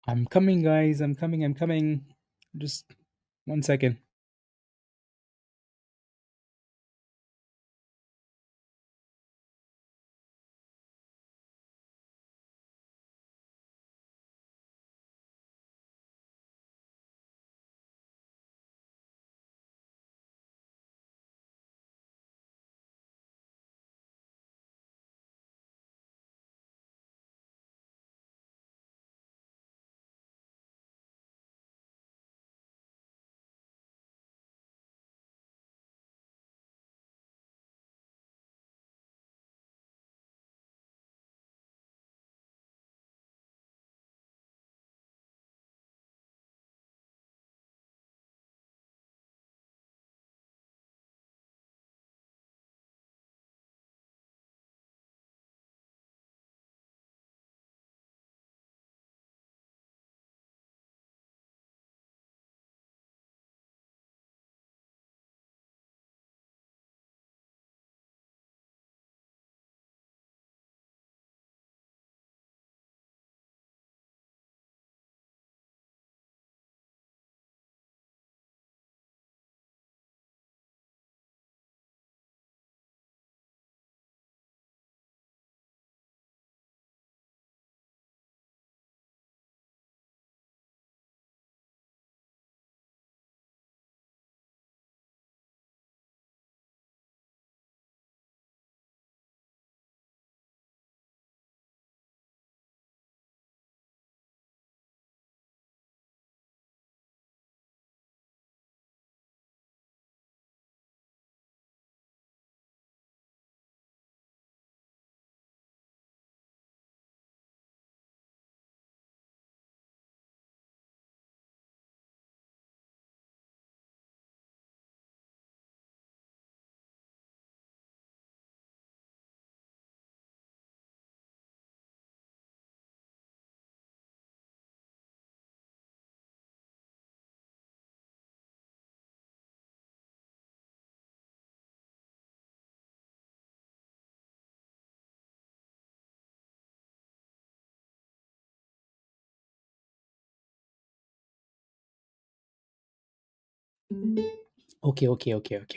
I'm coming, guys. I'm coming. Just 1 second.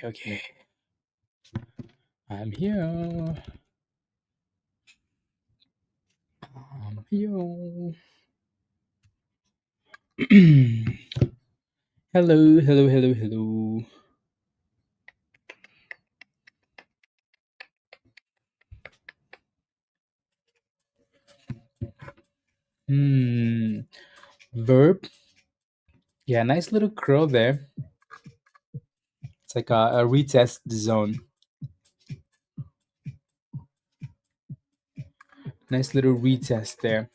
Okay. I'm here. I'm here. Hello. Hmm. Verb. Yeah, nice little curl there. It's like a retest zone. Nice little retest there.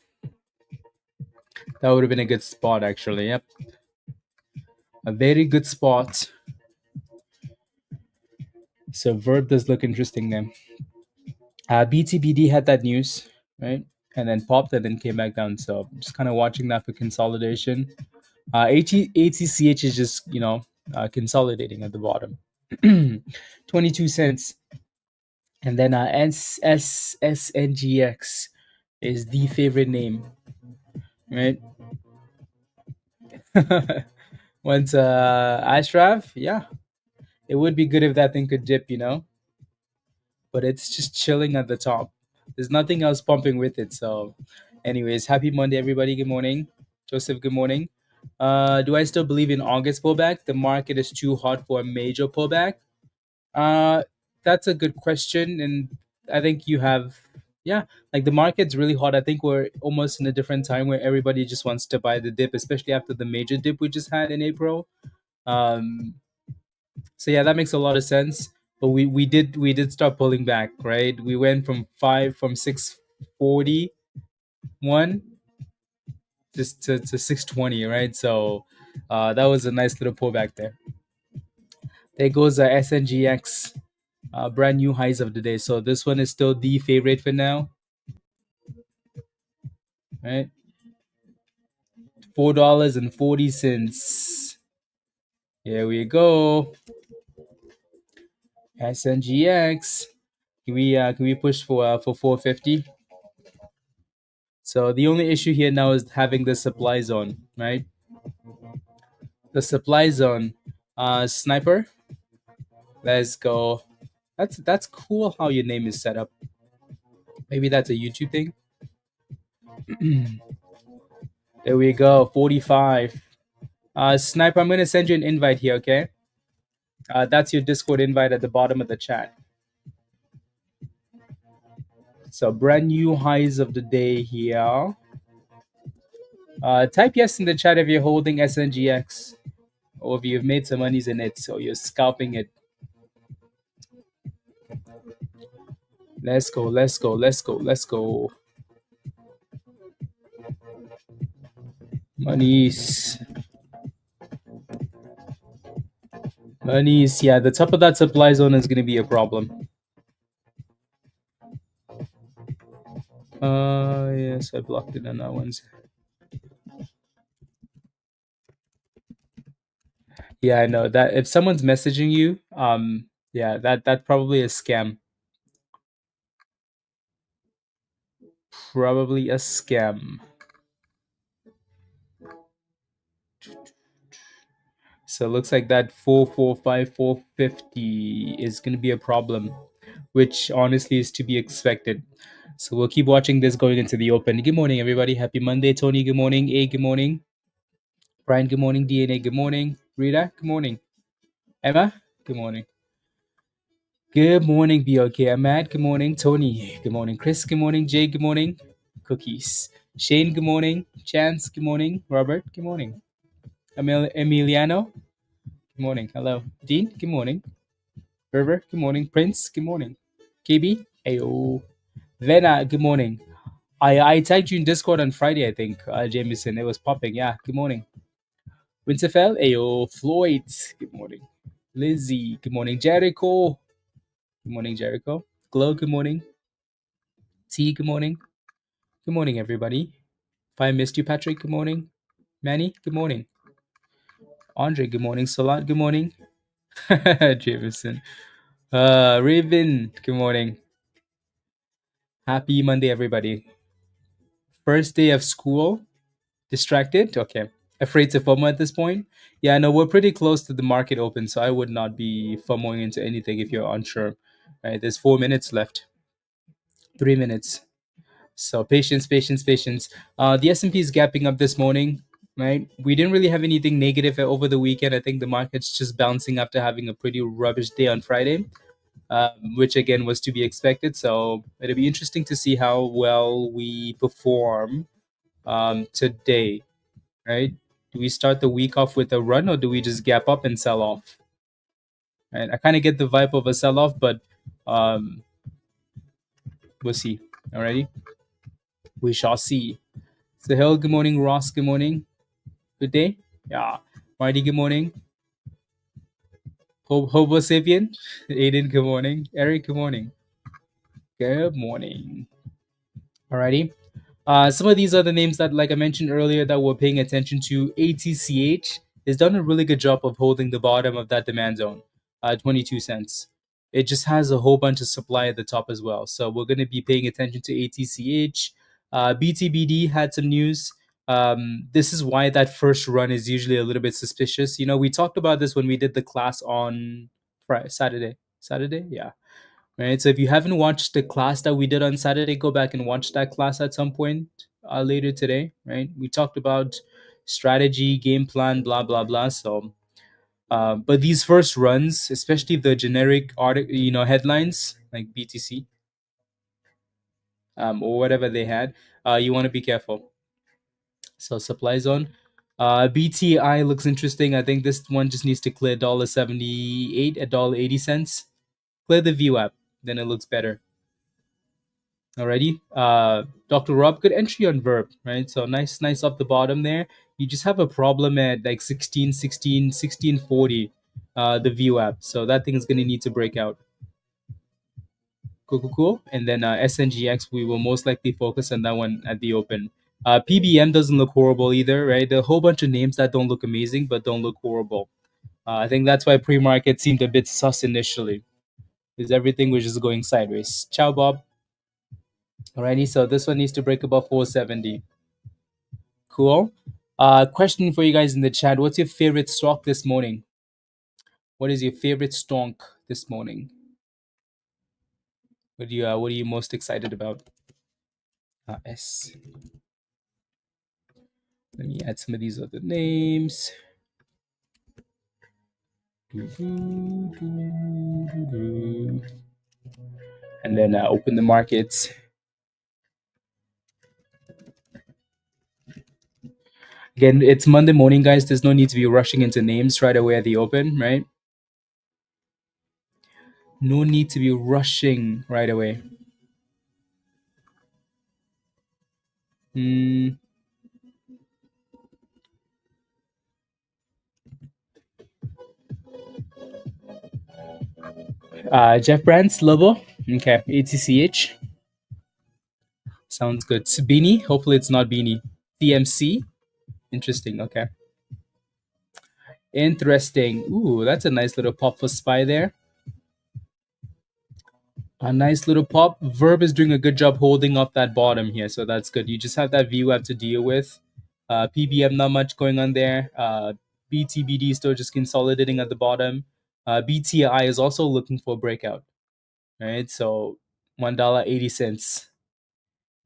That would have been a good spot, actually. Yep. A very good spot. So Verb does look interesting then. BTBD had that news, right? And then popped and then came back down. So just kind of watching that for consolidation. ATCH is just, consolidating at the bottom. 22 cents. And then SNGX is the favorite name, right? Once Ashraf, yeah, it would be good if that thing could dip, but it's just chilling at the top. There's nothing else pumping with it. So, anyways, happy Monday, everybody. Good morning. Joseph, good morning. Do I still believe in August pullback? The market is too hot for a major pullback. Uh, that's a good question, and I think you have, yeah, like the market's really hot. I think we're almost in a different time where everybody just wants to buy the dip, especially after the major dip we just had in April. Um, so yeah, that makes a lot of sense. But we did start pulling back, right? We went from 641 just to 620, right? So that was a nice little pullback there. There goes SNGX, brand new highs of the day. So this one is still the favorite for now, right? $4.40. Here we go. SNGX. Can we push for 450? So the only issue here now is having the supply zone, right? The supply zone. Sniper, let's go. That's cool how your name is set up. Maybe that's a YouTube thing. There we go. 45. Sniper, I'm gonna send you an invite here, okay? That's your Discord invite at the bottom of the chat. So brand new highs of the day here. Type yes in the chat if you're holding SNGX or if you've made some monies in it, so you're scalping it. Let's go, let's go, let's go, let's go. Monies. Monies, yeah, the top of that supply zone is going to be a problem. Yes, I blocked it on that one. Yeah, I know that if someone's messaging you, yeah, that probably a scam. Probably a scam. So it looks like that 445, 450 is going to be a problem, which honestly is to be expected. So we'll keep watching this going into the open. Good morning, everybody. Happy Monday. Tony, good morning. A, good morning. Brian, good morning. DNA, good morning. Rita, good morning. Emma, good morning. Good morning, BLK. Ahmad, good morning. Tony, good morning. Chris, good morning. Jay, good morning. Cookies. Shane, good morning. Chance, good morning. Robert, good morning. Emiliano, good morning. Hello. Dean, good morning. River, good morning. Prince, good morning. KB, ayo. Vena, good morning. I tagged you in Discord on Friday, I think, Jameson. It was popping. Yeah, good morning. Winterfell, ayo. Floyd, good morning. Lizzie, good morning. Jericho, good morning, Jericho. Glow, good morning. T, good morning. Good morning, everybody. If I missed you, Patrick, good morning. Manny, good morning. Andre, good morning. Salat, good morning. Jameson. Raven, good morning. Happy Monday, everybody. First day of school. Distracted? Okay. Afraid to FOMO at this point? Yeah, no, we're pretty close to the market open, so I would not be FOMOing into anything if you're unsure. Right? There's 4 minutes left. 3 minutes. So patience, patience, patience. The S&P is gapping up this morning, right? We didn't really have anything negative over the weekend. I think the market's just bouncing after having a pretty rubbish day on Friday, which again was to be expected. So it'll be interesting to see how well we perform today, right? Do we start the week off with a run or do we just gap up and sell off? Right? I kind of get the vibe of a sell off, but um, we'll see. Alrighty, we shall see. Sahil, good morning. Ross, good morning. Good day. Yeah. Marty, good morning. Hobo Sapien. Aiden, good morning. Eric, good morning. Good morning. Alrighty. Some of these are the names that, like I mentioned earlier, that we're paying attention to. ATCH has done a really good job of holding the bottom of that demand zone, 22 cents. It just has a whole bunch of supply at the top as well. So we're going to be paying attention to ATCH. BTBD had some news. This is why that first run is usually a little bit suspicious. You know, we talked about this when we did the class on Friday, Saturday. Saturday? Yeah, right? So if you haven't watched the class that we did on Saturday, go back and watch that class at some point later today, right? We talked about strategy, game plan, blah blah blah. So, but these first runs, especially the generic article, headlines like BTC or whatever they had, you want to be careful. So supply zone. BTAI looks interesting. I think this one just needs to clear $1.78 at $1.80. Clear the view app, then it looks better. Alrighty. Dr. Rob, good entry on VERB, right? So nice up the bottom there. You just have a problem at like 16, 16, 1640, the view app. So that thing is going to need to break out. Cool. And then SNGX, we will most likely focus on that one at the open. PBM doesn't look horrible either, right? There are a whole bunch of names that don't look amazing, but don't look horrible. I think that's why pre-market seemed a bit sus initially, because everything was just going sideways. Ciao, Bob. Alrighty, so this one needs to break above 470. Cool. Question for you guys in the chat: what's your favorite stock this morning? What is your favorite stock this morning? What are you most excited about? S. Let me add some of these other names. And then open the markets. Again, it's Monday morning, guys. There's no need to be rushing into names right away at the open, right? No need to be rushing right away. Jeff Brands, Lobo. Okay, ATCH. Sounds good. Beanie. Hopefully it's not Beanie. TMC. Interesting. Okay. Interesting. Ooh, that's a nice little pop for SPY there. A nice little pop. VERB is doing a good job holding up that bottom here, so that's good. You just have that view have to deal with. PBM, not much going on there. BTBD still just consolidating at the bottom. BTAI is also looking for a breakout, right? So $1.80.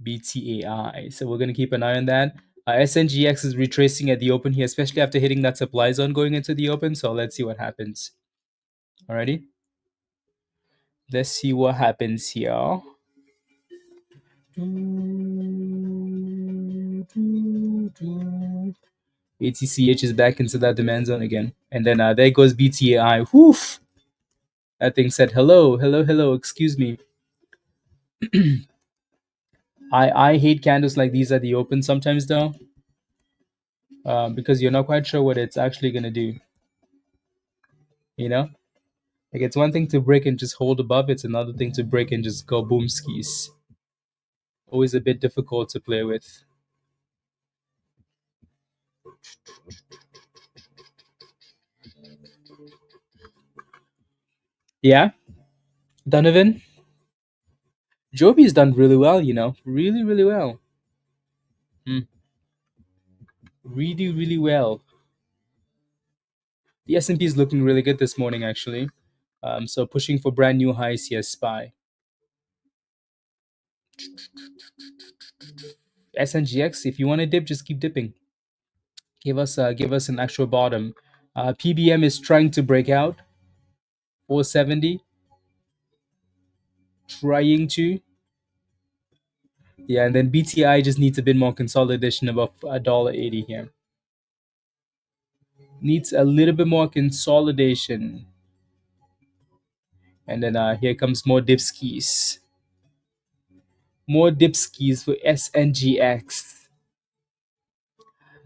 BTAI. So we're going to keep an eye on that. SNGX is retracing at the open here, especially after hitting that supply zone going into the open. So let's see what happens. Alrighty. Let's see what happens here. ATCH is back into that demand zone again. And then there goes BTAI. Woof! That thing said, hello, hello, hello, excuse me. I hate candles like these at the open sometimes though. Because you're not quite sure what it's actually going to do. You know? Like it's one thing to break and just hold above, it's another thing to break and just go boom skis. Always a bit difficult to play with. Yeah, Donovan. Joby's done really well, you know, really, really well. Really, really well. The S&P is looking really good this morning, actually. So pushing for brand new highs here, SPY. SNGX, if you want to dip, just keep dipping. Give us an actual bottom. PBM is trying to break out. 470. Trying to. Yeah, and then BTI just needs a bit more consolidation above $1.80 here. Needs a little bit more consolidation. And then here comes more dip skis. More dip skis for SNGX.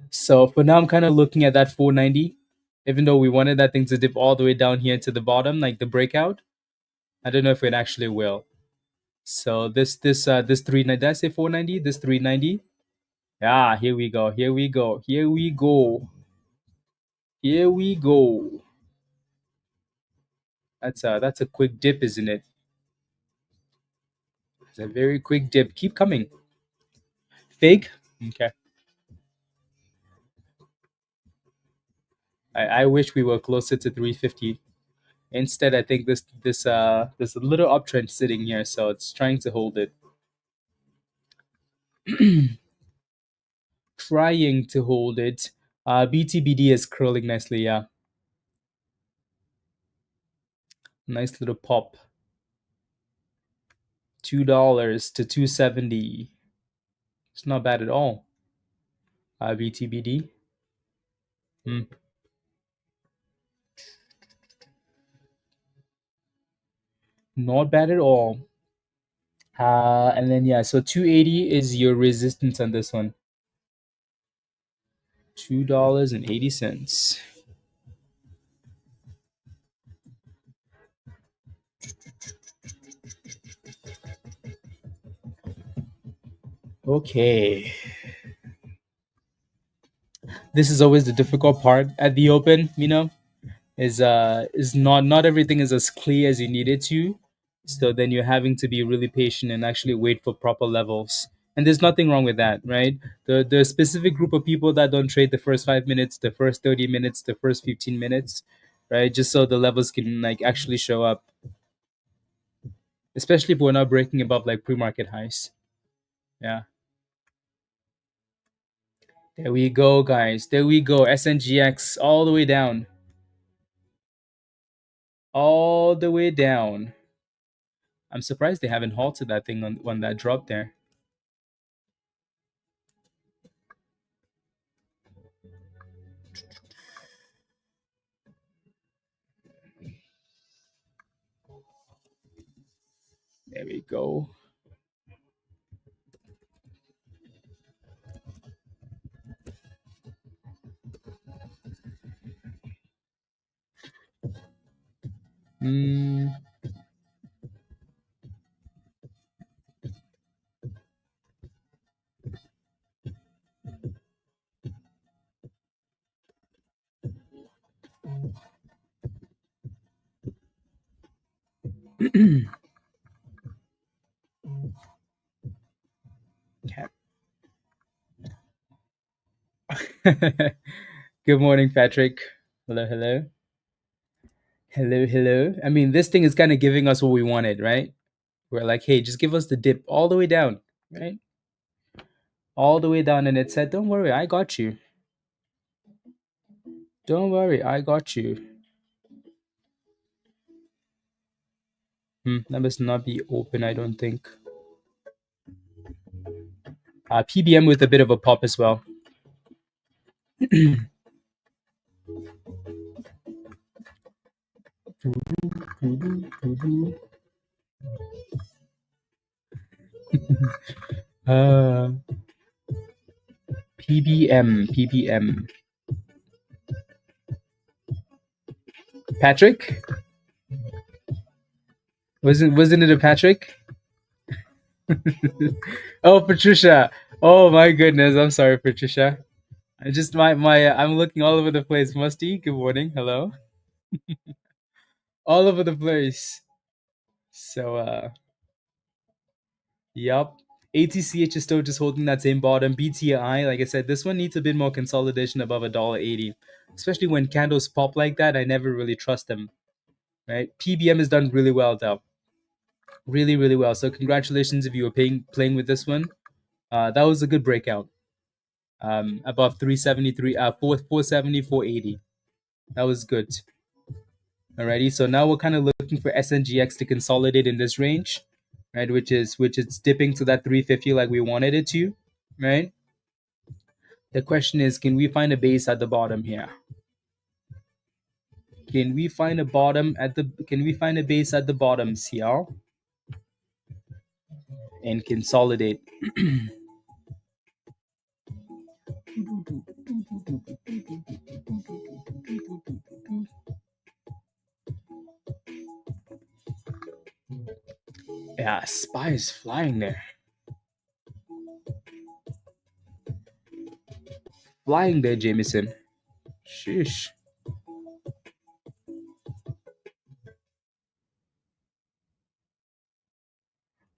So for now, I'm kind of looking at that 490. Even though we wanted that thing to dip all the way down here to the bottom, like the breakout, I don't know if it actually will. So this 390. Did I say 490? This 390. Yeah, here we go. Here we go. Here we go. Here we go. That's a quick dip, isn't it? It's a very quick dip. Keep coming. Fig. Okay. I wish we were closer to 350. Instead, I think there's a little uptrend sitting here, so it's trying to hold it. Trying to hold it. BTBD is curling nicely, yeah. Nice little pop. $2 to 270. It's not bad at all. BTBD. Not bad at all. And then yeah, so 280 is your resistance on this one. $2.80. Okay. This is always the difficult part at the open, you know, is not everything is as clear as you need it to. So then you're having to be really patient and actually wait for proper levels. And there's nothing wrong with that, right? The specific group of people that don't trade the first 5 minutes, the first 30 minutes, the first 15 minutes, right? Just so the levels can like actually show up, especially if we're not breaking above like pre-market highs. Yeah. There we go, guys. There we go. SNGX all the way down. All the way down. I'm surprised they haven't halted that thing on that drop there. There we go. Mm. Good morning, Patrick. Hello, hello. Hello, hello. I mean, this thing is kind of giving us what we wanted, right? We're like, hey, just give us the dip all the way down, right? All the way down. And it said, don't worry, I got you. Don't worry, I got you. That must not be open, I don't think. PBM with a bit of a pop as well. PBM. Patrick? Wasn't it a Patrick? Oh, Patricia. Oh my goodness. I'm sorry, Patricia. I just I'm looking all over the place. Musty, good morning. Hello. All over the place. So yep. ATCH is still just holding that same bottom. BTAI, like I said, this one needs a bit more consolidation above $1.80. Especially when candles pop like that, I never really trust them. Right? PBM has done really well though. Really, really well. So congratulations if you were playing with this one. That was a good breakout. Above 373, 470, 480. That was good. Alrighty. So now we're kind of looking for SNGX to consolidate in this range, right? Which is dipping to that 350 like we wanted it to, right? The question is, can we find a base at the bottom here? Can we find a base at the bottom, CL? And consolidate. Yeah, SPY is flying there. Flying there, Jameson. Sheesh.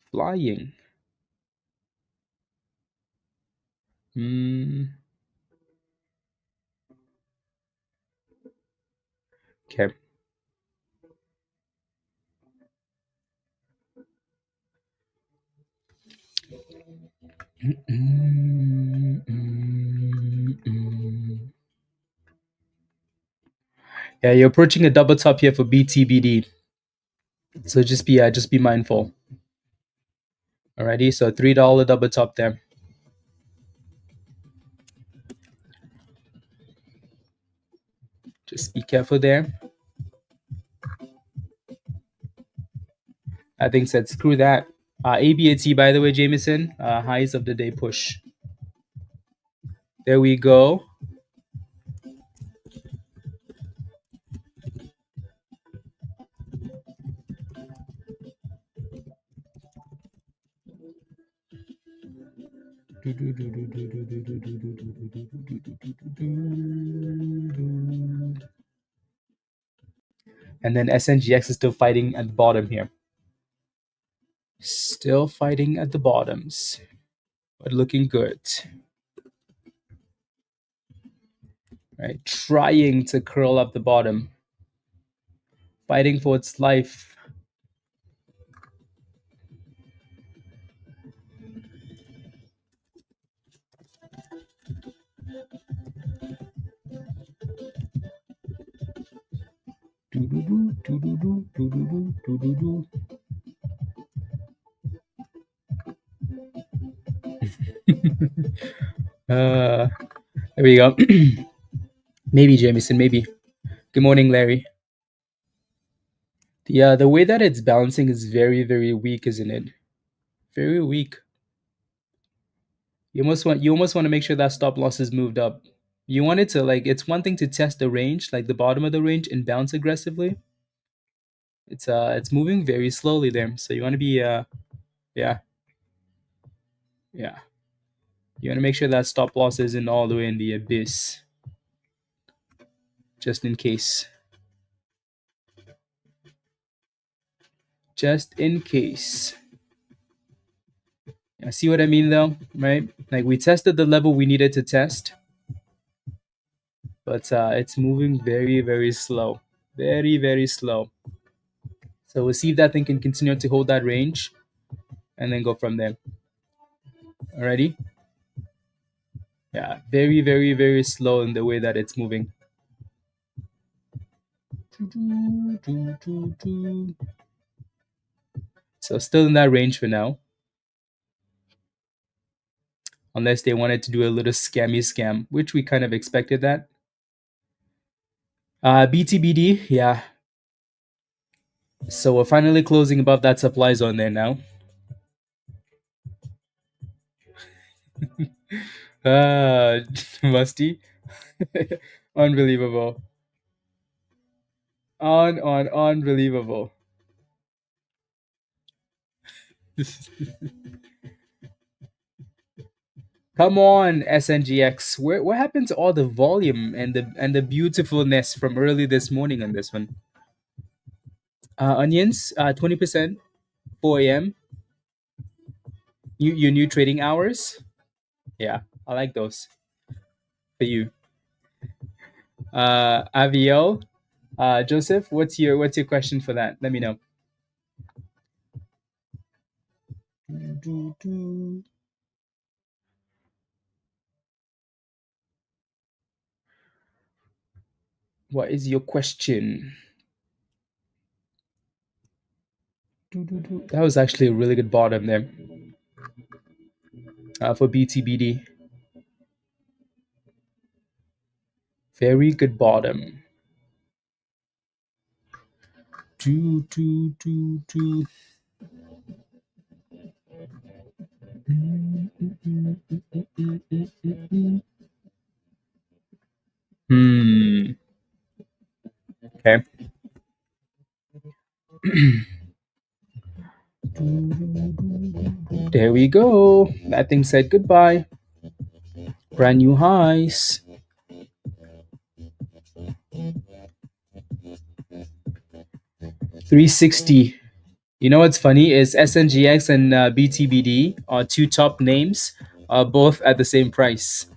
Flying. Okay. Yeah, you're approaching a double top here for BTBD. So just be mindful. Alrighty, so $3 double top there. Just be careful there. I think said screw that. ABAT, by the way, Jameson, highs of the day push. There we go. And then SNGX is still fighting at the bottom here. Still fighting at the bottoms, but looking good. Right, trying to curl up the bottom, fighting for its life. Doo-doo-doo, doo-doo-doo, doo-doo-doo, doo-doo-doo. There we go. Maybe Jameson, maybe. Good morning, Larry. The way that it's bouncing is very, very weak, isn't it? Very weak. You almost want to make sure that stop loss is moved up. You want it to, like, it's one thing to test the range, like the bottom of the range, and bounce aggressively. It's moving very slowly there. So you want to be yeah. Yeah. You want to make sure that stop loss isn't all the way in the abyss. Just in case. Just in case. Yeah, see what I mean though, right? Like we tested the level we needed to test, but it's moving very, very slow. Very, very slow. So we'll see if that thing can continue to hold that range and then go from there. Alrighty? Yeah, very, very, very slow in the way that it's moving. So still in that range for now. Unless they wanted to do a little scammy scam, which we kind of expected that. BTBD, yeah. So we're finally closing above that supply zone there now. Musty. Unbelievable. Unbelievable. Come on, SNGX. What happened to all the volume and the beautifulness from early this morning on this one? Onions, 20%, 4 a.m. Your new trading hours? Yeah, I like those for you. Aviel, Joseph, what's your question for that? Let me know. What is your question? That was actually a really good bottom there for BTBD. Very good bottom. Okay. There we go. That thing said goodbye. Brand new highs. 360. You know what's funny is SNGX and BTBD are two top names, both at the same price.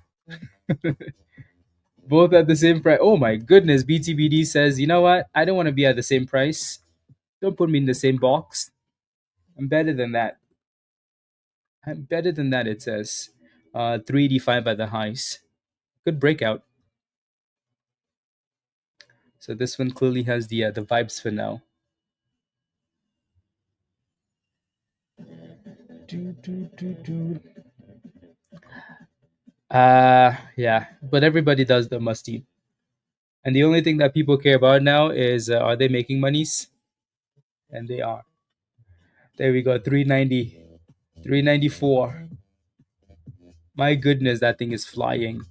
Both at the same price. Oh my goodness, BTBD says, you know what? I don't want to be at the same price. Don't put me in the same box. I'm better than that. I'm better than that, it says. 385 at the highs. Good breakout. So this one clearly has the vibes for now. Yeah, but everybody does the musty. And the only thing that people care about now is are they making monies? And they are. There we go, 390, 394. My goodness, that thing is flying.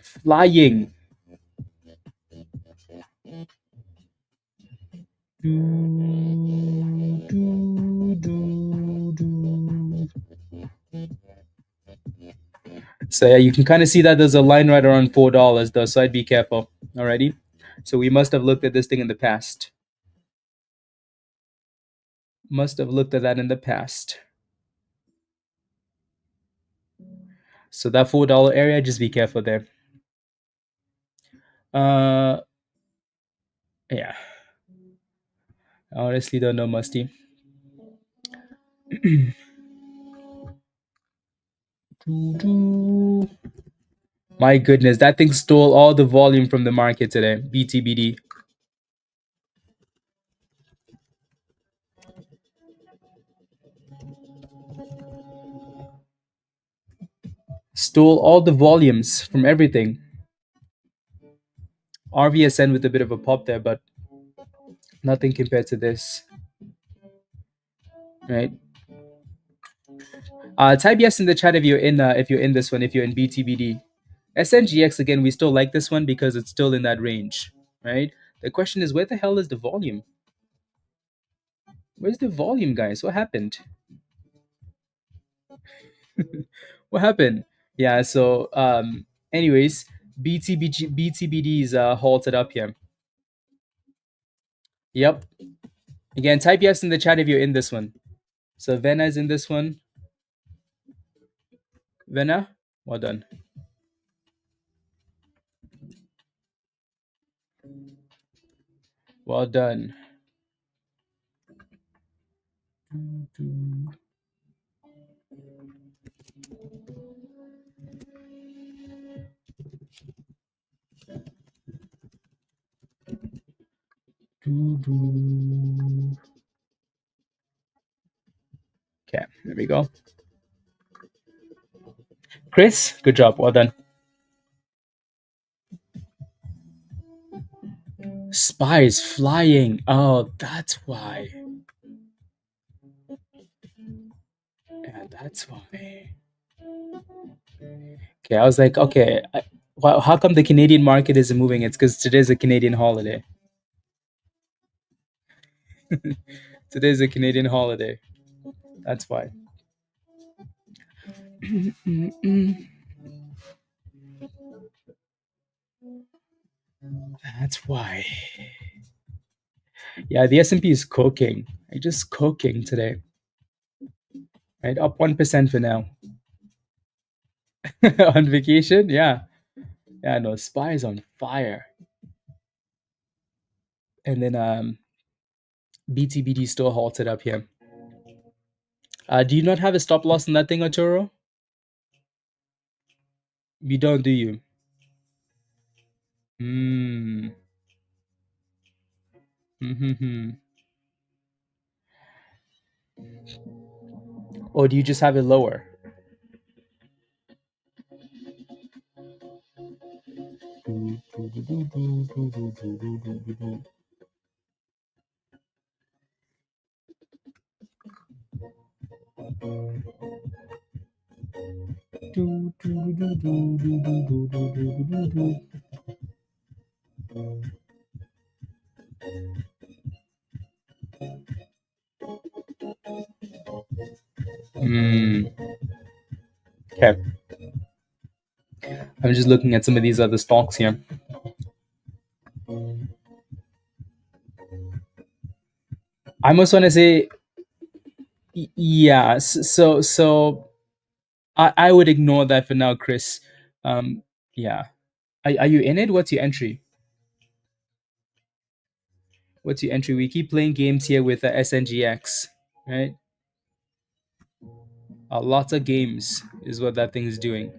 Flying. So yeah, you can kind of see that there's a line right around $4 though, so I'd be careful. Alrighty. So we must have looked at this thing in the past. Must have looked at that in the past. So that $4 area, just be careful there. Uh, yeah. I honestly don't know, Musty. My goodness, that thing stole all the volume from the market today. BTBD. Stole all the volumes from everything. RVSN with a bit of a pop there, but nothing compared to this. Right? Type yes in the chat if you're in this one, if you're in BTBD. SNGX again, we still like this one because it's still in that range, right? The question is, where the hell is the volume? Where's the volume, guys? What happened? What happened? Yeah. So, anyways, BTBD is halted up here. Yep. Again, type yes in the chat if you're in this one. So Vena is in this one. Vena, well done. Well done. Okay, there we go. Chris, good job. Well done. Spies flying. Oh, that's why. Yeah, that's why. Okay, I was like, okay, how come the Canadian market isn't moving? It's because today's a Canadian holiday. Today's a Canadian holiday. That's why. That's why. Yeah, the S&P is cooking. It's just cooking today. Right, up 1% for now. On vacation, yeah. Yeah, no, SPY is on fire. And then BTBD still halted up here. Do you not have a stop loss in that thing, Arturo? You don't, do you? Hmm. Mm-hmm. Or do you just have it lower? Hmm. Okay. I'm just looking at some of these other stocks here. I must want to say, yeah. So I would ignore that for now, Chris. Yeah. Are you in it? What's your entry? What's your entry? We keep playing games here with SNGX, right? Lots of games is what that thing is doing.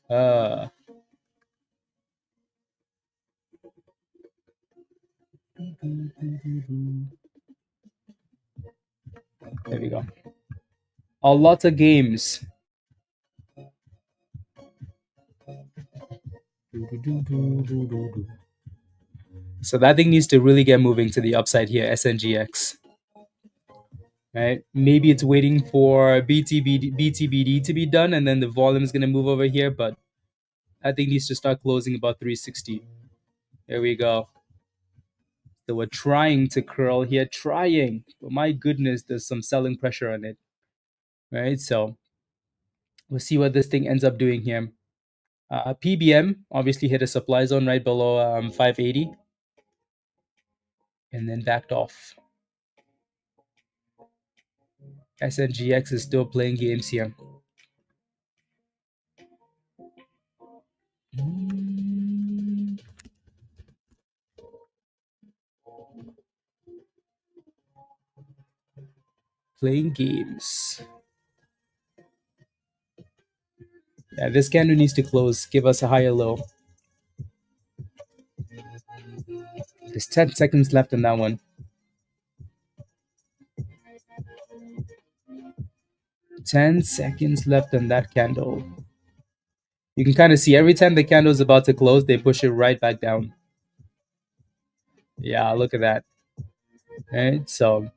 Uh, there we go. A lot of games. So that thing needs to really get moving to the upside here, SNGX. Right? Maybe it's waiting for BTBD to be done, and then the volume is going to move over here, but that thing needs to start closing about 360. There we go. So we're trying to curl here, trying. But my goodness, there's some selling pressure on it. Right? So we'll see what this thing ends up doing here. PBM obviously hit a supply zone right below 580. and then backed off. SNGX is still playing games here. Playing games. Yeah, this candle needs to close. Give us a higher low. There's 10 seconds left on that one. 10 seconds left on that candle. You can kind of see every time the candle is about to close, they push it right back down. Yeah, look at that. Right, so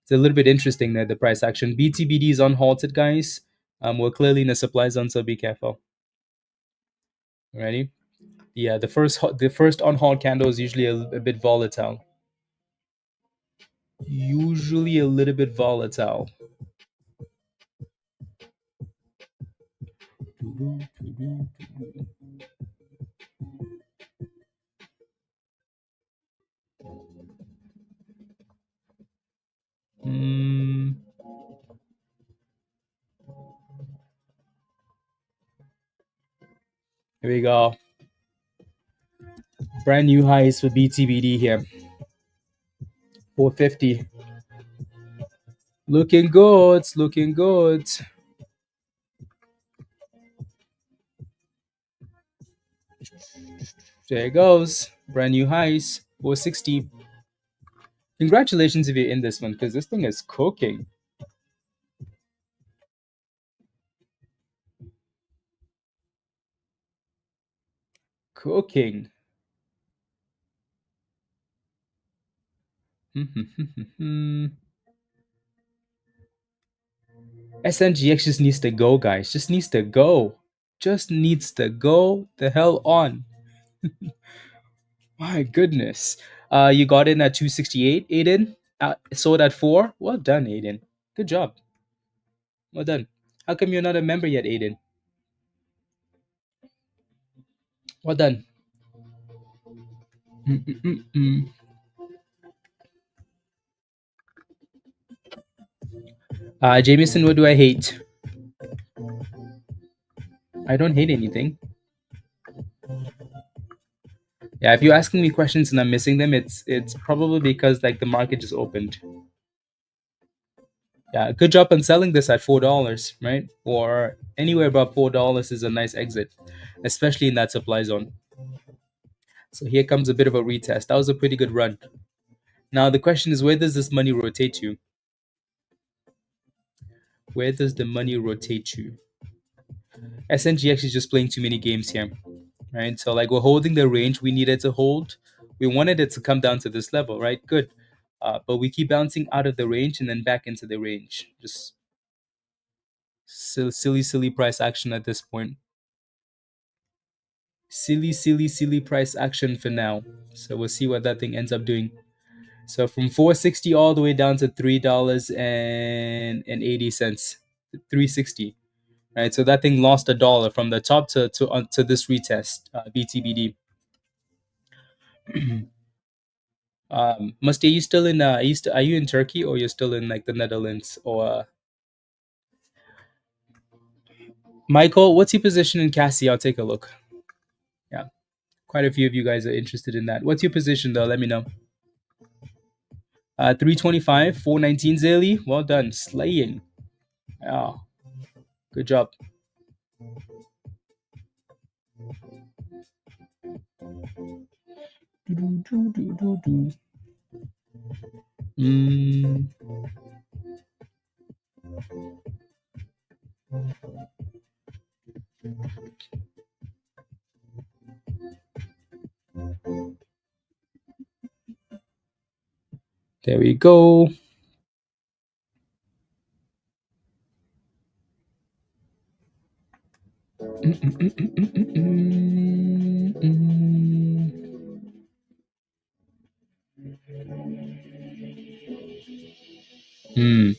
it's a little bit interesting that the price action. BTBD is unhalted, guys. We're clearly in a supply zone, so be careful. Ready? Yeah, the first unhauled candle is usually a bit volatile. Usually a little bit volatile. Mm, here we go. Brand new highs for BTBD here. 450. Looking good. Looking good. There it goes. Brand new highs. 460. Congratulations if you're in this one, because this thing is cooking. Cooking. SNGX just needs to go, guys. Just needs to go. Just needs to go the hell on. My goodness. You got in at 268, Aiden. Sold at 4. Well done, Aiden. Good job. Well done. How come you're not a member yet, Aiden? Well done. Jameson, what do I hate? I don't hate anything. Yeah, if you're asking me questions and I'm missing them, it's probably because like the market just opened. Yeah, good job on selling this at $4, right? Or anywhere above $4 is a nice exit, especially in that supply zone. So here comes a bit of a retest. That was a pretty good run. Now the question is, where does this money rotate to? Where does the money rotate to? SNGX is just playing too many games here, right? So like we're holding the range we needed to hold. We wanted it to come down to this level, right? Good. But we keep bouncing out of the range and then back into the range. Just silly price action at this point. Silly price action for now. So we'll see what that thing ends up doing. So from 460 all the way down to $3.80, 360. Right, so that thing lost $1 from the top to this retest, BTBD. Musty, are you still in? Are you in Turkey or you're still in like the Netherlands or? Michael, what's your position in Cassie? I'll take a look. Yeah, quite a few of you guys are interested in that. What's your position though? Let me know. 325, 419 Zeli. Well done, slaying. Yeah, good job. Mm. There we go.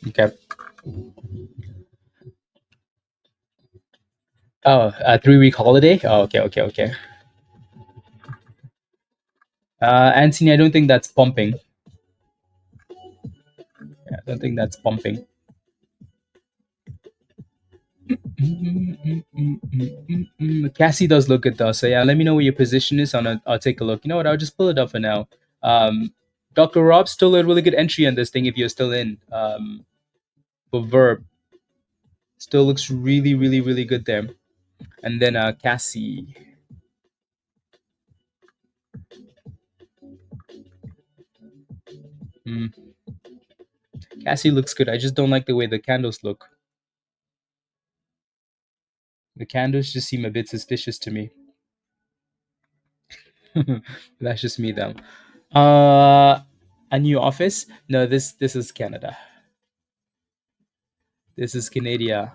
Okay. Oh, a 3-week holiday? Oh, okay. Anthony, I don't think that's pumping. Don't think that's pumping. Cassie does look good though. So yeah, let me know where your position is on it. I'll take a look. You know what? I'll just pull it up for now. Dr. Rob still a really good entry on this thing if you're still in. For Verb, still looks really, really, really good there. And then Cassie. Mm, Cassie looks good. I just don't like the way the candles look. The candles just seem a bit suspicious to me. That's just me though. Uh, a new office? No, this is Canada. This is Canada.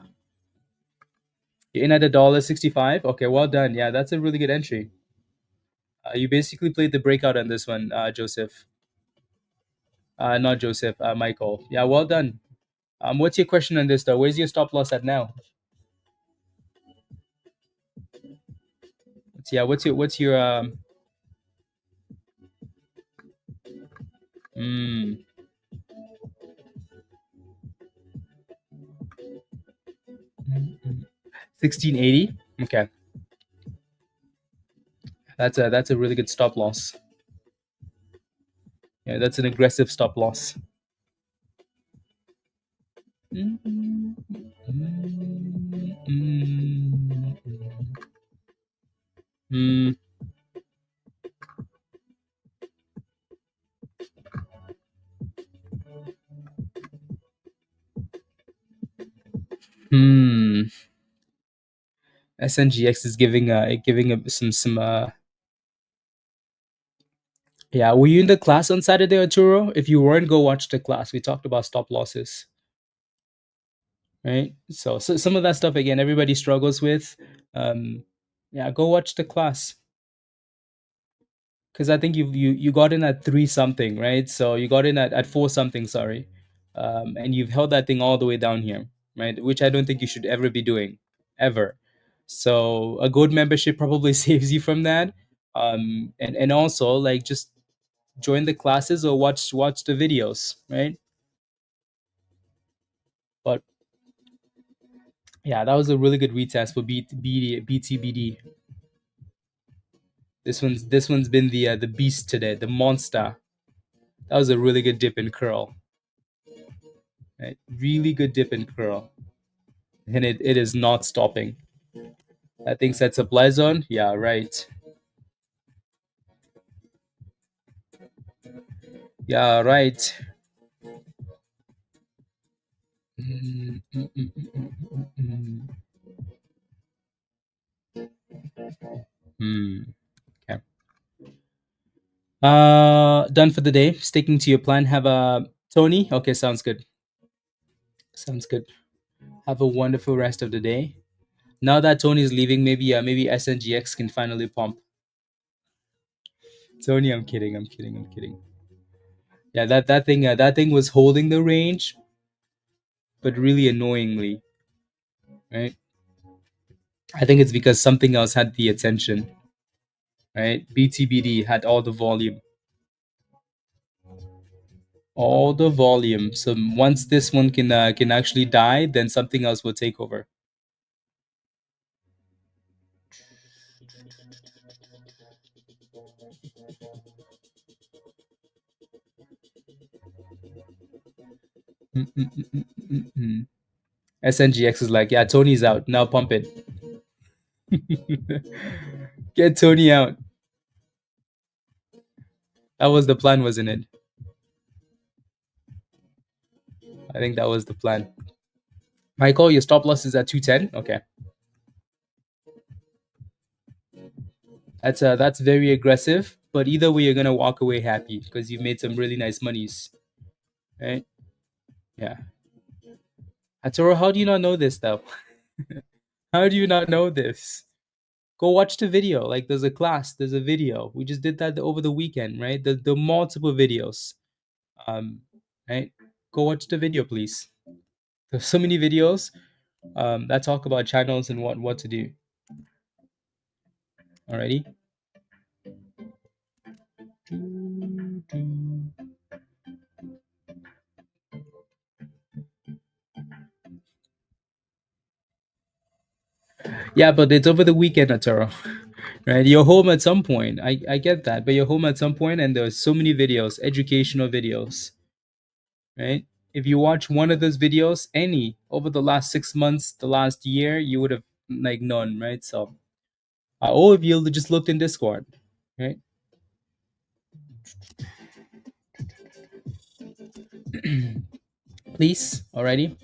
You're in at $1.65. Okay, well done. Yeah, that's a really good entry. You basically played the breakout on this one, Joseph. Not Joseph, Michael. Yeah, well done. What's your question on this though? Where's your stop loss at now? What's your 1680? Okay, that's a really good stop loss. Yeah, that's an aggressive stop loss. Hmm. Hmm. SNGX is giving some yeah. Were you in the class on Saturday, Arturo? If you weren't, go watch the class. We talked about stop losses, right? So some of that stuff again, everybody struggles with. Um, yeah, go watch the class because I think you got in at three something, right? So you got in at four something, sorry, and you've held that thing all the way down here, right? Which I don't think you should ever be doing, ever. So a gold membership probably saves you from that, and also like just join the classes or watch the videos, right? But yeah, that was a really good retest for BTBD. This one's been the beast today, the monster. That was a really good dip and curl, right? Really good dip and curl, and it is not stopping. That thing sets supply zone. Yeah, right. Yeah, right. Mm, mm, mm, mm, mm, mm, mm. Okay. Done for the day. Sticking to your plan. Have a Tony. Okay, sounds good. Sounds good. Have a wonderful rest of the day. Now that Tony's leaving, maybe SNGX can finally pump. Tony, I'm kidding. I'm kidding. I'm kidding. Yeah, that thing was holding the range, but really annoyingly, right? I think it's because something else had the attention, right? BTBD had all the volume. So once this one can actually die, then something else will take over. Mm. SNGX is like, yeah, Tony's out now. Pump it. Get Tony out. That was the plan, wasn't it? I think that was the plan. Michael, your stop loss is at 210. Okay, that's very aggressive. But either way, you're gonna walk away happy because you've made some really nice monies, right? Yeah. Hatoro, how do you not know this though? How do you not know this? Go watch the video. Like there's a class, there's a video. We just did that over the weekend, right? The multiple videos. Um, right? Go watch the video, please. There's so many videos that talk about channels and what to do. Alrighty. Yeah, but it's over the weekend, Ataro. Right? You're home at some point. I get that, but you're home at some point, and there's so many videos, educational videos, right? If you watch one of those videos, any over the last 6 months, the last year, you would have like none, right? So, or if you just looked in Discord, right? Please, alrighty.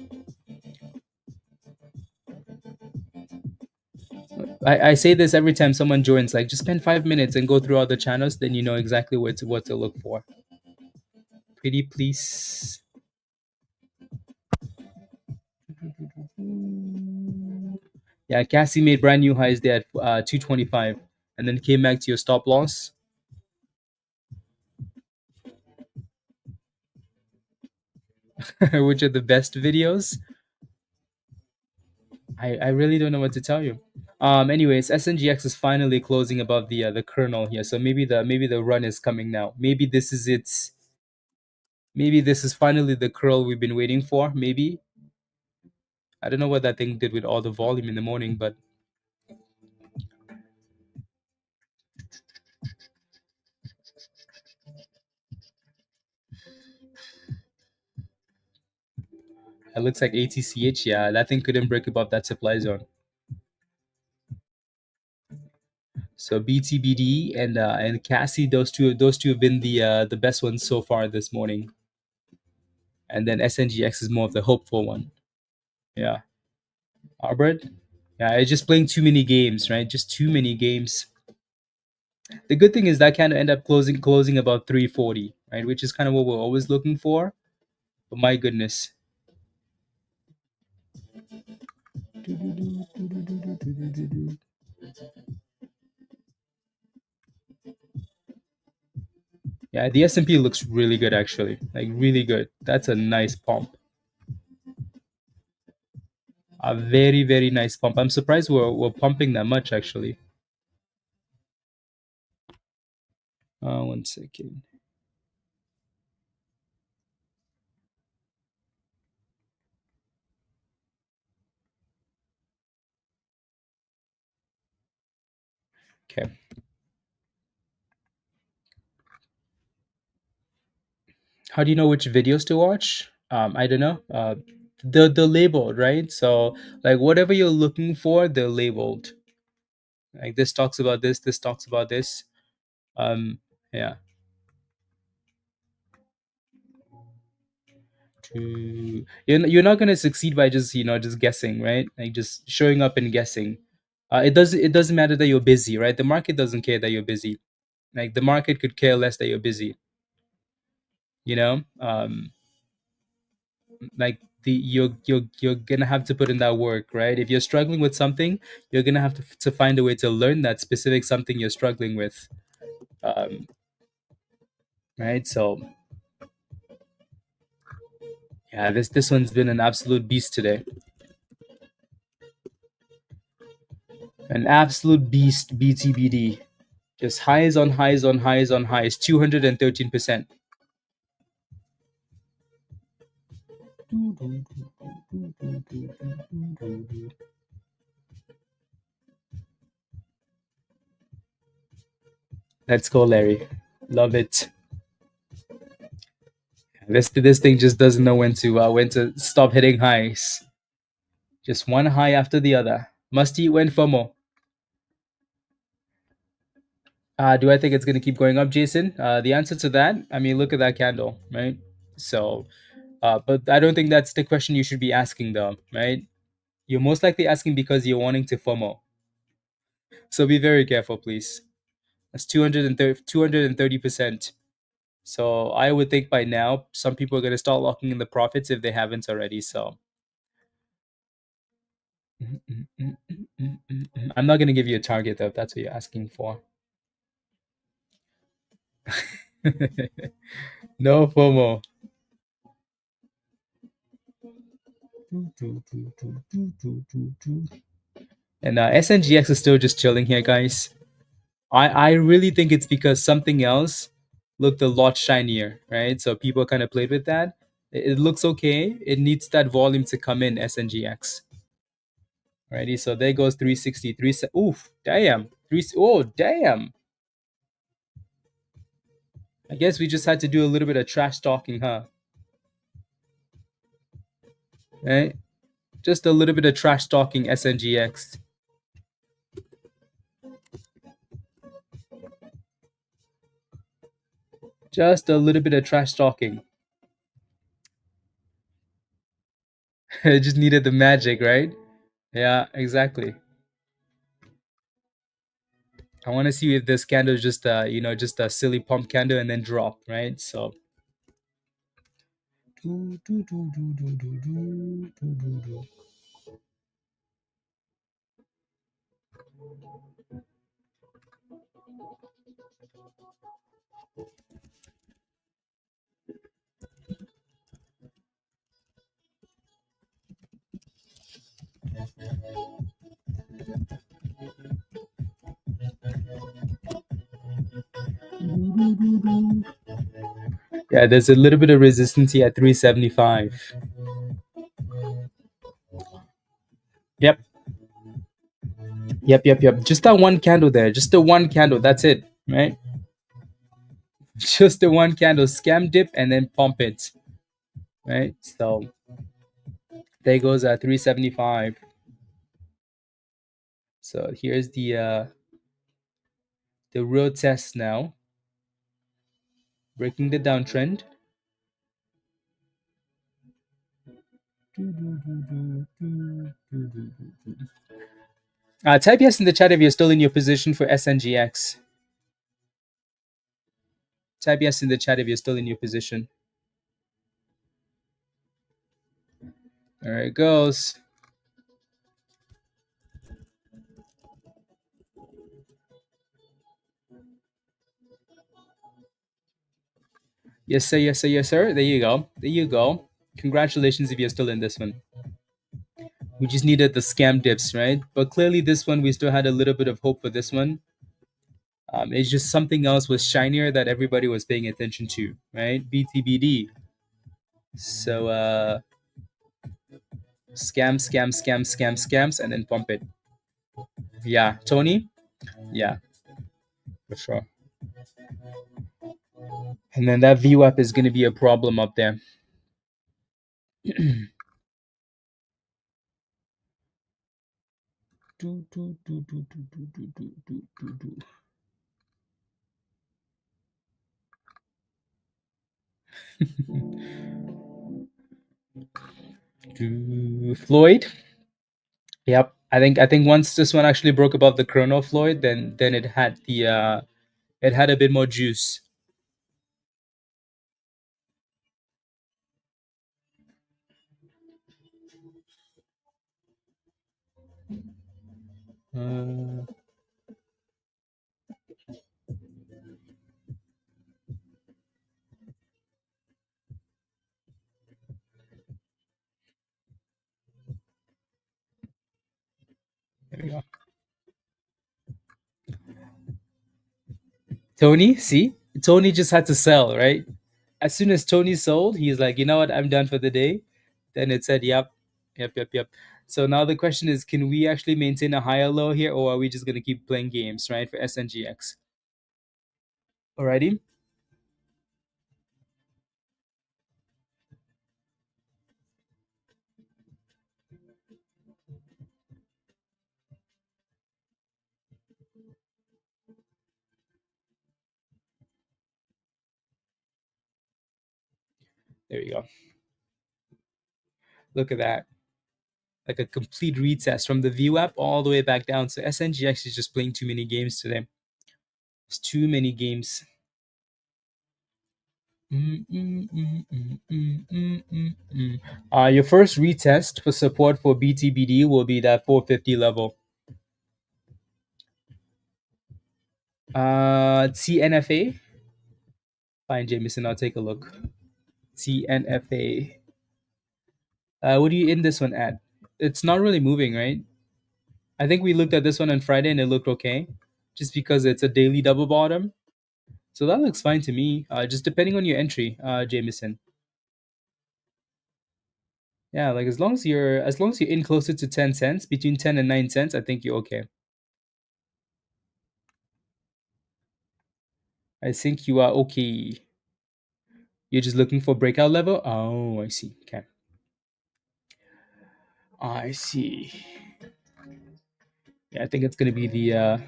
I say this every time someone joins, like just spend 5 minutes and go through all the channels, then you know exactly what to look for. Pretty please. Yeah, Cassie made brand new highs there at 225 and then came back to your stop loss. Which are the best videos? I really don't know what to tell you. Anyways, SNGX is finally closing above the kernel here. So maybe the run is coming now. Maybe this is finally the curl we've been waiting for. Maybe. I don't know what that thing did with all the volume in the morning, but it looks like ATCH. Yeah, that thing couldn't break above that supply zone. So BTBD and Cassie, those two have been the best ones so far this morning. And then SNGX is more of the hopeful one. Yeah, Arbred. Yeah, it's just playing too many games, right? Just too many games. The good thing is that kind of end up closing about 340, right? Which is kind of what we're always looking for. But my goodness. Yeah, the S&P looks really good actually. Like really good. That's a nice pump. A very, very nice pump. I'm surprised we're pumping that much actually. One second. Okay. How do you know which videos to watch? I don't know. The labeled, right? So like whatever you're looking for, they're labeled. Like this talks about this. This talks about this. Um, yeah. You're not gonna succeed by just just guessing, right? Like just showing up and guessing. It doesn't matter that you're busy, right? The market doesn't care that you're busy. Like the market could care less that you're busy. You know, like you're gonna have to put in that work, right? If you're struggling with something, you're gonna have to find a way to learn that specific something you're struggling with. Um, right? So yeah, this one's been an absolute beast today. An absolute beast, BTBD. Just highs on highs on highs on highs, 213%. Let's go, Larry. Love it. This thing just doesn't know when to stop hitting highs. Just one high after the other. Must eat when FOMO. Do I think it's going to keep going up, Jason? The answer to that, I mean, look at that candle, right? So, but I don't think that's the question you should be asking, though, right? You're most likely asking because you're wanting to FOMO. So be very careful, please. That's 230%. So I would think by now, some people are going to start locking in the profits if they haven't already. So I'm not going to give you a target, though, if that's what you're asking for. No FOMO. And SNGX is still just chilling here, guys. I really think it's because something else looked a lot shinier, right? So people kind of played with that. It looks okay. It needs that volume to come in, SNGX. Alrighty, so there goes 363. Oof, damn. Oh, damn. I guess we just had to do a little bit of trash talking, huh? Right? Just a little bit of trash talking SNGX. Just a little bit of trash talking. It just needed the magic, right? Yeah, exactly. I want to see if this candle is just just a silly pump candle and then drop, right? So yeah, there's a little bit of resistance here at 375. Yep. Yep. Just that one candle there. Just the one candle. That's it, right? Just the one candle. Scam dip and then pump it, right? So there goes at 375. So here's the real test now. Breaking the downtrend. Type yes in the chat if you're still in your position for SNGX. Type yes in the chat if you're still in your position. There it goes. Yes, sir, yes, sir, yes, sir. There you go. There you go. Congratulations if you're still in this one. We just needed the scam dips, right? But clearly, this one, we still had a little bit of hope for this one. It's just something else was shinier that everybody was paying attention to, right? BTBD. So, scams, and then pump it. Yeah, Tony? Yeah, for sure. And then that VWAP is going to be a problem up there. Floyd? Yep. I think once this one actually broke above the chrono Floyd, then it had a bit more juice. There we go. Tony, see? Tony just had to sell, right? As soon as Tony sold, he's like, you know what, I'm done for the day. Then it said, yep. So now the question is, can we actually maintain a higher low here, or are we just gonna keep playing games, right? For SNGX. Alrighty. There we go. Look at that. Like a complete retest from the VWAP all the way back down. So SNGX is just playing too many games today. It's too many games. Your first retest for support for BTBD will be that 450 level. TNFA. Fine, Jameson. I'll take a look. TNFA. What do you in this one at? It's not really moving, right? I think we looked at this one on Friday and it looked okay, just because it's a daily double bottom. So that looks fine to me. Just depending on your entry, Jameson. Yeah, like as long as you're in closer to 10 cents, between 10 and 9 cents, I think you're okay. I think you are okay. You're just looking for breakout level. Oh, I see. Okay, I see. Yeah, I think it's gonna be the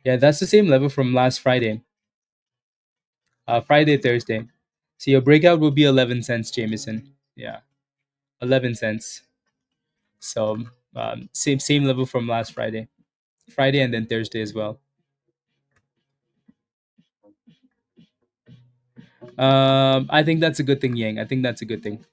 yeah, that's the same level from last Friday. Friday, Thursday. So your breakout will be 11 cents, Jameson. Yeah, 11 cents. So same level from last Friday, Friday and then Thursday as well. I think that's a good thing, Yang. I think that's a good thing.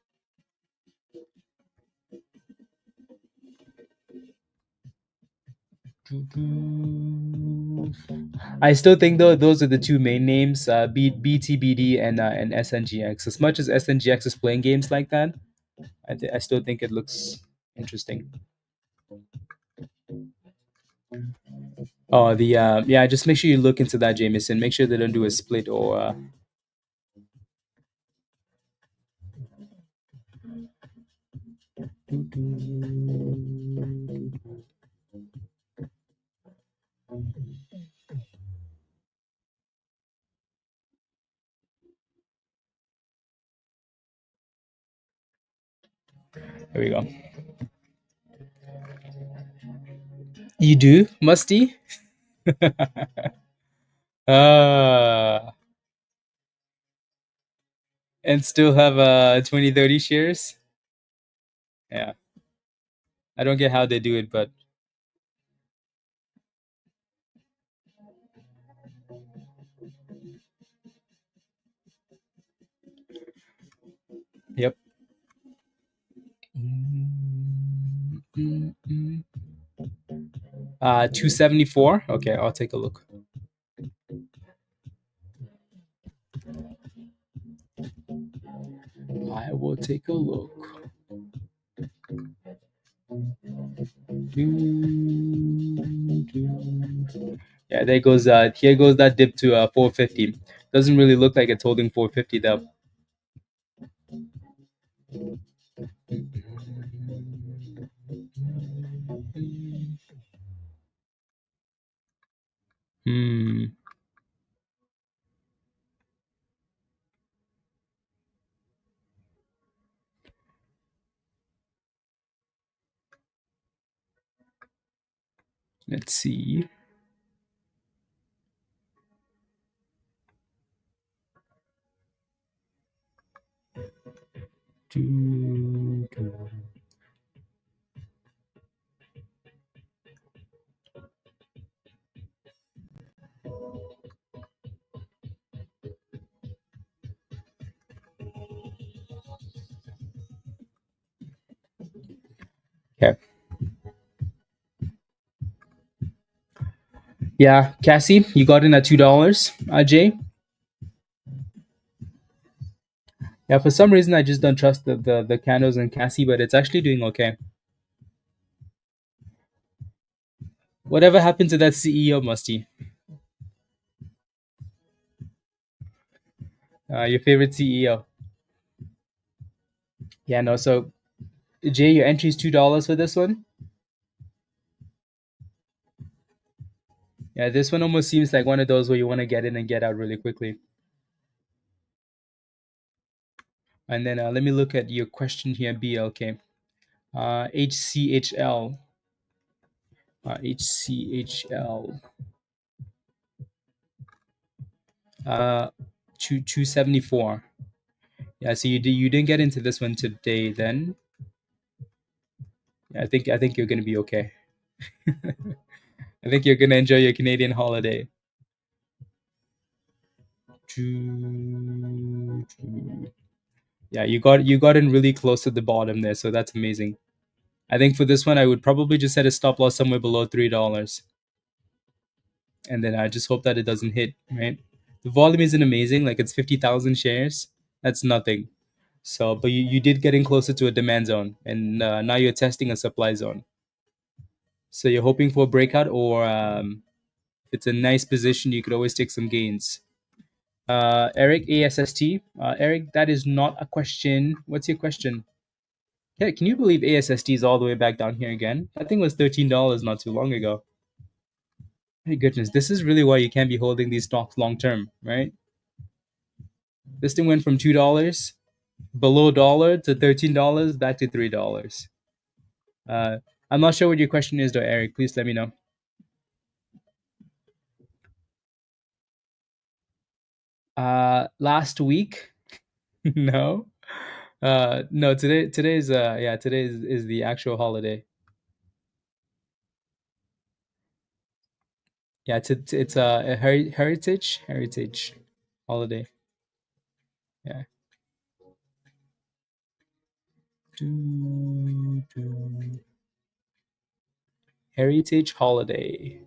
I still think though those are the two main names, BTBD and SNGX. As much as SNGX is playing games like that, I still think it looks interesting. Oh, the yeah, just make sure you look into that, Jameson. Make sure they don't do a split or here we go. You do, Musty? uh and still have 20-30 shares? Yeah. I don't get how they do it, but yep. 274. Okay, I'll take a look. I will take a look. Yeah, there goes here goes that dip to 450. Doesn't really look like it's holding 450 though. Hmm. Let's see. Okay. Yeah, Cassie, you got in at $2. Jay. Yeah, for some reason I just don't trust the candles in Cassie, but it's actually doing okay. Whatever happened to that CEO, Musty? Your favorite CEO? Yeah, no. So Jay, your entry is $2 for this one. Yeah, this one almost seems like one of those where you want to get in and get out really quickly. And then let me look at your question here, BLK. HCHL. HCHL. Uh, 274. Yeah, so you didn't get into this one today then. Yeah, I think you're gonna be okay. I think you're gonna enjoy your Canadian holiday. Yeah, you got in really close to the bottom there, so that's amazing. I think for this one, I would probably just set a stop loss somewhere below $3, and then I just hope that it doesn't hit. Right, the volume isn't amazing; like it's 50,000 shares. That's nothing. So, but you did get in closer to a demand zone, and now you're testing a supply zone. So you're hoping for a breakout, or if it's a nice position, you could always take some gains. Eric ASST. Eric, that is not a question. What's your question? Yeah, can you believe ASSD is all the way back down here again? I think it was $13 not too long ago. My goodness, this is really why you can't be holding these stocks long term, right? This thing went from $2 below dollar to $13 back to $3. Uh, I'm not sure what your question is though, Eric. Please let me know. Last week, no, no. Today's yeah, today is the actual holiday. Yeah, it's a heritage holiday. Yeah. Heritage holiday.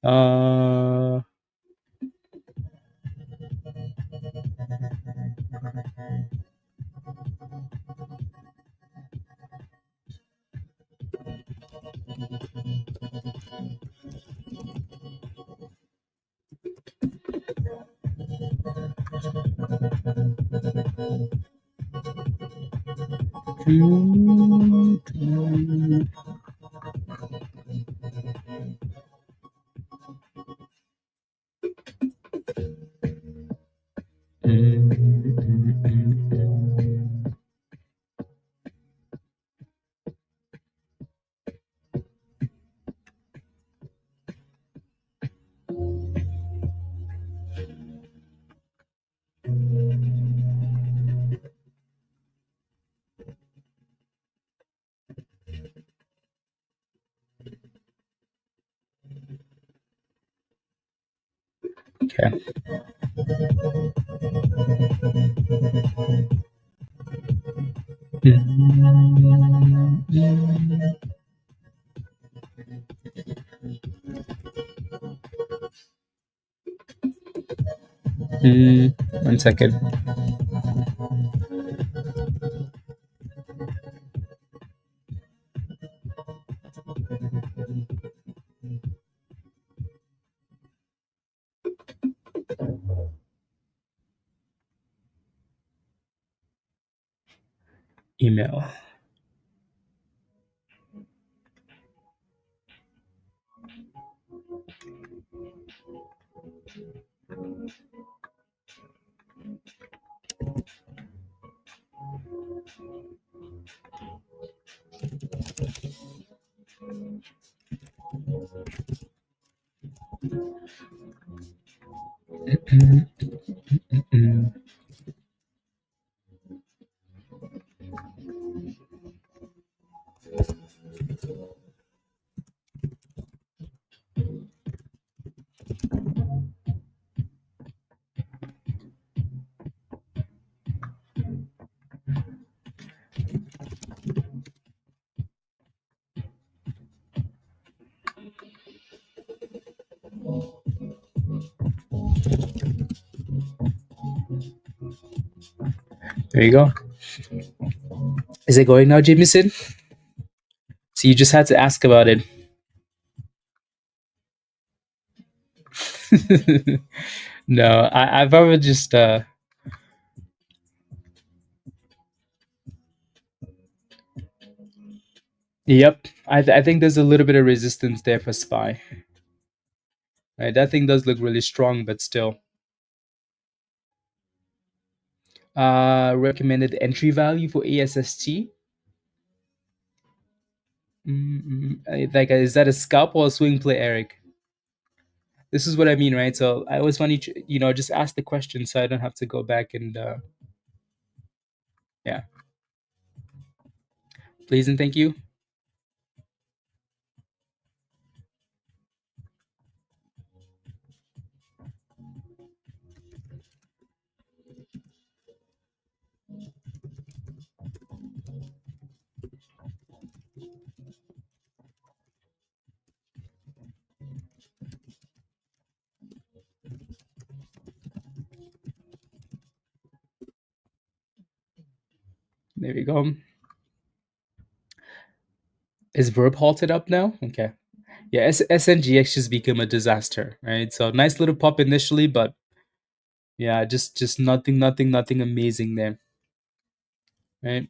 Uh, okay. One second. Email. There you go. Is it going now, Jameson? So you just had to ask about it. No, I've ever just yep. I think there's a little bit of resistance there for SPY. Right, that thing does look really strong, but still. Recommended entry value for ASST. Like, is that a scalp or a swing play, Eric? This is what I mean, right? So I always want just ask the question so I don't have to go back and yeah. Please and thank you. There we go. Is VERB halted up now? Okay. Yeah, SNGX just became a disaster, right? So nice little pop initially, but yeah, just nothing amazing there, right?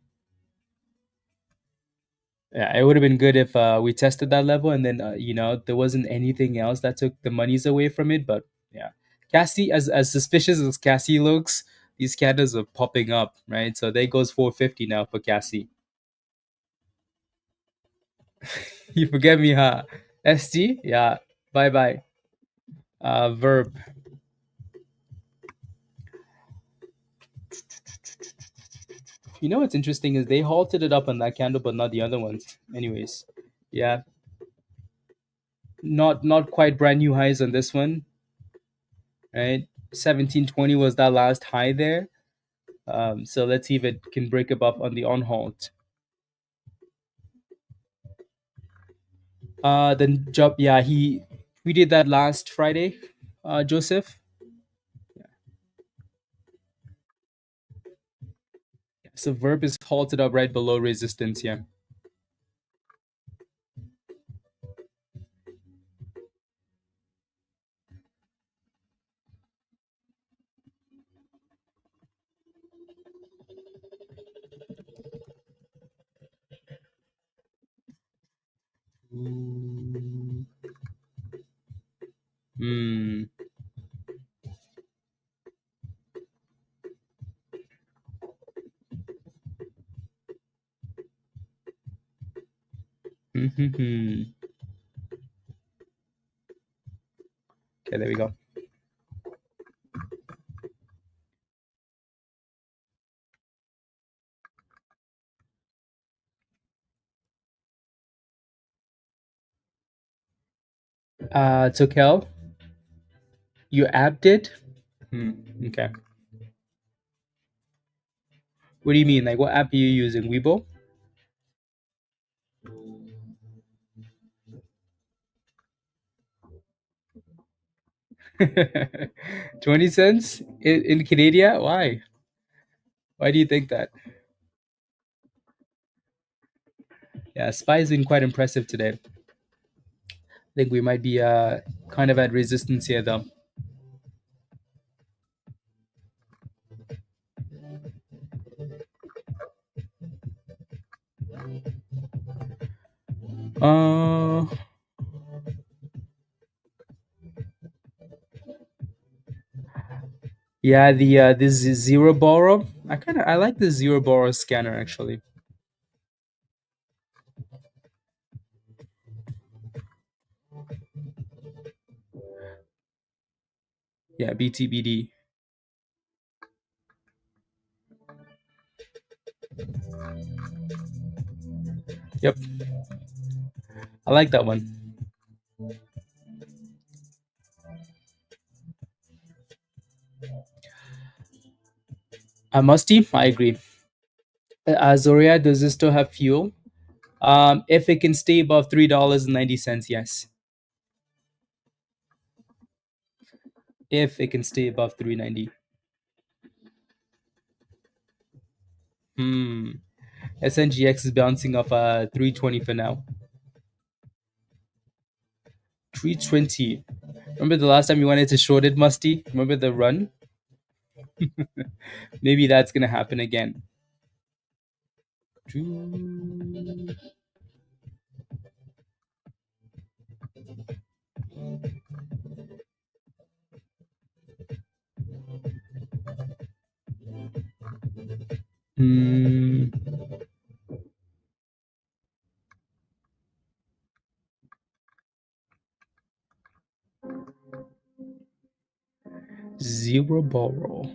Yeah, it would have been good if we tested that level and then there wasn't anything else that took the monies away from it. But yeah, Cassie, as suspicious as Cassie looks, these candles are popping up, right? So there goes 450 now for Cassie. You forget me, huh? ST, yeah, bye bye. Verb. You know what's interesting is they halted it up on that candle, but not the other ones. Anyways, yeah, not quite brand new highs on this one, right? 1720 was that last high there. So let's see if it can break above on the on halt. Then job, yeah, we did that last Friday, Joseph. So Verb is halted up right below resistance. Yeah. Hmm. Okay, there we go. Tokel, you app did? Okay. What do you mean? Like, what app are you using? Weibo? 20 cents in Canada? Why? Why do you think that? Yeah, Spy's been quite impressive today. I think we might be kind of at resistance here, though. Uh, yeah, the this zero borrow. I like the zero borrow scanner actually. Yeah, BTBD. Yep, I like that one. Musty, I agree. Zoria, does this still have fuel? If it can stay above $3.90, yes. If it can stay above 390. Hmm. SNGX is bouncing off 320 for now. 320. Remember the last time you wanted to short it, Musty? Remember the run? Maybe that's gonna happen again. Hmm. Zero borrow.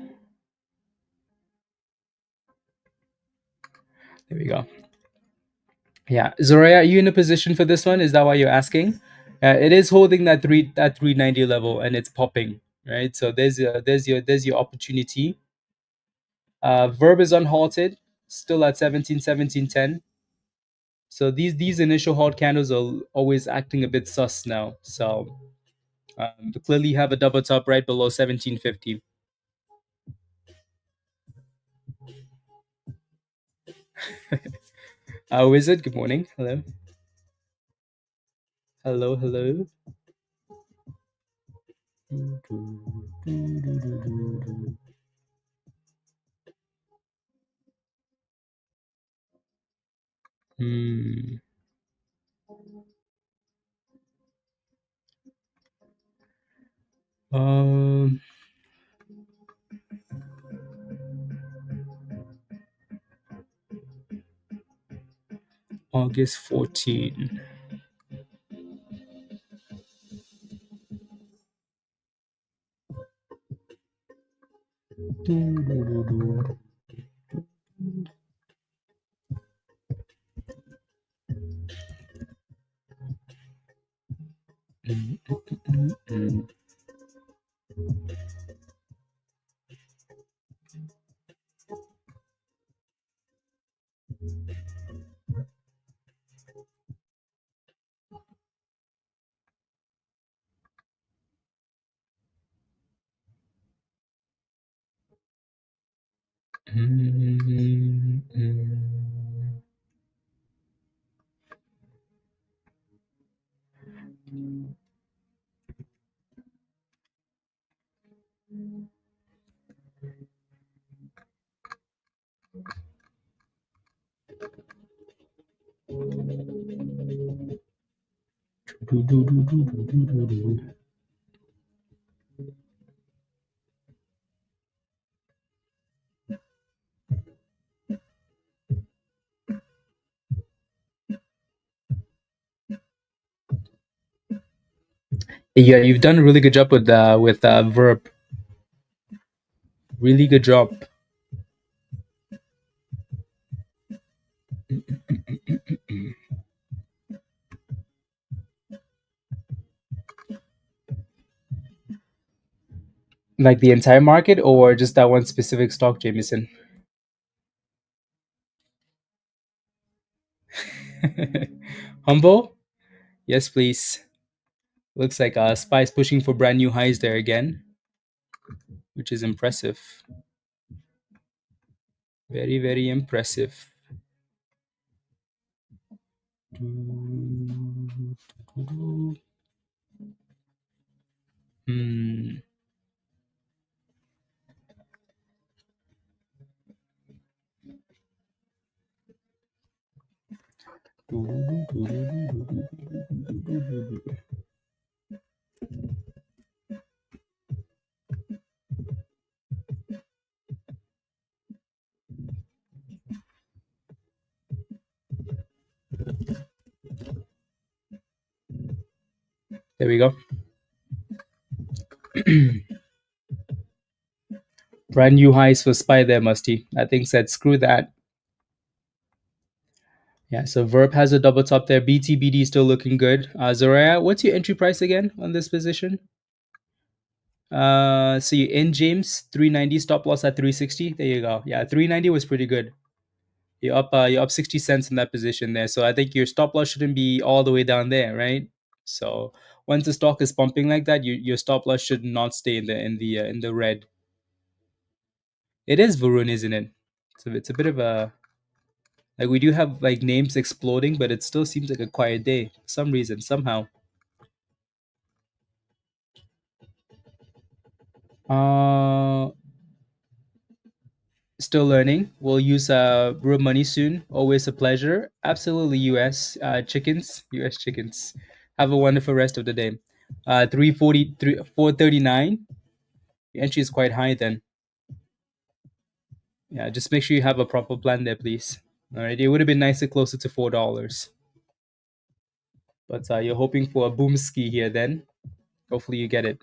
There we go. Yeah, Zoraya, are you in a position for this one? Is that why you're asking? It is holding that 390 level and it's popping, right? So there's your opportunity. Verb is unhalted, still at 17, 17, 10. So these initial halt candles are always acting a bit sus now. So clearly have a double top right below 1750. Wizard, good morning. Hello. Hello, hello. Hmm. Um. August 14. Yeah, you've done a really good job with VERB. Really good job. Like the entire market or just that one specific stock, Jameson? Humble? Yes, please. Looks like SPY's pushing for brand new highs there again, which is impressive. Very, very impressive. Hmm. There we go. Brand new highs for SPY there, Musty. That thing said, screw that. Yeah, so VERB has a double top there. BTBD still looking good. Zoraya, what's your entry price again on this position? So you in James 390, stop loss at 360. There you go. Yeah, 390 was pretty good. You're up 60 cents in that position there. So I think your stop loss shouldn't be all the way down there, right? So once the stock is pumping like that, your stop loss should not stay in the red. It is VERB, isn't it? So it's a bit of a like we do have like names exploding, but it still seems like a quiet day for some reason somehow. Uh, Still learning. We'll use real money soon. Always a pleasure. Absolutely, US chickens. US chickens. Have a wonderful rest of the day. 340, 439. The entry is quite high then. Yeah, just make sure you have a proper plan there, please. All right, it would have been nicer closer to $4, but you're hoping for a boom ski here. Then hopefully you get it.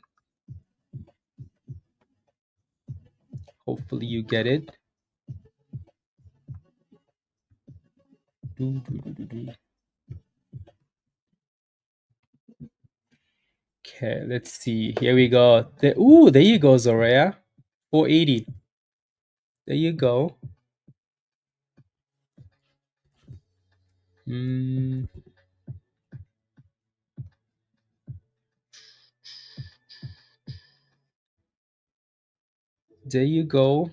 Hopefully you get it. Okay, let's see. Here we go. Ooh, there you go, Zoraya. 480. There you go. Mm, there you go.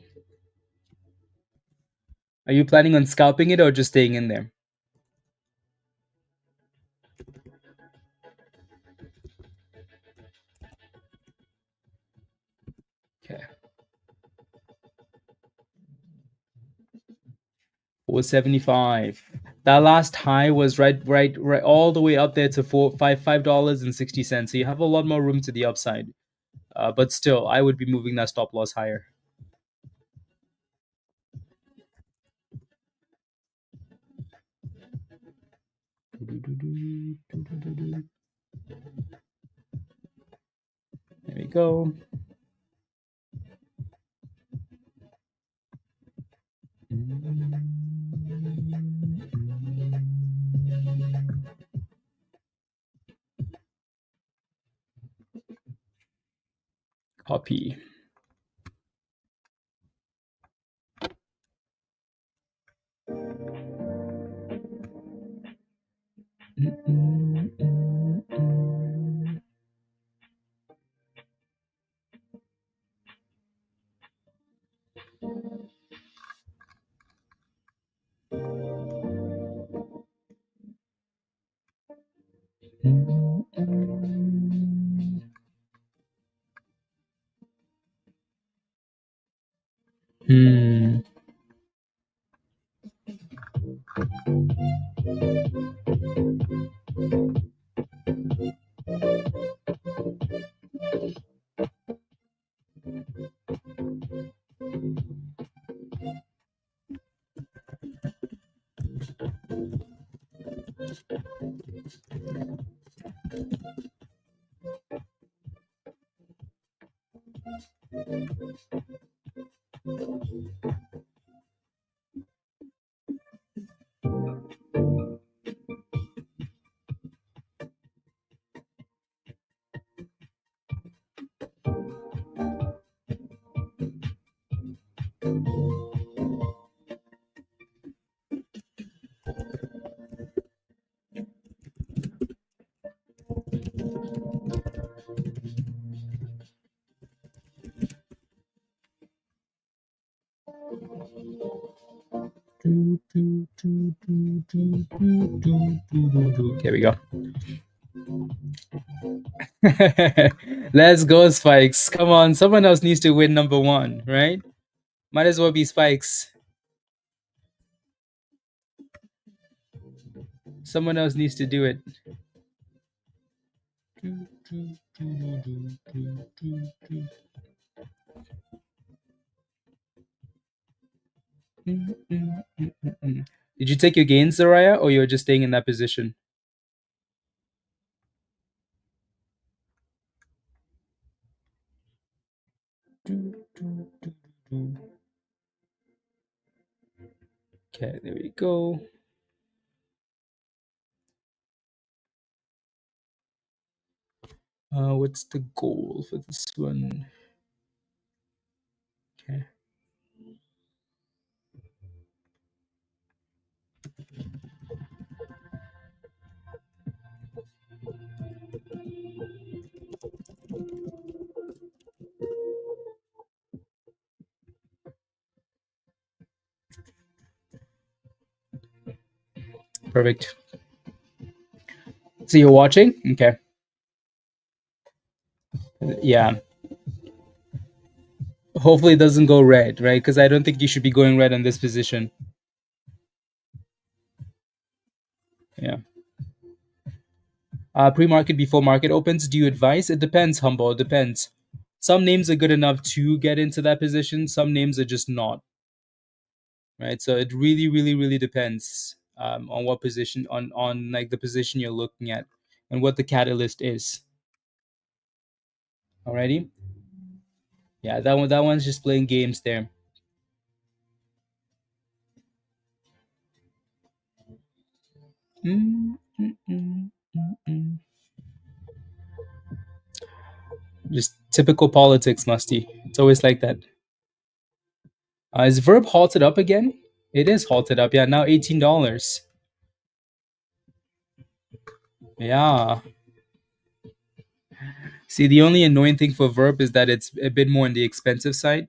Are you planning on scalping it or just staying in there? Okay. 475. That last high was right all the way up there to $5.60. So you have a lot more room to the upside. But still, I would be moving that stop loss higher. There we go. Copy. Hmm. There we go. Let's go, Spikes. Come on, someone else needs to win number one, right? Might as well be Spikes. Someone else needs to do it. Did you take your gains, Zaraya, or you're just staying in that position? Okay, there we go. What's the goal for this one? Okay. Perfect. So you're watching? Okay. Yeah. Hopefully it doesn't go red, right? Because I don't think you should be going red on this position. Yeah. Pre-market before market opens, do you advise? It depends, Humble. It depends. Some names are good enough to get into that position. Some names are just not, right? So it really, really, really depends on what position, on like the position you're looking at and what the catalyst is. Alrighty? Yeah, that one's just playing games there. Just typical politics, Musty. It's always like that. Is VERB halted up again? It is halted up. Yeah, now $18. Yeah. See, the only annoying thing for VERB is that it's a bit more on the expensive side.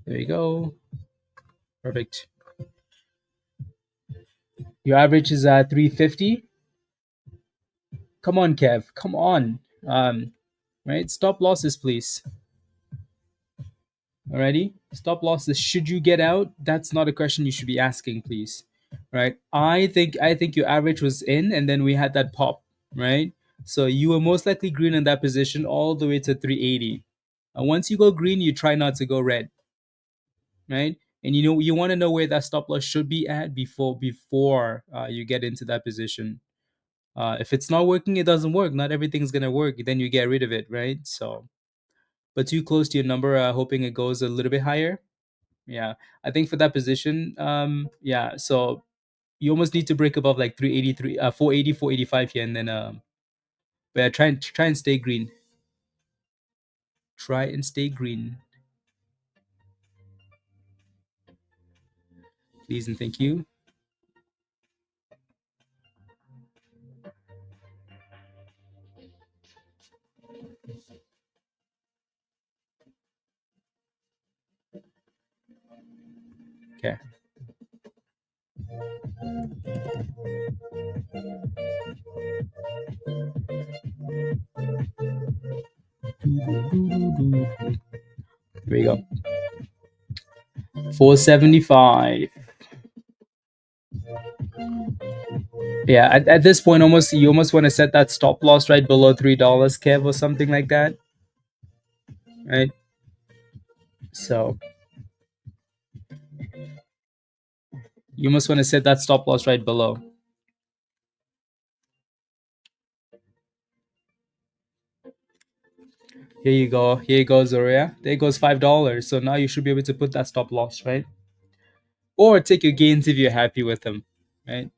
There you go. Perfect. Your average is 350. Come on, Kev. Come on. Right. Stop losses, please. Alrighty. Stop losses. Should you get out? That's not a question you should be asking, please. Right. I think your average was in, and then we had that pop. Right. So you were most likely green in that position all the way to 380. And once you go green, you try not to go red. Right. And you want to know where that stop loss should be at before you get into that position. If it's not working, it doesn't work. Not everything's gonna work. Then you get rid of it, right? So, but too close to your number, hoping it goes a little bit higher. Yeah, I think for that position, yeah. So you almost need to break above like 383, 480, 485 here, and then but yeah, try and stay green. Try and stay green, please and thank you. Okay. Here we go. 475. Yeah, at this point, you almost want to set that stop loss right below $3, Kev, or something like that, right? So you must want to set that stop loss right below. Here you go. Here you go, Zoria. There goes $5. So now you should be able to put that stop loss, right? Or take your gains if you're happy with them, right?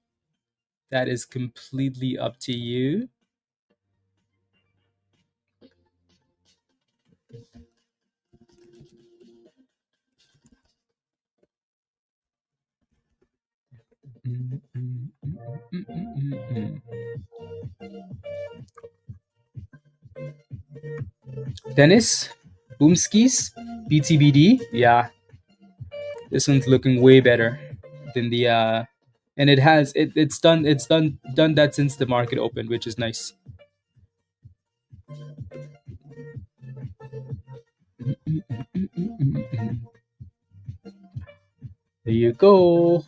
That is completely up to you. Dennis, Boomskis, BTBD. Yeah, this one's looking way better than the and it's done that since the market opened, which is nice. There you go.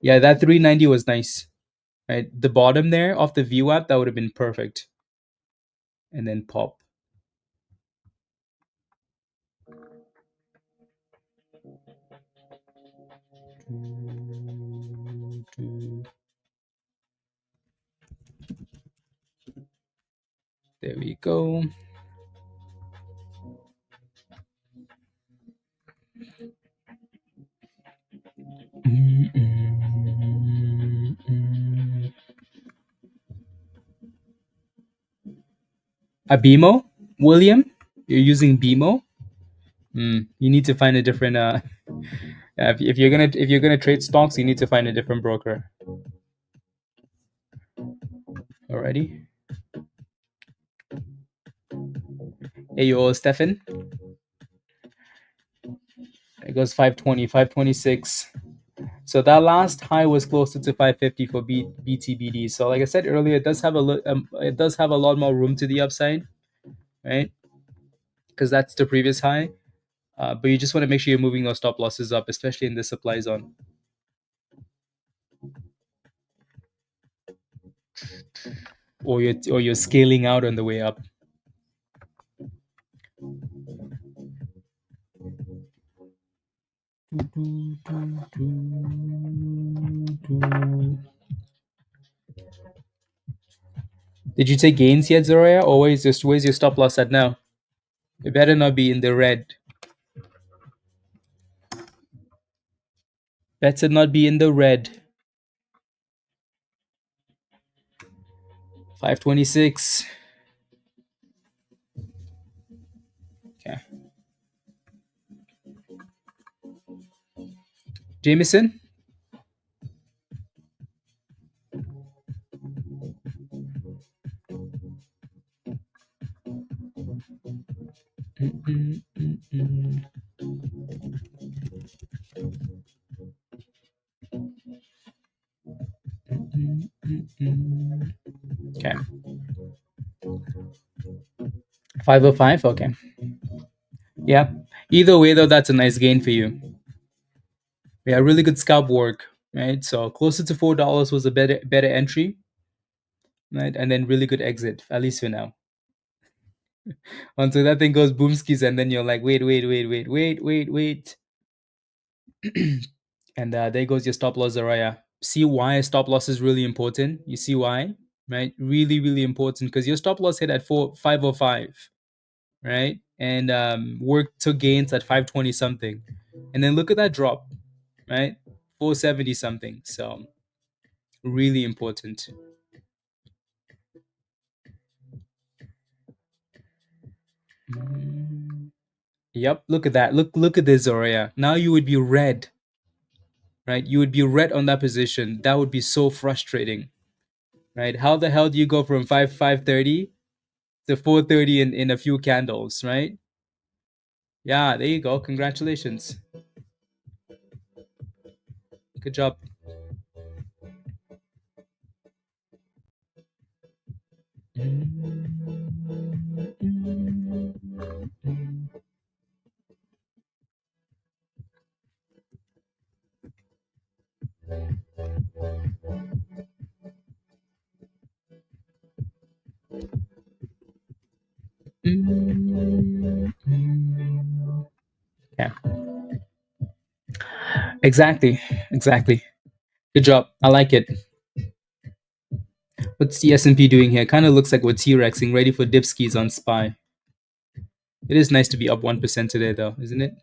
Yeah, that 390 was nice. Right, the bottom there off the view app, that would have been perfect. And then pop. There we go. A BMO, William? You're using BMO? You need to find a different. If you're gonna trade stocks, you need to find a different broker. Alrighty. Hey yo, Stefan. It goes 520, 526. So that last high was closer to 550 for BTBD. So like I said earlier, it does have a lot more room to the upside, right? Because that's the previous high. But you just want to make sure you're moving those stop losses up, especially in the supply zone. Or you're scaling out on the way up. Did you take gains yet, Zoraya? Or where's your stop loss at now? It better not be in the red. Better not be in the red. 526. Okay. Jameson? 505. Okay. Yeah. Either way, though, that's a nice gain for you. Yeah, really good scalp work, right? So closer to $4 was a better entry, right? And then really good exit, at least for now. Until that thing goes boomskis, and then you're like, wait. And there goes your stop loss, Zaraya. See why a stop loss is really important? You see why, right? Really, really important because your stop loss hit at 505, right? And work took gains at 520 something. And then look at that drop, right? 470 something. So really important. Yep, look at that. Look at this, Zoria. Now you would be red, right? You would be red on that position. That would be so frustrating, right? How the hell do you go from 530 to 430 in a few candles, right? Yeah, there you go. Congratulations. Good job. Yeah. Exactly. Exactly. Good job. I like it. What's the S&P doing here? Kind of looks like we're T-Rexing, ready for dip skis on SPY. It is nice to be up 1% today, though, isn't it?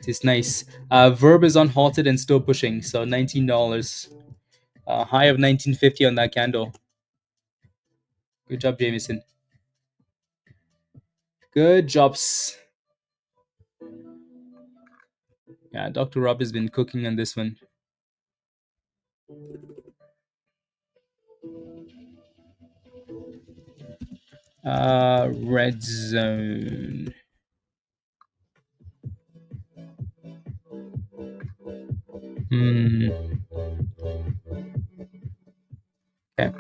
It's nice. VERB is unhalted and still pushing, so $19. High of 1950 on that candle. Good job, Jameson. Good jobs. Yeah, Dr. Rob has been cooking on this one. Red zone. Okay.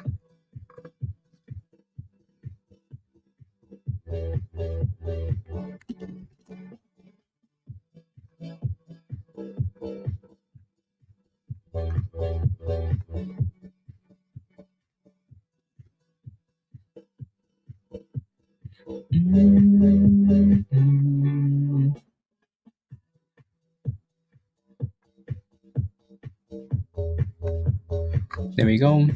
There we go.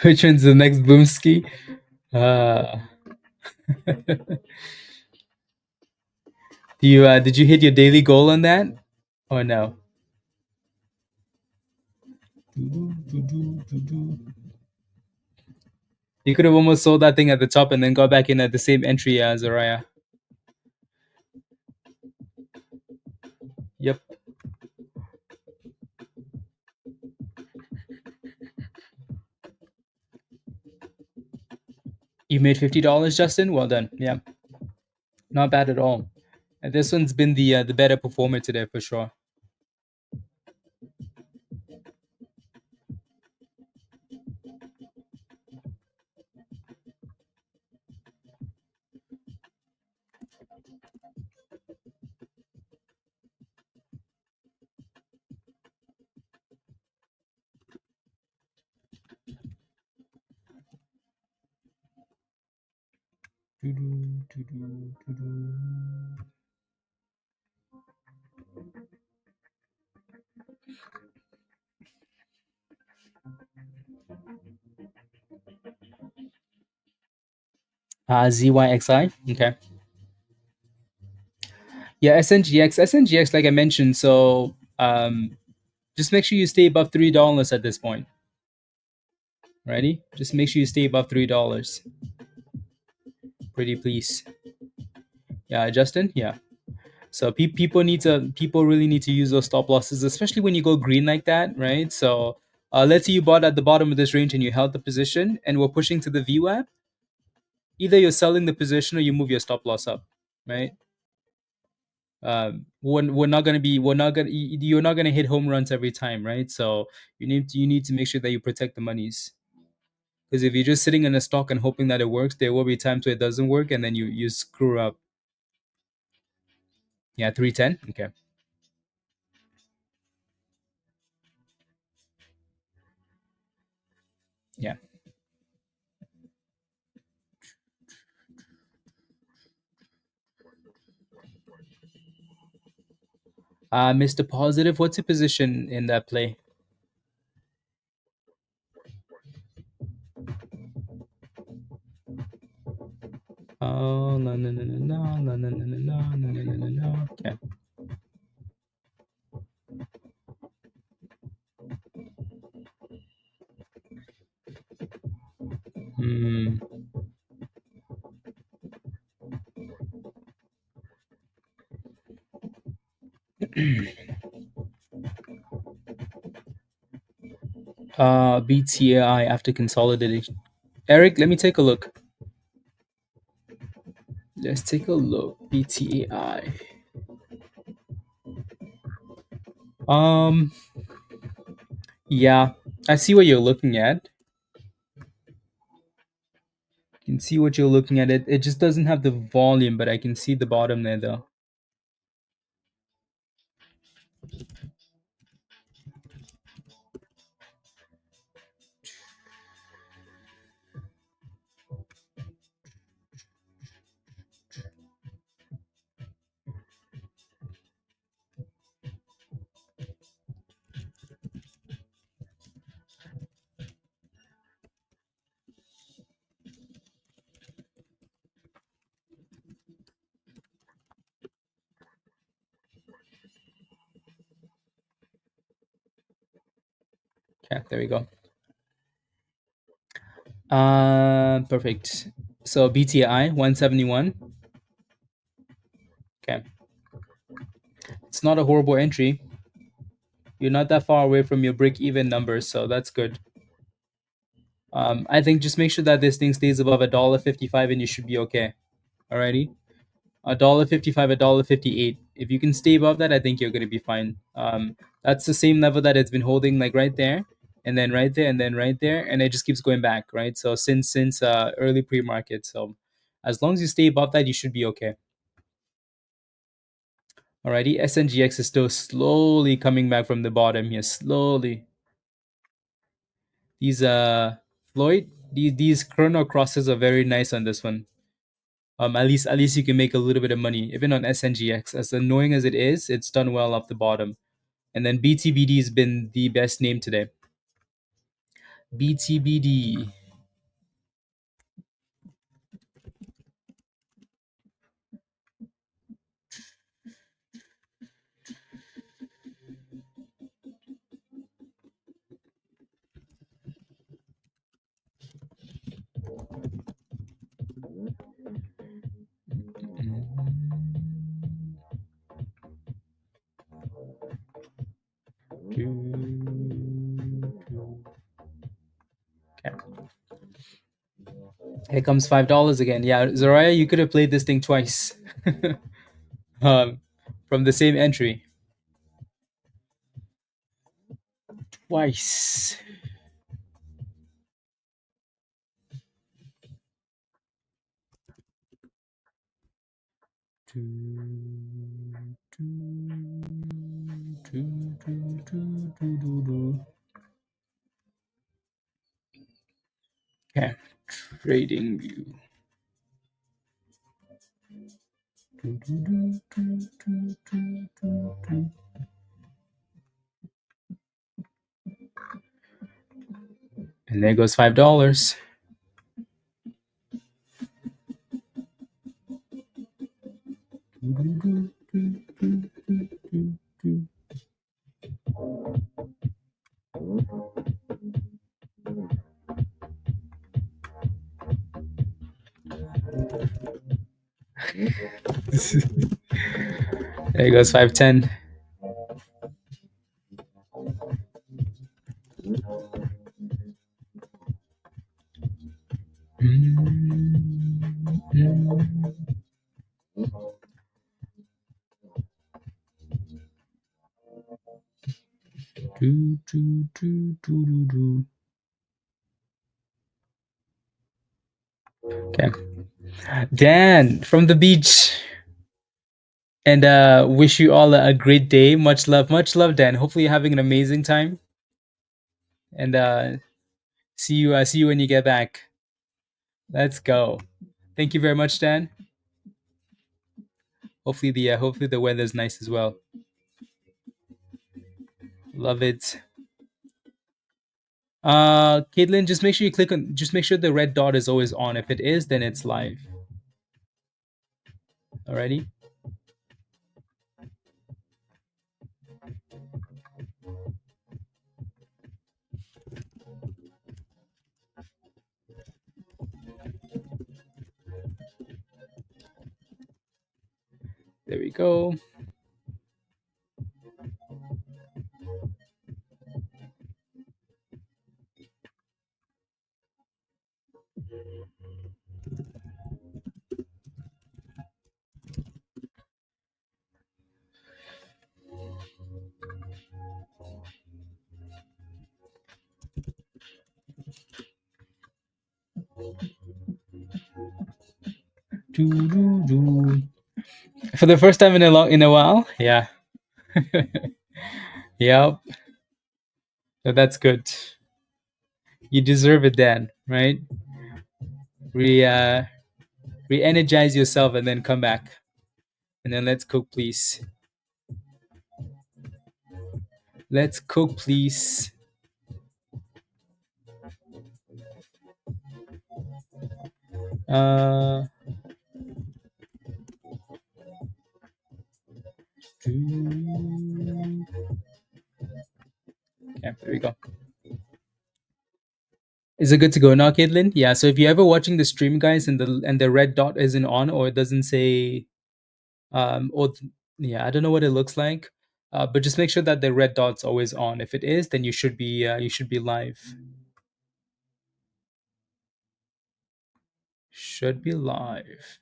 Which one's the next boomski? Did you hit your daily goal on that, or no? You could have almost sold that thing at the top and then got back in at the same entry as Araya. Yep. You made $50, Justin. Well done. Yeah, not bad at all. And this one's been the better performer today for sure. ZYXI. Okay. Yeah, SNGX, like I mentioned. So just make sure you stay above $3 at this point. Ready? Just make sure you stay above $3. Pretty please. Yeah, Justin. Yeah. So people really need to use those stop losses, especially when you go green like that, right? So let's say you bought at the bottom of this range and you held the position, and we're pushing to the VWAP. Either you're selling the position or you move your stop loss up, right? We're not gonna be we're not gonna you're not gonna hit home runs every time, right? So you need to make sure that you protect the monies. Because if you're just sitting in a stock and hoping that it works, there will be times where it doesn't work, and then you screw up. Yeah, 310. Okay. Yeah. Mr. Positive, what's your position in that play? Oh, no, no, no, no, no, no, no, no, no, no, no, no, no, no. Okay. Hmm. BTAI after consolidation. Eric, let me take a look. Let's take a look. BTAI. Um, yeah, I see what you're looking at. You can see what you're looking at. It just doesn't have the volume, but I can see the bottom there though. Okay, there we go. Perfect. So BTI 171. Okay, it's not a horrible entry. You're not that far away from your break-even numbers, so that's good. I think just make sure that this thing stays above $1.55, and you should be okay. Alrighty, $1.55, $1.58. If you can stay above that, I think you're gonna be fine. That's the same level that it's been holding, like right there, and then right there, and then right there, and it just keeps going back, right? So since early pre-market, so as long as you stay above that, you should be okay. Alrighty, SNGX is still slowly coming back from the bottom here, slowly. These Floyd, these chrono crosses are very nice on this one. At least you can make a little bit of money, even on SNGX. As annoying as it is, it's done well off the bottom. And then BTBD has been the best name today. BTBD. Okay. Here comes $5 again. Yeah, Zoraya, you could have played this thing twice. um, from the same entry. Twice. Okay, TradingView. And there goes $5. There goes 510. Okay. Dan from the beach. And wish you all a great day. Much love, Dan. Hopefully you're having an amazing time. And see you when you get back. Let's go. Thank you very much, Dan. Hopefully the weather's nice as well. Love it. Caitlin, just make sure you click on. Just make sure the red dot is always on. If it is, then it's live. Alrighty. There we go. For the first time in a while, yeah. Yep. So that's good. You deserve it, Dan. Right? Re re-energize yourself and then come back. And then let's cook, please. Let's cook, please. Yeah, there we go. Is it good to go now, Caitlin? Yeah. So if you're ever watching the stream, guys, and the red dot isn't on or it doesn't say, yeah, I don't know what it looks like, but just make sure that the red dot's always on. If it is, then you should be live. Should be live.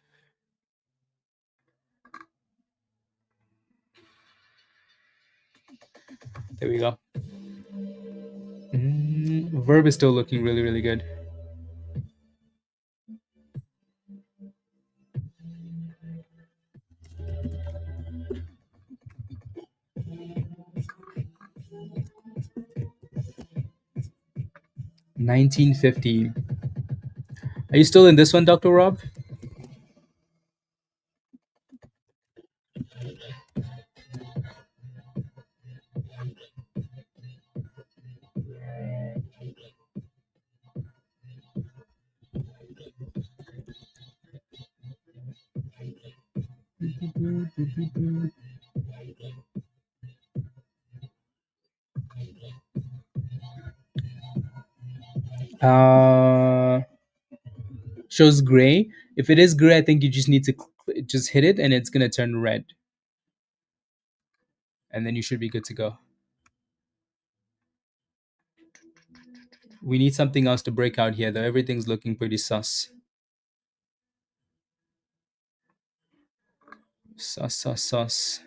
There we go. Verb is still looking really, really good. $19.50. Are you still in this one, Dr. Rob? Shows gray. If it is gray, I think you just need to just hit it and it's gonna turn red. And then you should be good to go. We need something else to break out here, though. Everything's looking pretty sus. Sus.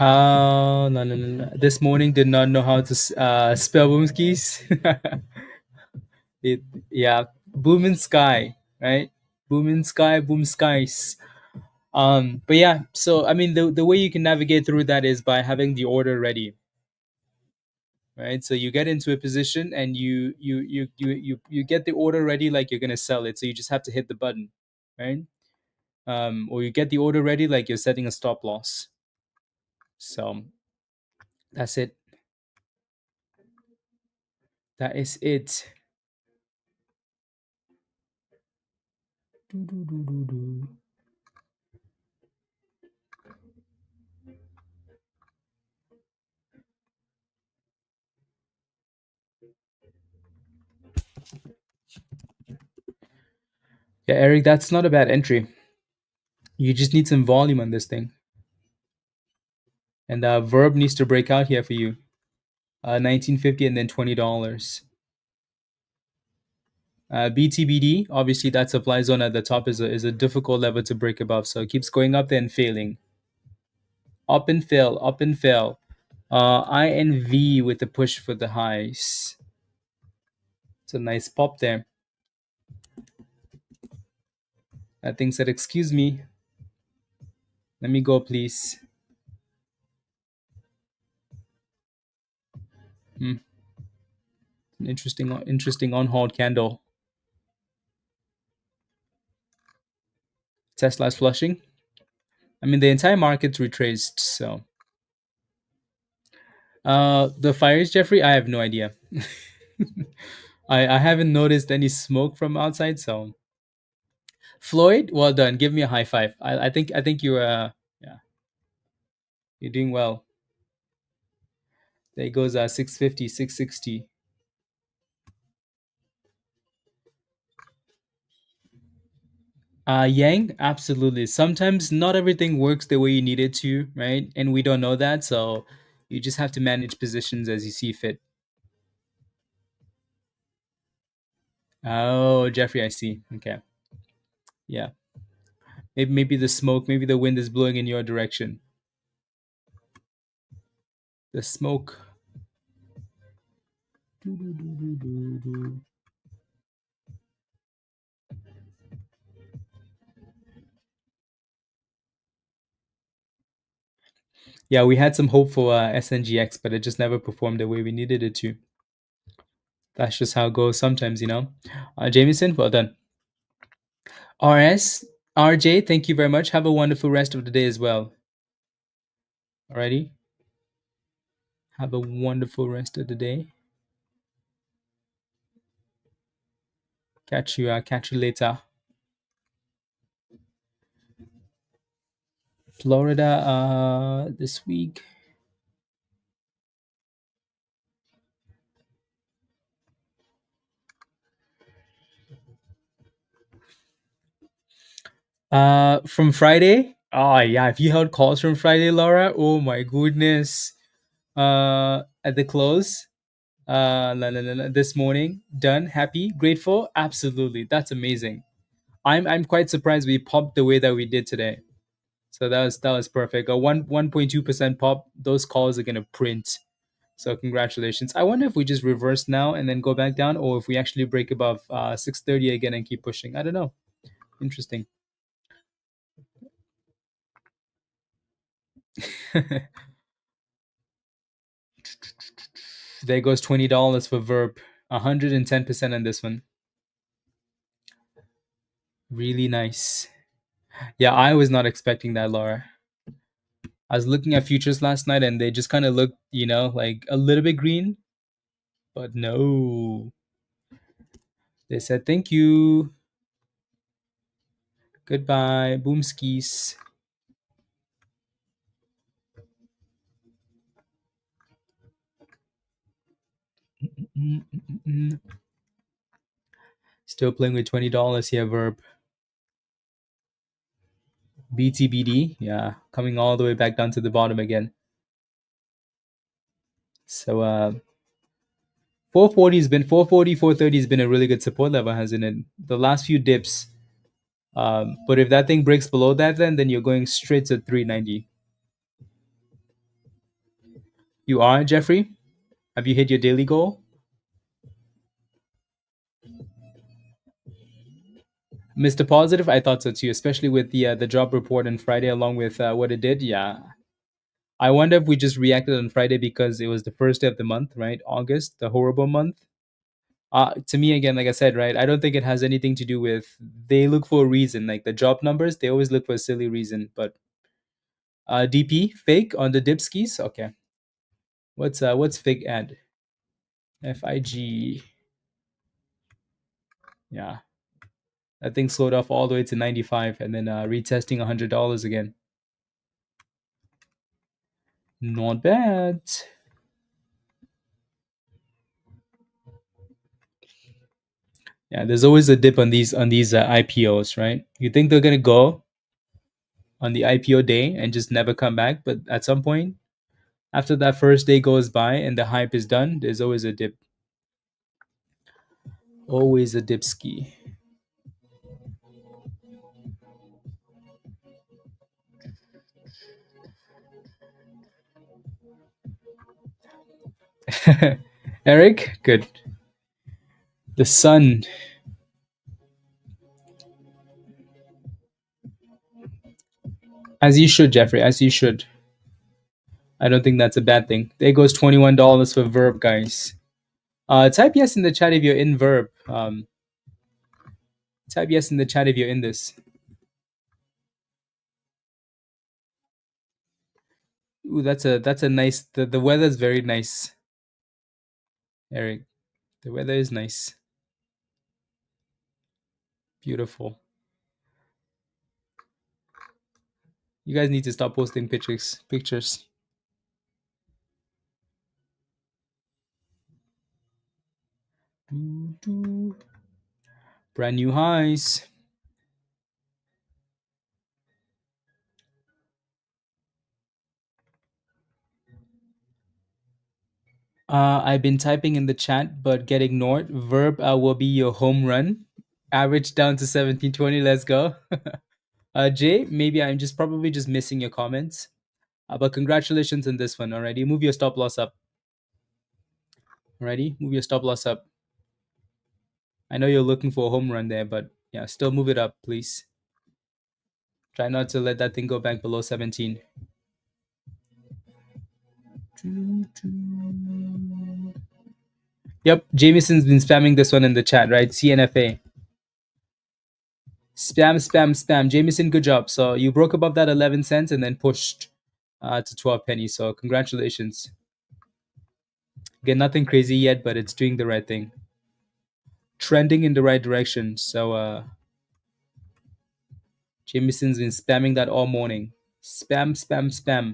No. This morning did not know how to spell Boomskis. Yeah, Boom in Sky, right? Boom in Sky, Boom Skies. But yeah, so I mean, the way you can navigate through that is by having the order ready. right? So you get into a position and you get the order ready like you're gonna sell it. So you just have to hit the button, right? Or you get the order ready like you're setting a stop loss. So that's it. That is it. Yeah, Eric, that's not a bad entry. You just need some volume on this thing. And VERB needs to break out here for you. 1950 and then $20. BTBD, obviously that supply zone at the top is a difficult level to break above. So it keeps going up there and failing. Up and fail, up and fail. INV with the push for the highs. It's a nice pop there. That thing said, excuse me. Let me go, please. Hmm. An interesting on-hold candle. Tesla's flushing. I mean, the entire market's retraced, so. The fires, Jeffrey, I have no idea. I haven't noticed any smoke from outside, so. Floyd, well done. Give me a high five. I think you're yeah, you're doing well. There goes 650, 660. Yang, absolutely. Sometimes not everything works the way you need it to, right? And we don't know that, so you just have to manage positions as you see fit. Oh, Jeffrey, I see. Okay. Yeah. Maybe the smoke, maybe the wind is blowing in your direction. The smoke. Yeah, we had some hope for SNGX, but it just never performed the way we needed it to. That's just how it goes sometimes. Jameson, well done. RS, RJ, thank you very much. Have a wonderful rest of the day as well. Alrighty. Have a wonderful rest of the day. Catch you later. Florida this week. From Friday. Oh yeah, if you held calls from Friday, Laura, oh my goodness. At the close. This morning. Done. Happy. Grateful. Absolutely. That's amazing. I'm quite surprised we popped the way that we did today. So that was perfect. A 1.2% pop. Those calls are gonna print. So congratulations. I wonder if we just reverse now and then go back down, or if we actually break above 630 again and keep pushing. I don't know. Interesting. There goes $20 for VERB. 110% on this one. Really nice. Yeah, I was not expecting that, Laura. I was looking at futures last night and they just kind of looked, like a little bit green, but no. They said thank you. Goodbye. Boom skis. Still playing with $20 here, VERB. BTBD, yeah, coming all the way back down to the bottom again. So 440 has been 440, 430 has been a really good support level, hasn't it? The last few dips. But if that thing breaks below that, then you're going straight to 390. You are, Jeffrey? Have you hit your daily goal? Mr. Positive, I thought so too, especially with the job report on Friday, along with what it did. Yeah, I wonder if we just reacted on Friday because it was the first day of the month, right? August, the horrible month. To me, again, like I said, right, I don't think it has anything to do with, they look for a reason. Like the job numbers, they always look for a silly reason. But DP fake on the dipskis. Okay, what's fake ad? FIG. Yeah, that thing slowed off all the way to 95, and then retesting $100 again. Not bad. Yeah, there's always a dip on these IPOs, right? You think they're gonna go on the IPO day and just never come back, but at some point, after that first day goes by and the hype is done, there's always a dip. Always a dip ski. Eric, good. The sun. As you should, Jeffrey, as you should. I don't think that's a bad thing. There goes $21 for VERB, guys. Type yes in the chat if you're in VERB. Type yes in the chat if you're in this. Ooh, that's a nice. The weather's very nice, Eric. The weather is nice. Beautiful. You guys need to stop posting pictures. Brand new highs. I've been typing in the chat, but get ignored. VERB will be your home run. Average down to 1720. Let's go. Jay, maybe I'm just probably just missing your comments. But congratulations on this one. Alrighty, move your stop loss up. Alrighty, move your stop loss up. I know you're looking for a home run there, but yeah, still move it up, please. Try not to let that thing go back below 17. Yep, Jameson's been spamming this one in the chat, right? CNFA. Spam. Jameson, good job. So you broke above that 11 cents and then pushed to 12 pennies. So congratulations. Again, nothing crazy yet, but it's doing the right thing. Trending in the right direction. So Jameson's been spamming that all morning. Spam. Spam.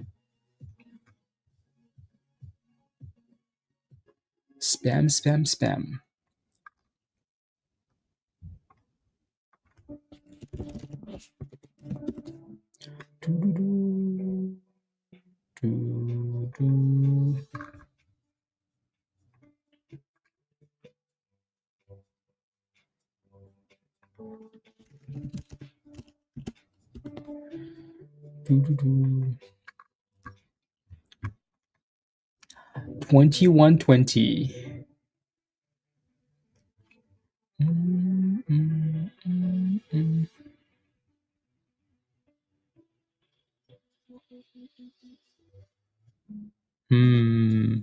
2120. Hmm.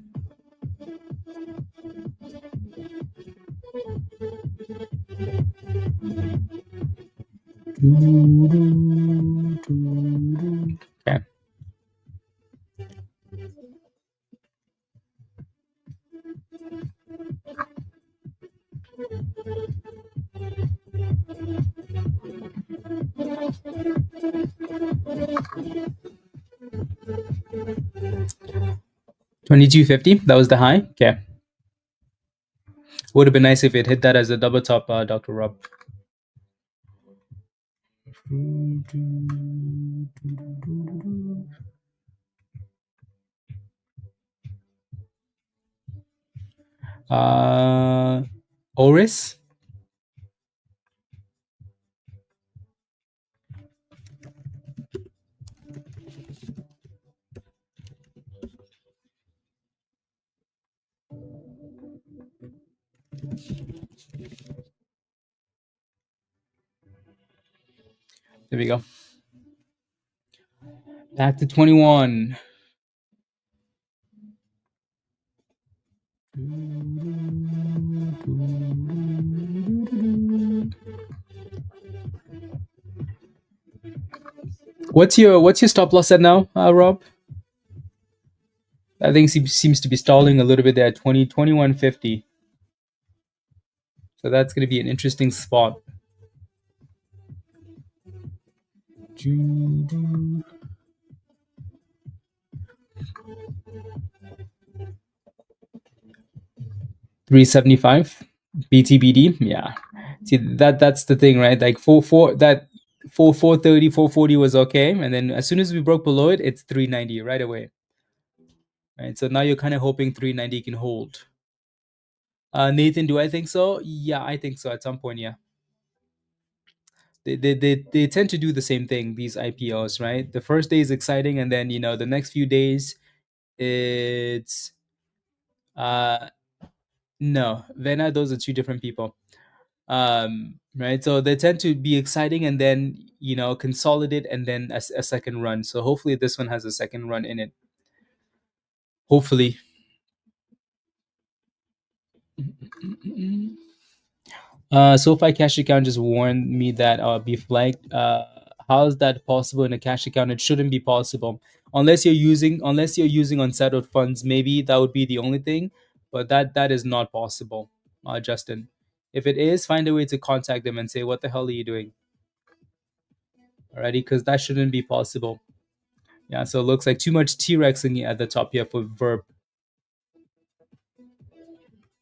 Okay. 2250. That was the high. Okay. Would have been nice if it hit that as a double top, Dr. Rob. Oris. There we go. Back to 21. What's your stop loss at now, Rob? I think seems to be stalling a little bit there at 21.50. So that's going to be an interesting spot. 375 BTBD. Yeah. See that's the thing, right? Like 430, 440 was okay, and then as soon as we broke below it, it's 390 right away. Right. So now you're kind of hoping 390 can hold. Nathan, do I think so? Yeah, I think so at some point, yeah. They tend to do the same thing, these IPOs, right? The first day is exciting, and then the next few days it's uh no, Vena, those are two different people. Right, so they tend to be exciting and then consolidate and then a second run. So hopefully this one has a second run in it, hopefully. SoFi cash account just warned me that be flagged. How is that possible in a cash account? It shouldn't be possible unless you're using unsettled funds. Maybe that would be the only thing, but that is not possible, Justin. If it is, find a way to contact them and say, what the hell are you doing? Alrighty, because that shouldn't be possible. Yeah, so it looks like too much T-Rexing at the top here for VERB.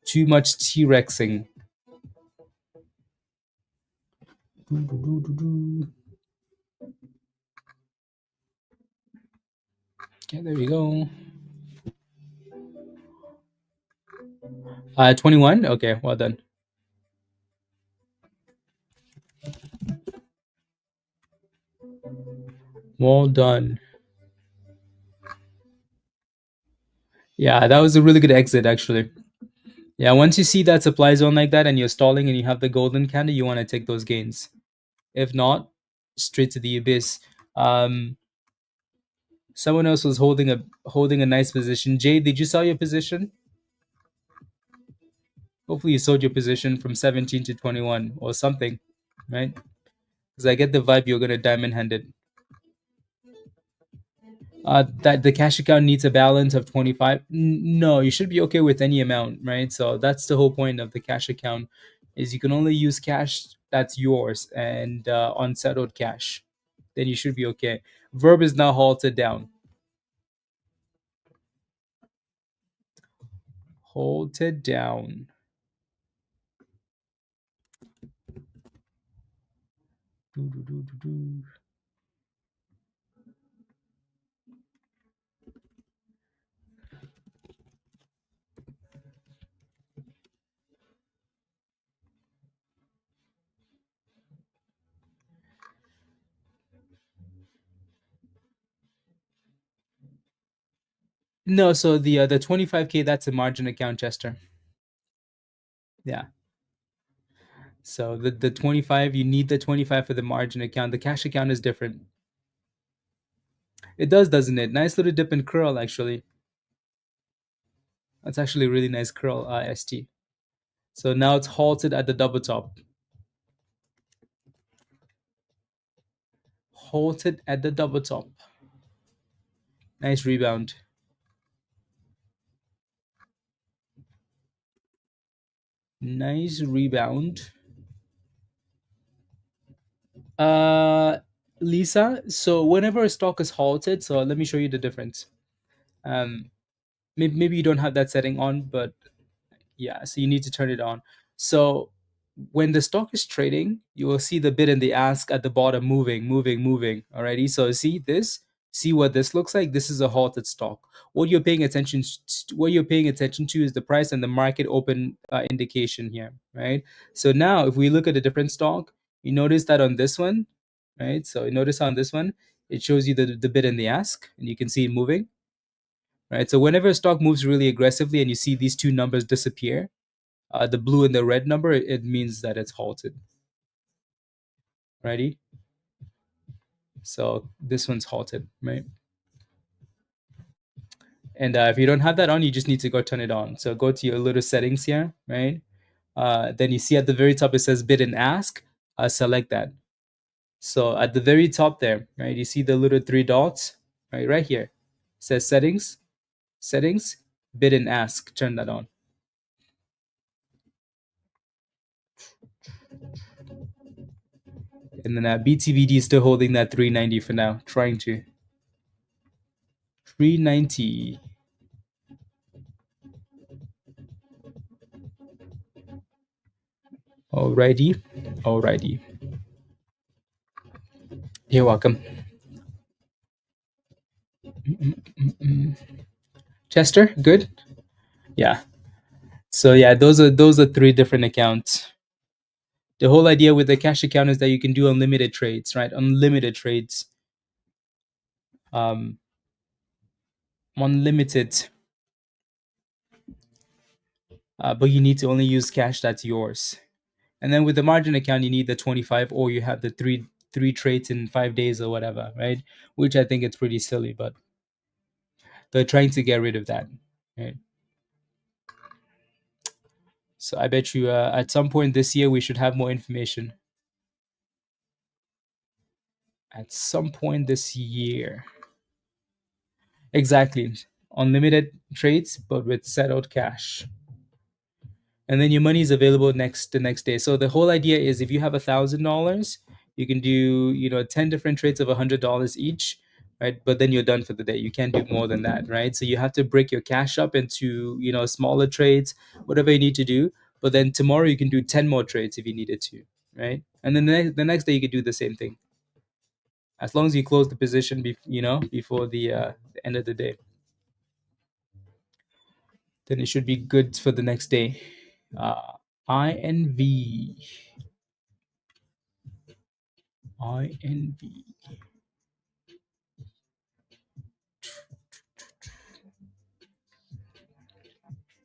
Too much T-Rexing. Okay, there we go. 21. Okay, well done. Well done. Yeah, that was a really good exit, actually. Yeah, once you see that supply zone like that and you're stalling and you have the golden candle, you want to take those gains. If not, straight to the abyss. Um, Someone else was holding a nice position. Jay, did you sell your position? Hopefully, you sold your position from 17 to 21 or something, right? Because I get the vibe you're gonna diamond hand it. That the cash account needs a balance of 25. No, you should be okay with any amount, right? So that's the whole point of the cash account, is you can only use cash that's yours and unsettled cash. Then you should be okay. Verb is now halted down. Halted down. No, so the 25K, that's a margin account, Chester. Yeah. So the 25, you need the 25 for the margin account. The cash account is different. It does, doesn't it? Nice little dip and curl, actually. That's actually a really nice curl, ST. So now it's halted at the double top. Halted at the double top. Nice rebound. Nice rebound. Uh, Lisa, so whenever a stock is halted, so let me show you the difference. Maybe you don't have that setting on, but yeah, so you need to turn it on. So when the stock is trading, you will see the bid and the ask at the bottom moving, moving, moving. Alrighty. So see this, see what this looks like. This is a halted stock. What you're paying attention to is the price and the market open indication here, right? So now if we look at a different stock, you notice that on this one, right? So you notice on this one, it shows you the bid and the ask, and you can see it moving, right? So whenever a stock moves really aggressively and you see these two numbers disappear, the blue and the red number, it means that it's halted. Ready? So this one's halted, right? And if you don't have that on, you just need to go turn it on. So go to your little settings here, right? Then you see at the very top it says bid and ask. Select that. So at the very top there, right, you see the little three dots, right here. It says settings, settings, bid and ask. Turn that on. And then BTBD is still holding that 390 for now, trying to 390. Alrighty, alrighty. You're welcome. Chester, good. Yeah. So yeah, those are three different accounts. The whole idea with the cash account is that you can do unlimited trades, right? Unlimited trades. Um, unlimited. But you need to only use cash that's yours. And then with the margin account, you need the 25, or you have the three trades in 5 days or whatever, right? Which I think it's pretty silly, but they're trying to get rid of that, right? So I bet you at some point this year we should have more information. At some point this year, exactly. Unlimited trades, but with settled cash. And then your money is available the next day. So the whole idea is if you have $1,000, you can do 10 different trades of $100 each, right? But then you're done for the day. You can't do more than that, right? So you have to break your cash up into smaller trades, whatever you need to do. But then tomorrow you can do 10 more trades if you needed to, right? And then the next day you could do the same thing, as long as you close the position, before the end of the day. Then it should be good for the next day. INV. INV.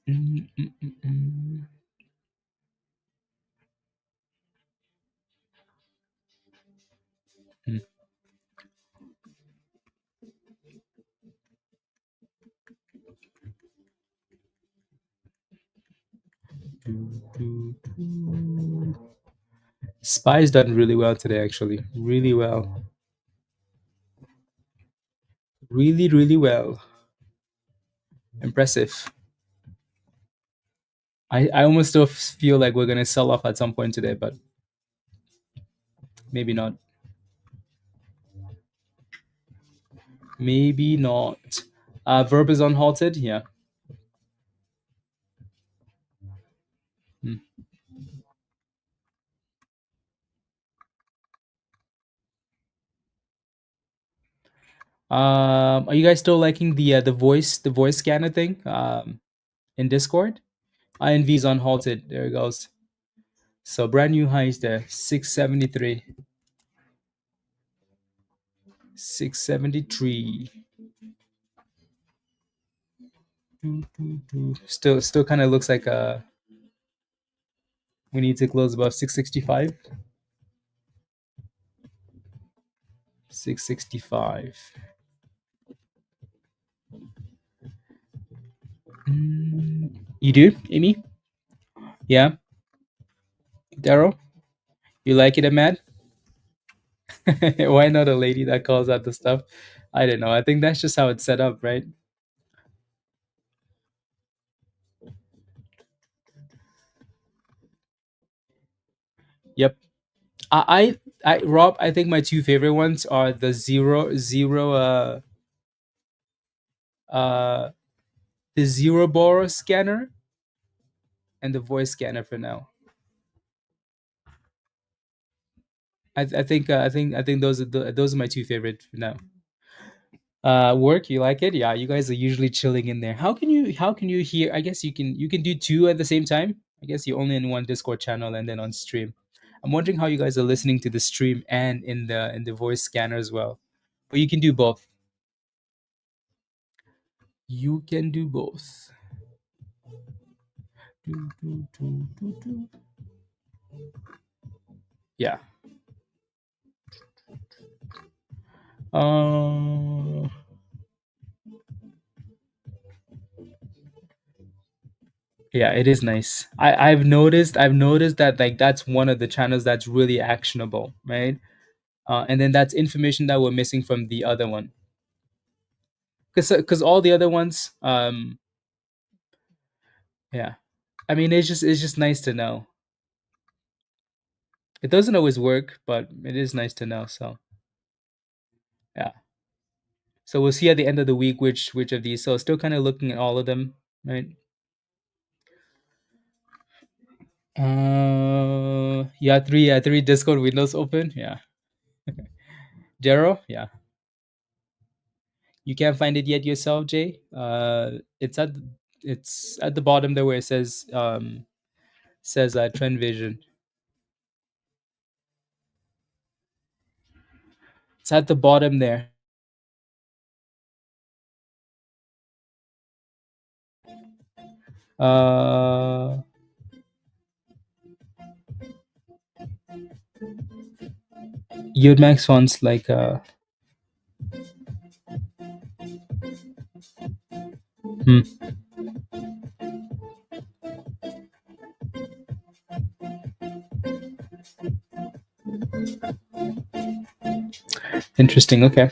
Mm, mm, mm, mm. Mm. Do, do, do. Spy's done really well today, actually. Really well. Really, really well. Impressive. I almost still feel like we're going to sell off at some point today, but maybe not. Maybe not. VERB is unhalted. Yeah. Mm. Are you guys still liking the voice scanner thing in Discord? INV is unhalted. There it goes. So brand new highs there, 673. 673. Still kind of looks like we need to close above 665. 665. You do, Amy? Yeah. Daryl, you like it, Ahmad? Why not a lady that calls out the stuff? I don't know. I think that's just how it's set up, right? Yep. Rob, I think my two favorite ones are the zero uh the zero borrow scanner and the voice scanner for now. I think those are my two favorite for now. Work, you like it? Yeah, you guys are usually chilling in there. How can you hear? I guess you can do two at the same time. I guess you're only in one Discord channel and then on stream. I'm wondering how you guys are listening to the stream and in the voice scanner as well. But you can do both. You can do both. Do, do, do, do, do. Yeah. Uh, Yeah, it is nice. I've noticed that like that's one of the channels that's really actionable, right? And then that's information that we're missing from the other one, because all the other ones, yeah. I mean, it's just nice to know. It doesn't always work, but it is nice to know. So yeah. So we'll see at the end of the week which of these. So still kind of looking at all of them, right? Yeah, three Discord windows open. Yeah. Jero, yeah. You can't find it yet yourself, Jay. It's at the bottom there where it says Trend Vision. It's at the bottom there. Uh, Yield Max fonts like hmm, interesting. Okay.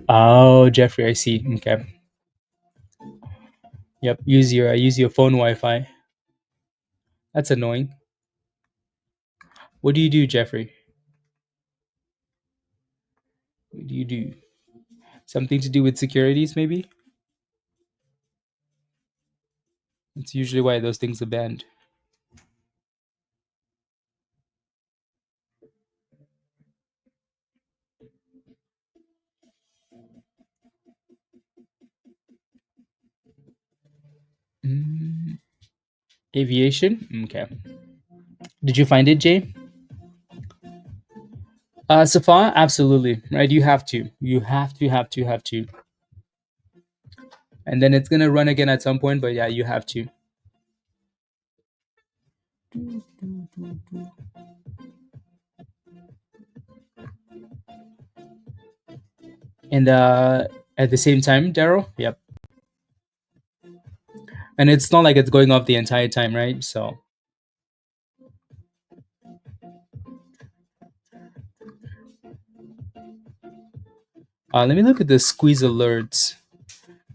Oh, Jeffrey, I see. Okay. Yep. Use your phone Wi-Fi. That's annoying. What do you do, Jeffrey? What do you do? Something to do with securities, maybe? It's usually why those things are banned. Mm, Aviation? Okay. Did you find it, Jay? So far, absolutely. Right, you have to. You have to. And then it's gonna run again at some point, but yeah, you have to. And at the same time, Daryl. Yep. And it's not like it's going off the entire time, right? So let me look at the squeeze alerts.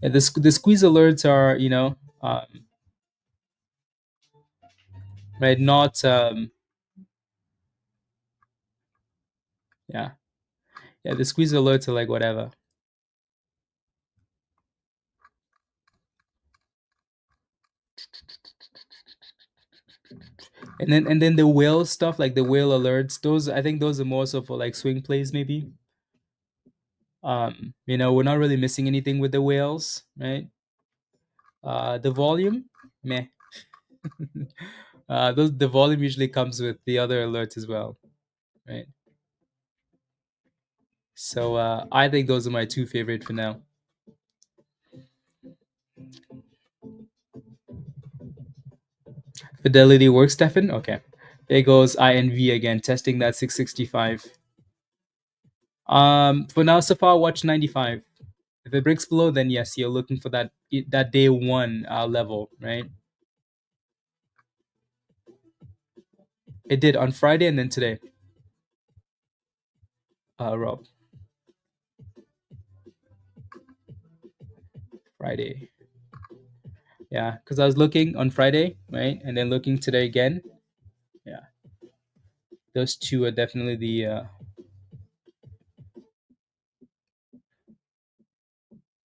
And the squeeze alerts are, right, not yeah, yeah. The squeeze alerts are like whatever. And then the whale stuff, like the whale alerts, those I think those are more so for like swing plays, maybe. We're not really missing anything with the whales, right? The volume, meh. The volume usually comes with the other alerts as well, right? So I think those are my two favorite for now. Fidelity works, Stefan. Okay, there goes INV again, testing that 665. For now, so far, watch 95. If it breaks below, then yes, you're looking for that day one level, right? It did on Friday and then today. Rob, Friday. Yeah, because I was looking on Friday, right, and then looking today again. Yeah, those two are definitely the.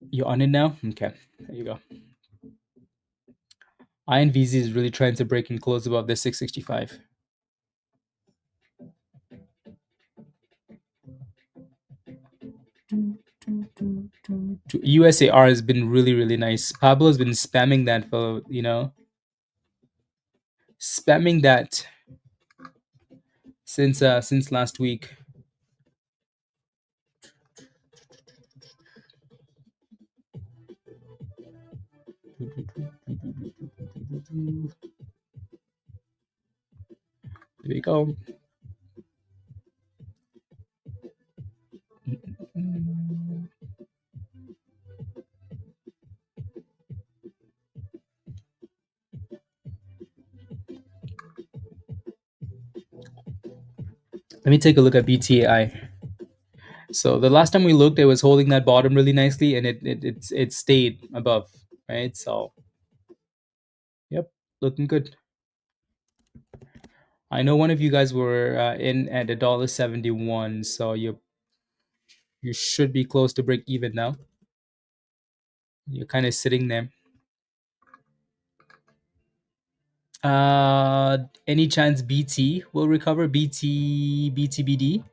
You're on it now. Okay, there you go. INVZ is really trying to break and close above the 665. USAR has been really, really nice. Pablo's been spamming that for, spamming that since last week. There we go. Let me take a look at BTAI. So the last time we looked, it was holding that bottom really nicely, and it stayed above, right? So yep, looking good. I know one of you guys were in at $1.71, so you should be close to break even now. You're kind of sitting there. Any chance BT will recover? BTBD.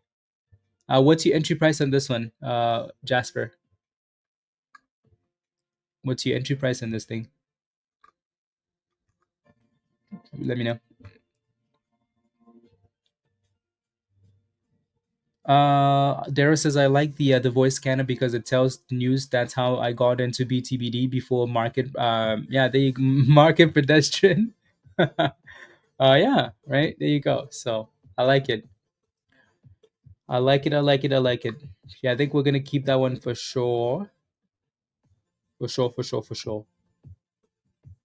What's your entry price on this one, Jasper? What's your entry price on this thing? Let me know. Dara says I like the voice scanner because it tells the news. That's how I got into BTBD before market. Yeah, the market pedestrian. Yeah, right there you go. So I like it. I like it. I like it. I like it. Yeah, I think we're gonna keep that one for sure. For sure. For sure. For sure.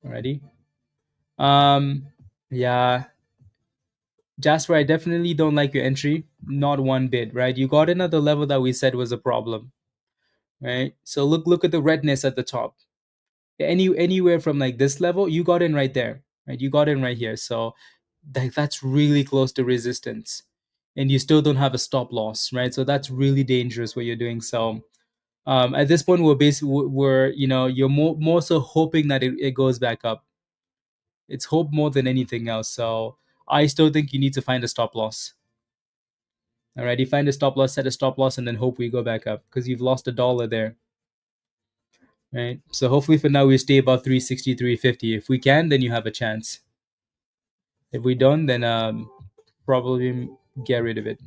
Alrighty. Um. Yeah, Jasper, I definitely don't like your entry. Not one bit. Right. You got in at the level that we said was a problem. Right. So look at the redness at the top. Anywhere from like this level, you got in right there, right? You got in right here. So that's really close to resistance, and you still don't have a stop loss, right? So that's really dangerous what you're doing. So at this point, we're basically we're you're more so hoping that it goes back up. It's hope more than anything else. So I still think you need to find a stop loss. All right, you find a stop loss, set a stop loss, and then hope we go back up because you've lost $1 there. Right. So hopefully for now we stay above 360, 350. If we can, then you have a chance. If we don't, then probably get rid of it.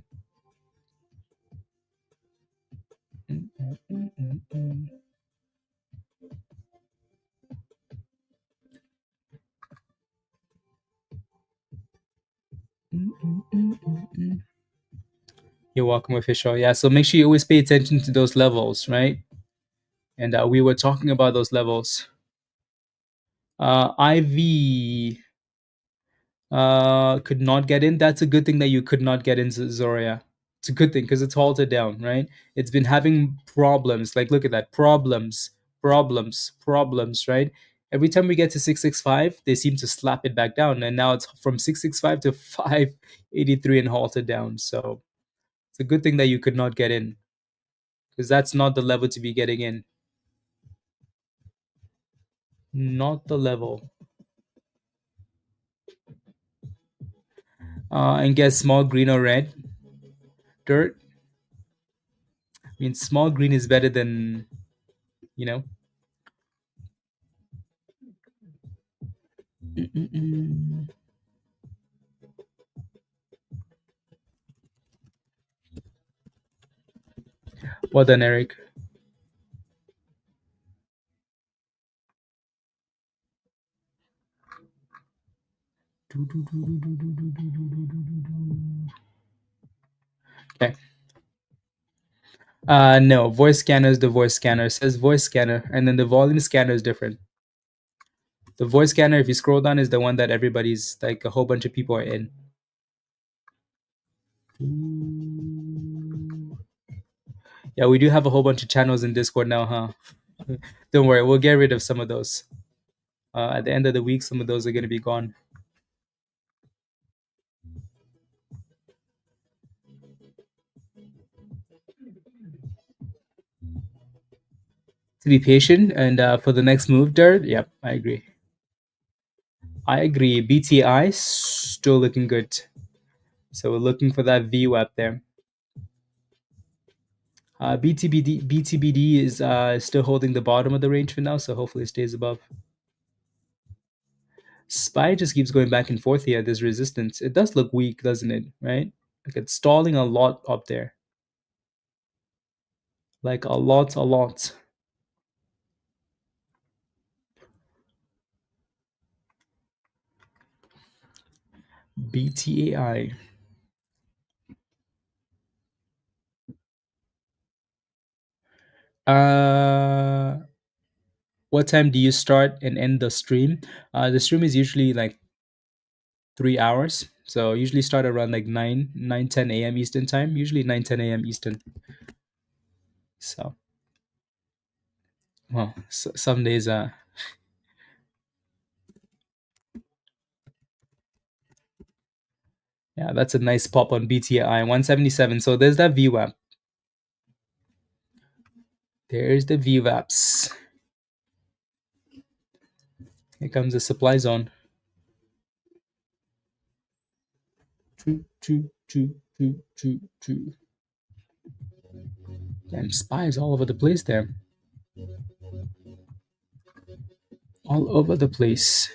You're welcome, official. Yeah. So make sure you always pay attention to those levels, right? And we were talking about those levels. IV could not get in. That's a good thing that you could not get in, Zoria. It's a good thing because it's halted down, right? It's been having problems. Like, look at that, problems, right? Every time we get to 665, they seem to slap it back down, and now it's from 665 to 583 and halted down. So it's a good thing that you could not get in because that's not the level to be getting in. Not the level. And get small green or red dirt. I mean, small green is better than you know. Well done, Eric. Okay. No, voice scanner is the voice scanner. It says voice scanner, and then the volume scanner is different. The voice scanner, if you scroll down, is the one that everybody's like a whole bunch of people are in. Yeah, we do have a whole bunch of channels in Discord now, huh? Don't worry, we'll get rid of some of those. At the end of the week, some of those are going to be gone. To be patient and for the next move, Dirt. Yep, I agree. I agree. BTI still looking good. So we're looking for that VWAP there. BTBD is still holding the bottom of the range for now, so hopefully it stays above. SPY just keeps going back and forth here. There's resistance. It does look weak, doesn't it? Right? Like it's stalling a lot up there. Like a lot, a lot. BTAI. What time do you start and end the stream? The stream is usually like 3 hours. So usually start around like 10 a.m. Eastern time. Usually 9 10 a.m. Eastern. So well, some days yeah, that's a nice pop on BTAI 177. So there's that VWAP. There's the VWAPs. Here comes the supply zone. Choo, choo, choo, choo, choo, choo. Damn, spies all over the place there. All over the place.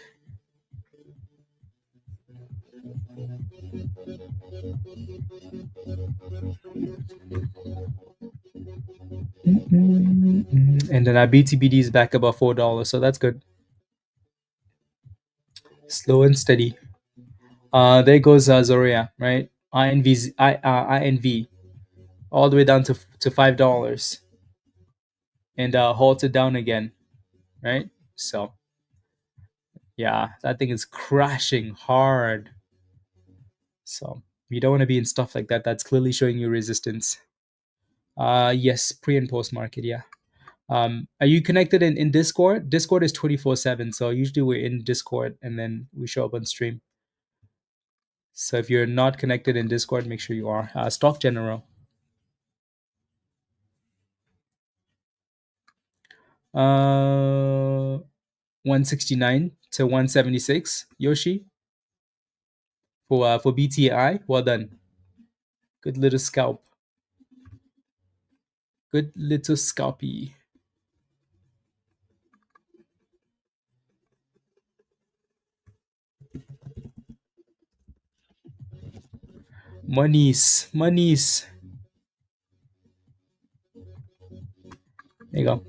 And then our BTBD is back above $4, so that's good. Slow and steady. There goes Zoria, right? INV all the way down to $5 and halted down again, right? So yeah, that thing is crashing hard. So you don't want to be in stuff like that. That's clearly showing you resistance. Yes, pre and post market, yeah. Are you connected in Discord? Discord is 24/7, so usually we're in Discord and then we show up on stream. So if you're not connected in Discord, make sure you are. Stock General. 169 to 176. Yoshi for BTAI. Well done. Good little scalp. Good little scalpy. Monies. There you go.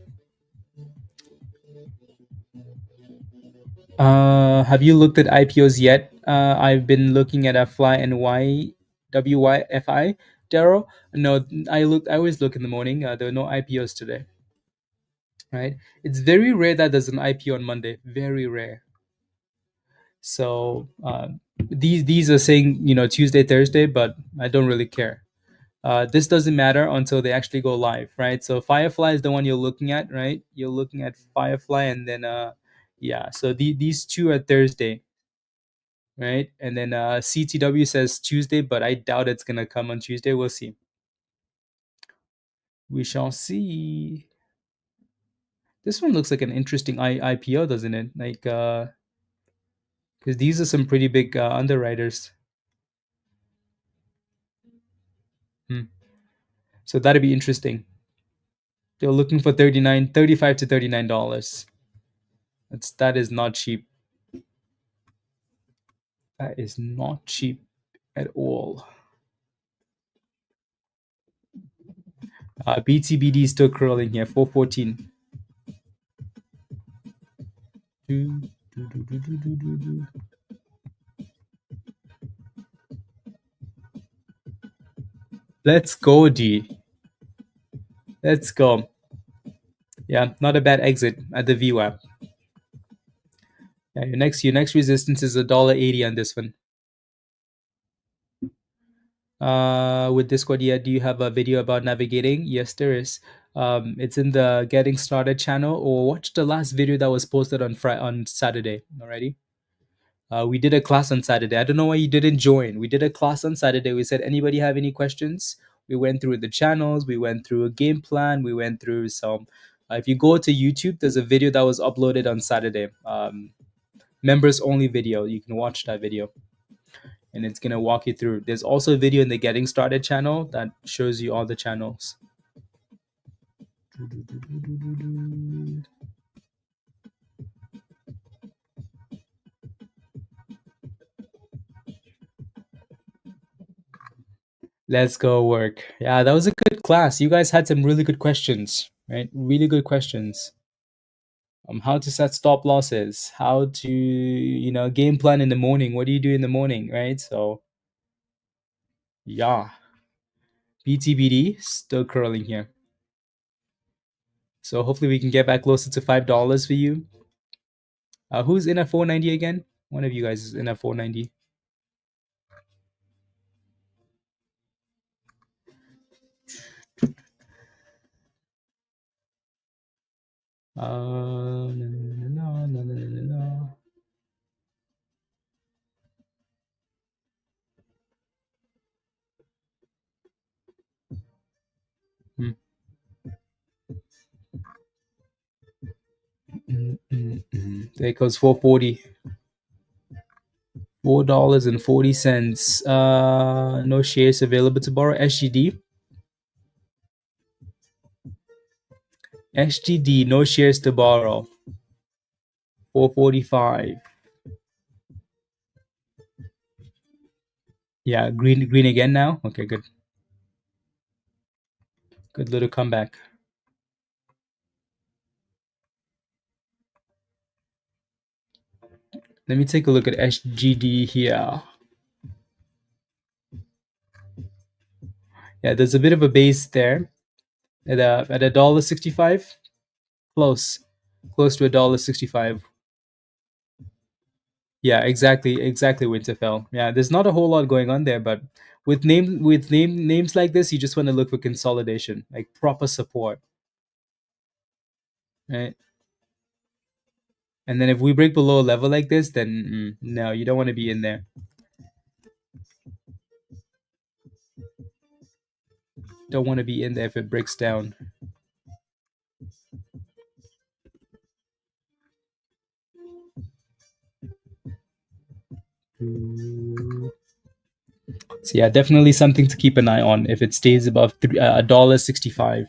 Have you looked at IPOs yet? I've been looking at FLY and WYFI. Daryl? No, I always look in the morning. There are no IPOs today. Right? It's very rare that there's an IPO on Monday. Very rare. So these are saying Tuesday, Thursday, but I don't really care. This doesn't matter until they actually go live, right? So Firefly is the one you're looking at, right? You're looking at Firefly, and then yeah. So these two are Thursday, right? And then CTW says Tuesday, but I doubt it's gonna come on Tuesday. We'll see. We shall see. This one looks like an interesting IPO, doesn't it? Like, because these are some pretty big underwriters. Hmm. So that'd be interesting. They're looking for 35 to $39. That is not cheap. That is not cheap at all. BTBD is still curling here, 414. Let's go, D. Let's go. Yeah, not a bad exit at the VWAP. Yeah, your next resistance is $1.80 on this one. With Discord, yeah, do you have a video about navigating? Yes, there is. It's in the Getting Started channel, or watch the last video that was posted on Saturday already. We did a class on Saturday. I don't know why you didn't join. We did a class on Saturday. We said, anybody have any questions? We went through the channels. We went through a game plan. We went through some. If you go to YouTube, there's a video that was uploaded on Saturday. Members only video. You can watch that video, and it's gonna walk you through. There's also a video in the Getting Started channel that shows you all the channels. Let's go work. Yeah, that was a good class. You guys had some really good questions, right? Really good questions. How to set stop losses, how to game plan in the morning. What do you do in the morning, right? So yeah, BTBD still curling here. So hopefully we can get back closer to $5 for you. Who's in at 490 again? One of you guys is in at 490. There goes 440. $4.40. No shares available to borrow. SGD. SGD, no shares to borrow. 445. Yeah, green again now. Okay, good. Good little comeback. Let me take a look at SGD here. Yeah, there's a bit of a base there at a dollar 65. Close to a dollar 65. Yeah, exactly, Winterfell. Yeah, there's not a whole lot going on there, but with names like this, you just want to look for consolidation, like proper support, right? And then if we break below a level like this, then no, you don't want to be in there. Don't want to be in there if it breaks down. So yeah, definitely something to keep an eye on if it stays above a dollar 65.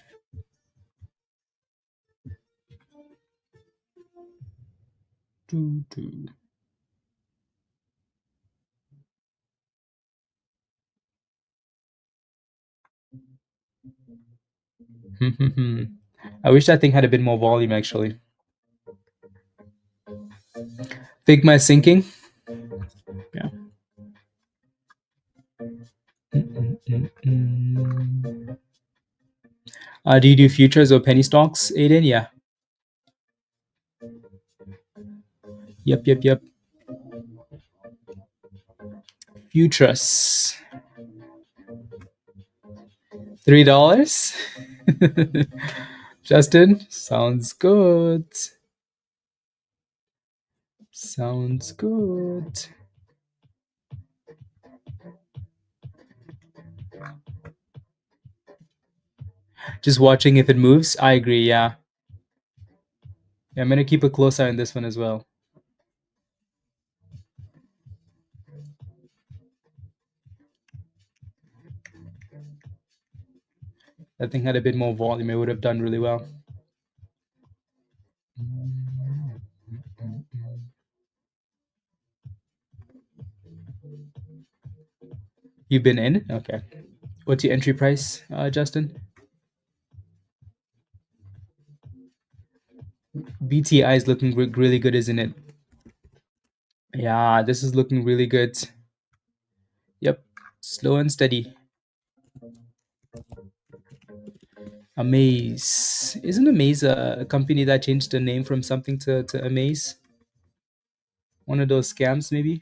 I wish that thing had a bit more volume actually. Figma is sinking. Yeah. Do you do futures or penny stocks, Aiden? Yeah. Yep. Futures. $3. Justin, sounds good. Sounds good. Just watching if it moves. I agree. Yeah. I'm gonna keep a close eye on this one as well. That thing had a bit more volume. It would have done really well. You've been in? Okay. What's your entry price, Justin? BTI is looking really good, isn't it? Yeah, this is looking really good. Yep. Slow and steady. Amaze. Isn't Amaze a company that changed the name from something to Amaze? One of those scams, maybe?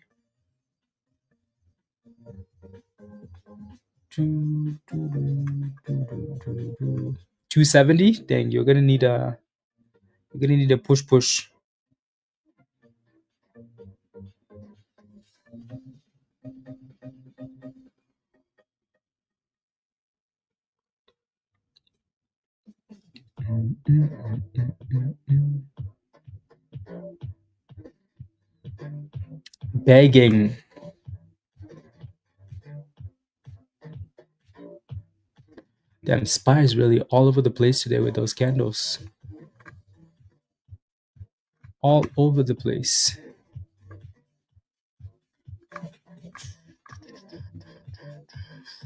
270? Dang, you're gonna need a push. Begging. Damn, Spy is really all over the place today with those candles. All over the place.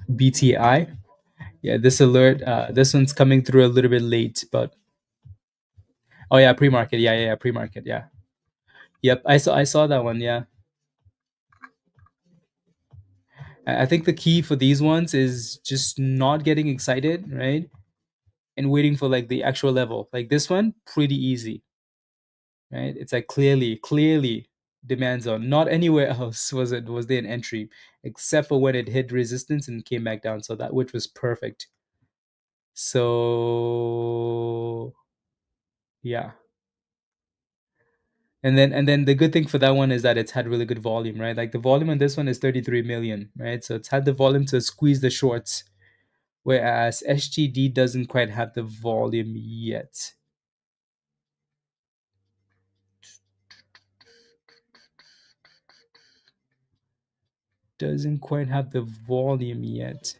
BTI. Yeah, this alert. This one's coming through a little bit late, but oh yeah, pre-market. Yeah, pre-market. Yeah. Yep, I saw that one. Yeah. I think the key for these ones is just not getting excited, right? And waiting for like the actual level. Like this one, pretty easy, right? It's like clearly demand zone. Not anywhere else was there an entry, except for when it hit resistance and came back down. So that which was perfect. So yeah. And then the good thing for that one is that it's had really good volume, right? Like the volume on this one is 33 million, right? So it's had the volume to squeeze the shorts, whereas SGD doesn't quite have the volume yet. doesn't quite have the volume yet.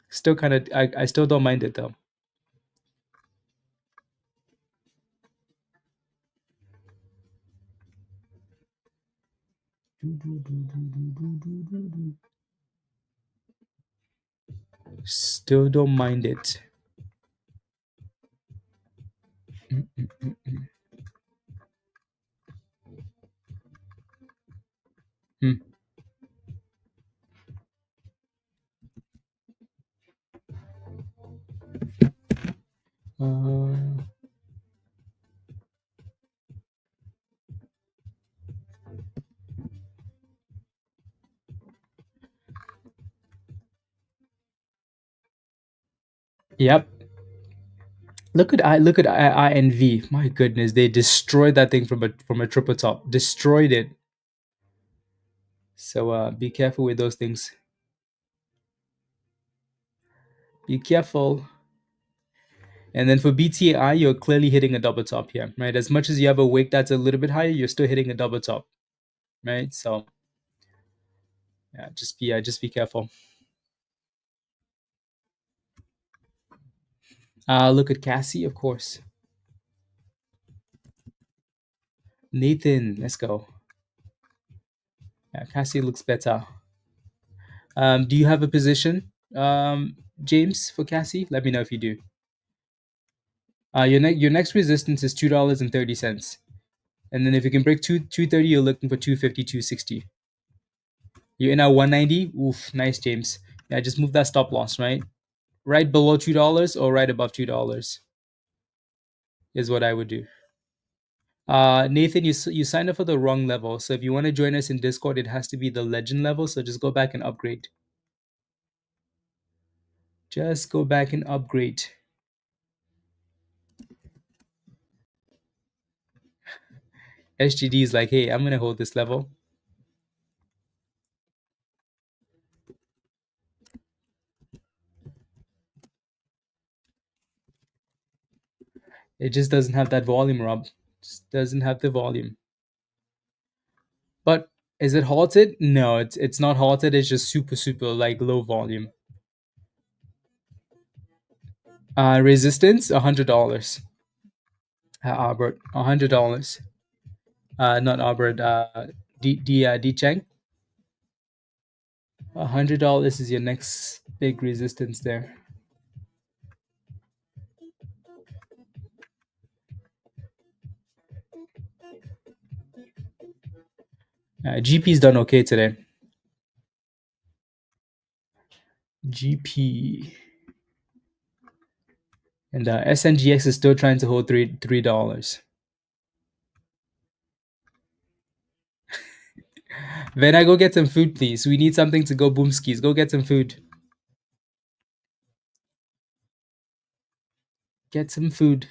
Still kind of, I still don't mind it though. Still don't mind it. Hmm. Uh, yep. Look at INV. My goodness, they destroyed that thing from a triple top. Destroyed it. So be careful with those things. Be careful. And then for BTAI, you're clearly hitting a double top here, right? As much as you have a wick that's a little bit higher, you're still hitting a double top, right? So yeah, just be careful. Look at Cassie, of course. Nathan, let's go. Yeah, Cassie looks better. Do you have a position, James, for Cassie? Let me know if you do. Your next resistance is $2.30, and then if you can break 230, you're looking for 250, 260. You're in at 190. Oof, nice, James. Yeah, just move that stop loss right below $2 or right above $2 is what I would do. Nathan, you signed up for the wrong level. So if you want to join us in Discord, it has to be the legend level. So just go back and upgrade. Just go back and upgrade. SGD is like, hey, I'm gonna hold this level. It just doesn't have that volume, Rob. Just doesn't have the volume. But is it halted? No, it's not halted. It's just super like low volume. Resistance $100. Albert, $100. Not Albert. D Cheng. $100 is your next big resistance there. GP's done okay today. GP and SNGX is still trying to hold $3. Vena, go get some food, please. We need something to go boom skis. Go get some food. Get some food.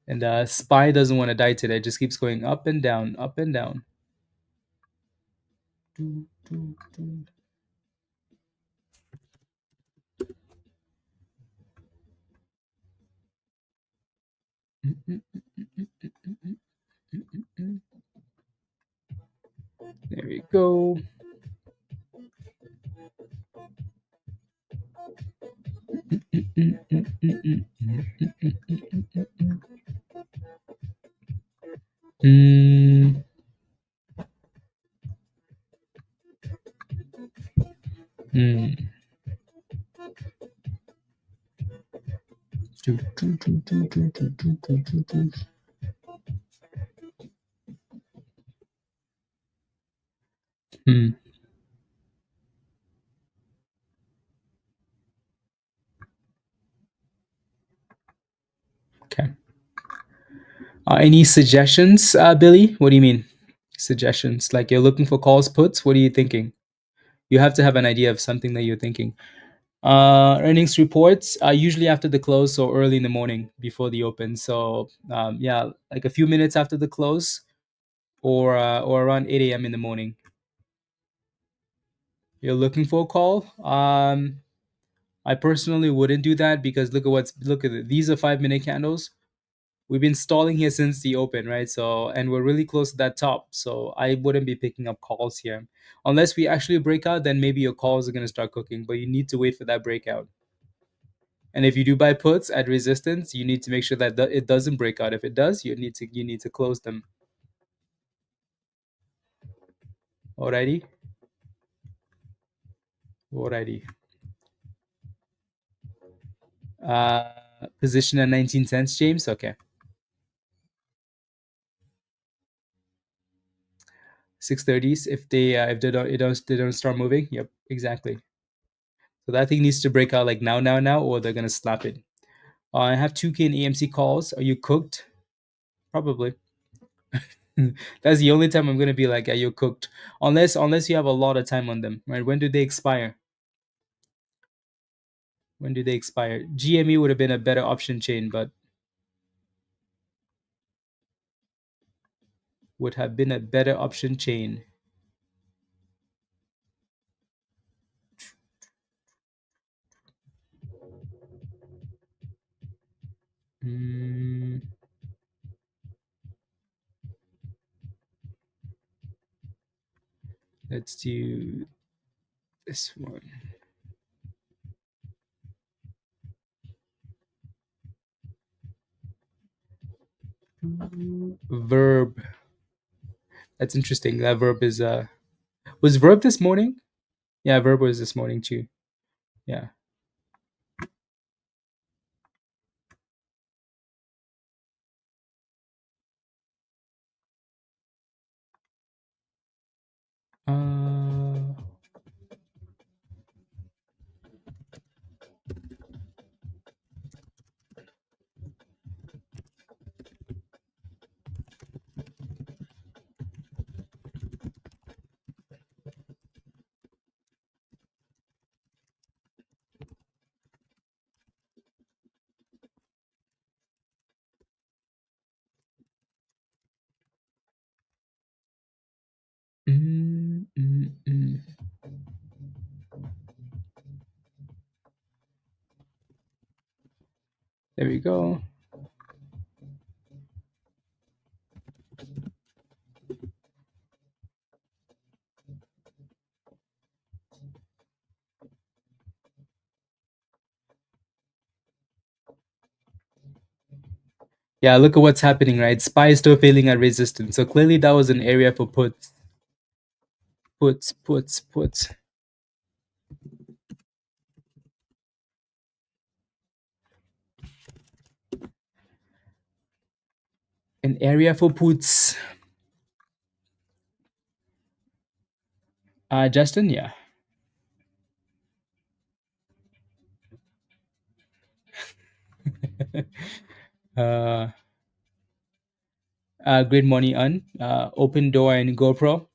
And Spy doesn't want to die today. Just keeps going up and down, up and down. There we go. Okay. Any suggestions, Billy? What do you mean? Suggestions? Like you're looking for calls, puts? What are you thinking? You have to have an idea of something that you're thinking. Earnings reports are usually after the close or early in the morning before the open. So yeah, like a few minutes after the close or around 8 a.m. in the morning. You're looking for a call. I personally wouldn't do that because look at it. These are 5-minute candles. we've been stalling here since the open, right? So, and we're really close to that top. So I wouldn't be picking up calls here. Unless we actually break out, then maybe your calls are going to start cooking, but you need to wait for that breakout. And if you do buy puts at resistance, you need to make sure that it doesn't break out. If it does, you need to close them. Alrighty, alrighty. Uh, Position at 19 cents, James. Okay, 630s. If they don't start moving. Yep, exactly. So that thing needs to break out like now, or they're gonna slap it. I have 2K in AMC calls. Are you cooked? Probably. That's the only time I'm gonna be like, are you cooked? Unless you have a lot of time on them, right? When do they expire? When do they expire? GME would have been a better option chain, but would have been a better option chain. Mm, let's do this one. VERB. That's interesting. That VERB is was VERB this morning? Yeah, VERB was this morning too. Yeah. Uh, mm, mm, mm. There we go. Yeah, look at what's happening, right? SPY is still failing at resistance. So clearly that was an area for puts. Puts. An area for puts. Justin, yeah. uh, Great money on. Open door and GoPro.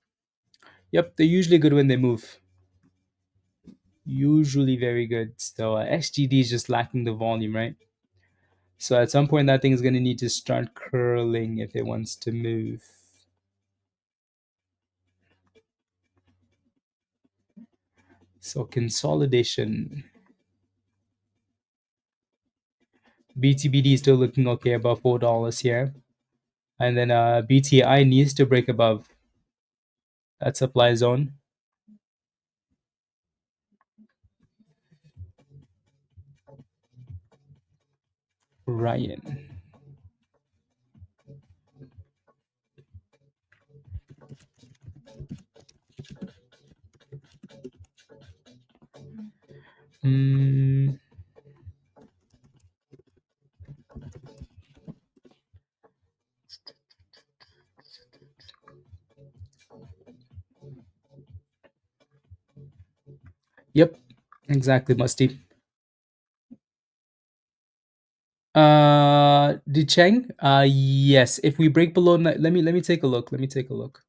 Yep, they're usually good when they move. Usually very good. So XGD is just lacking the volume, right? So at some point that thing is going to need to start curling if it wants to move. So consolidation. BTBD is still looking okay above $4 here. And then BTAI needs to break above that supply zone. Ryan. Mm, yep, exactly, Musty. The Cheng. Yes. If we break below, let me take a look. Let me take a look.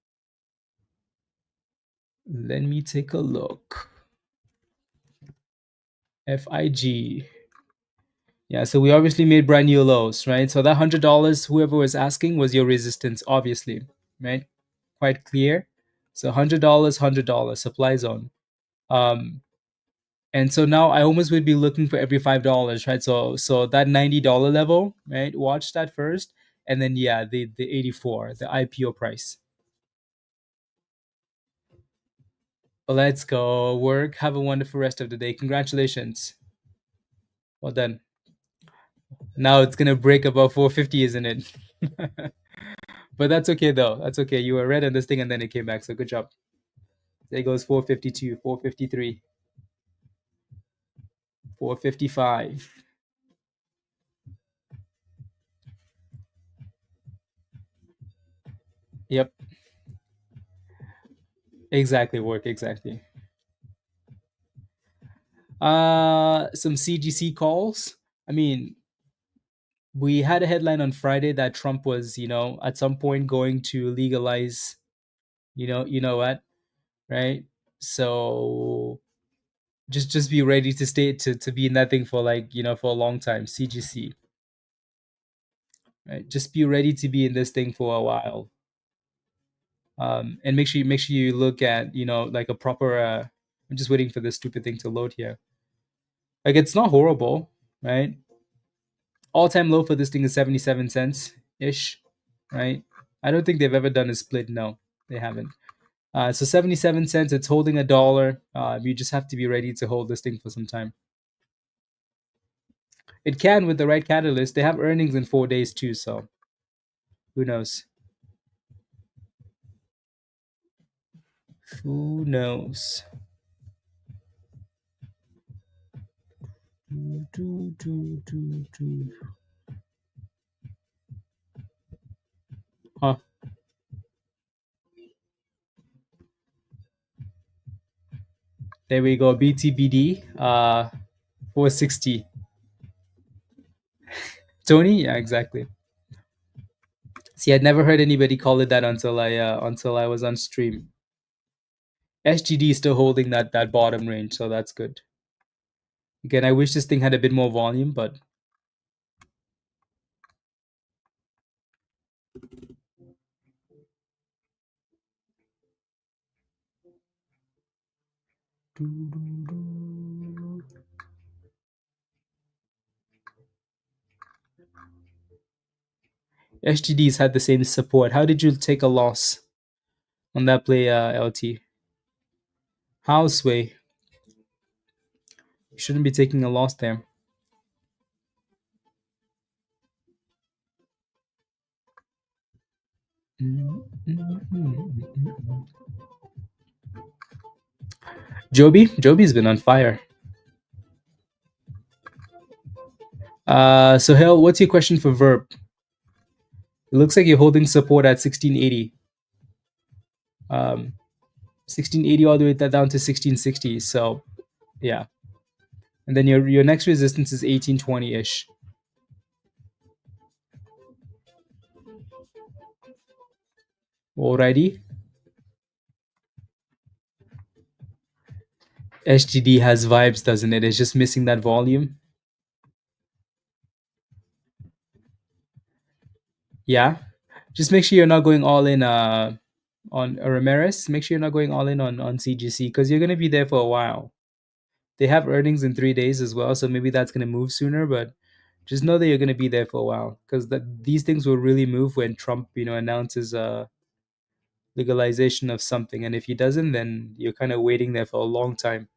Let me take a look. FIG. Yeah, so we obviously made brand new lows, right? So that $100, whoever was asking, was your resistance, obviously, right? Quite clear. So $100, $100 supply zone. Um, And so now I almost would be looking for every $5, right? So that $90 level, right? Watch that first, and then yeah, the 84, the IPO price. Let's go work. Have a wonderful rest of the day. Congratulations. Well done. Now it's gonna break above 450, isn't it? But that's okay though. That's okay. You were red on this thing and then it came back. So good job. There goes 452, 453, 455. Yep. Exactly, work, exactly. Some CGC calls. I mean, we had a headline on Friday that Trump was, at some point going to legalize, you know what, right? So just be ready to stay to be in that thing for like, for a long time. CGC, right? Just be ready to be in this thing for a while. And make sure you look at, like a proper I'm just waiting for this stupid thing to load here. Like it's not horrible, right? All-time low for this thing is 77 cents ish, right? I don't think they've ever done a split. No, they haven't. So 77 cents, it's holding $1. You just have to be ready to hold this thing for some time. It can with the right catalyst. They have earnings in 4 days too, so who knows? Who knows? Do, do, do, do. Huh. There we go. BTBD, 460. Tony? Yeah, exactly. See, I'd never heard anybody call it that until I was on stream. SGD is still holding that bottom range, so that's good. Again, I wish this thing had a bit more volume, but SGD's had the same support. How did you take a loss on that play, LT? Houseway. You shouldn't be taking a loss there. Joby's been on fire. So Hell, what's your question for VERB? It looks like you're holding support at 1680. 1680 all the way down to 1660. So yeah. And then your next resistance is 1820 ish. Alrighty. SGD has vibes, doesn't it? It's just missing that volume. Yeah. Just make sure you're not going all in on Ramirez. Make sure you're not going all in on CGC because you're gonna be there for a while. They have earnings in 3 days as well, so maybe that's gonna move sooner, but just know that you're gonna be there for a while because these things will really move when Trump, announces legalization of something. And if he doesn't, then you're kind of waiting there for a long time.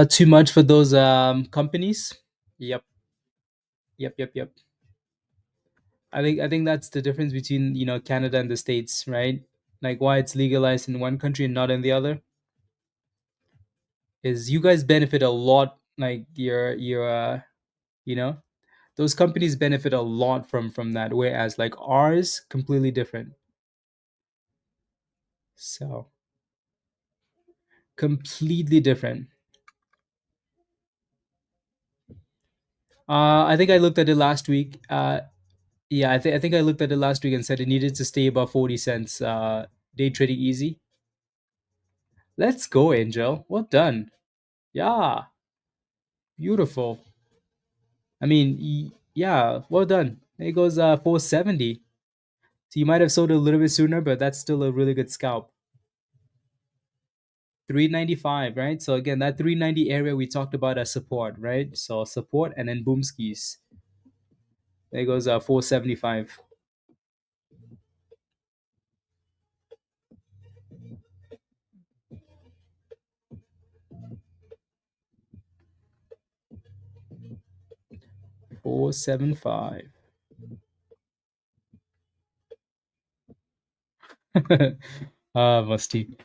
Too much for those companies. Yep. Yep. I think that's the difference between Canada and the States, right? Like why it's legalized in one country and not in the other is you guys benefit a lot. Like your you know those companies benefit a lot from that, whereas like ours completely different. So completely different. I think I looked at it last week. Yeah, I think I looked at it last week and said it needed to stay above 40 cents. Day trading easy. Let's go, Angel. Well done. Yeah, beautiful. I mean, yeah, well done. There goes 470. So you might have sold it a little bit sooner, but that's still a really good scalp. 395, right? So again, that 390 area we talked about as support, right? So support and then boom skis. There goes 475. 475. Ah, musty.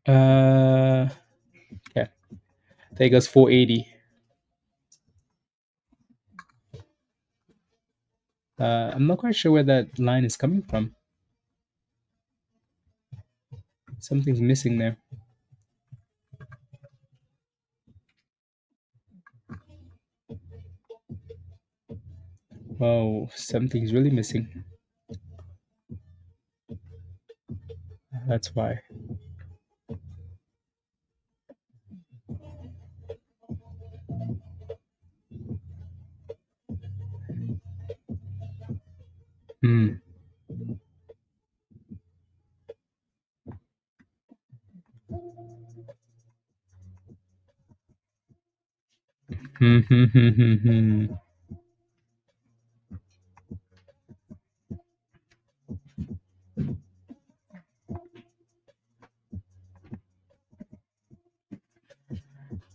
Uh, yeah, there goes 480. I'm not quite sure where that line is coming from. Something's missing there. Oh, something's really missing. That's why. Hmm. Hmm. Hmm. Hmm. Hmm. Hmm.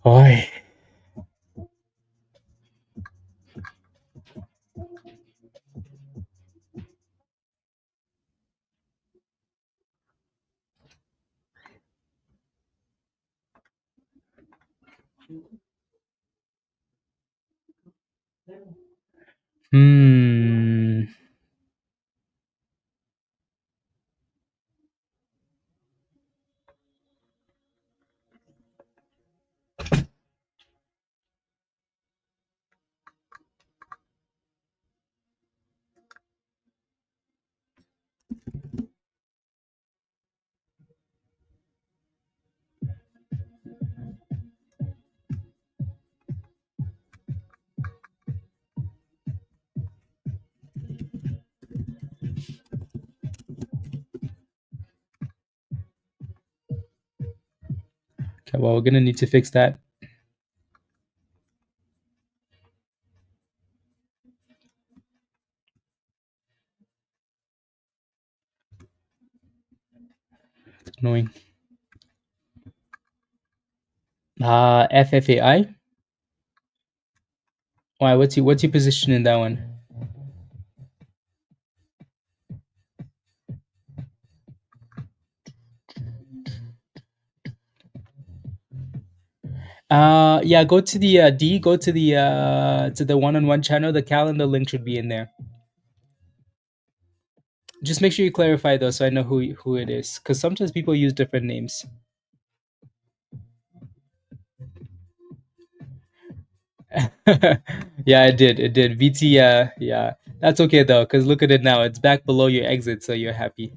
Oi. Hmm. Okay, well, we're gonna need to fix that. It's annoying. FFAI. Why? What's your position in that one? Yeah, go to the D. Go to the one-on-one channel. The calendar link should be in there. Just make sure you clarify though, so I know who it is, because sometimes people use different names. Yeah, it did. It did. VT. Yeah, that's okay though, because look at it now. It's back below your exit, so you're happy.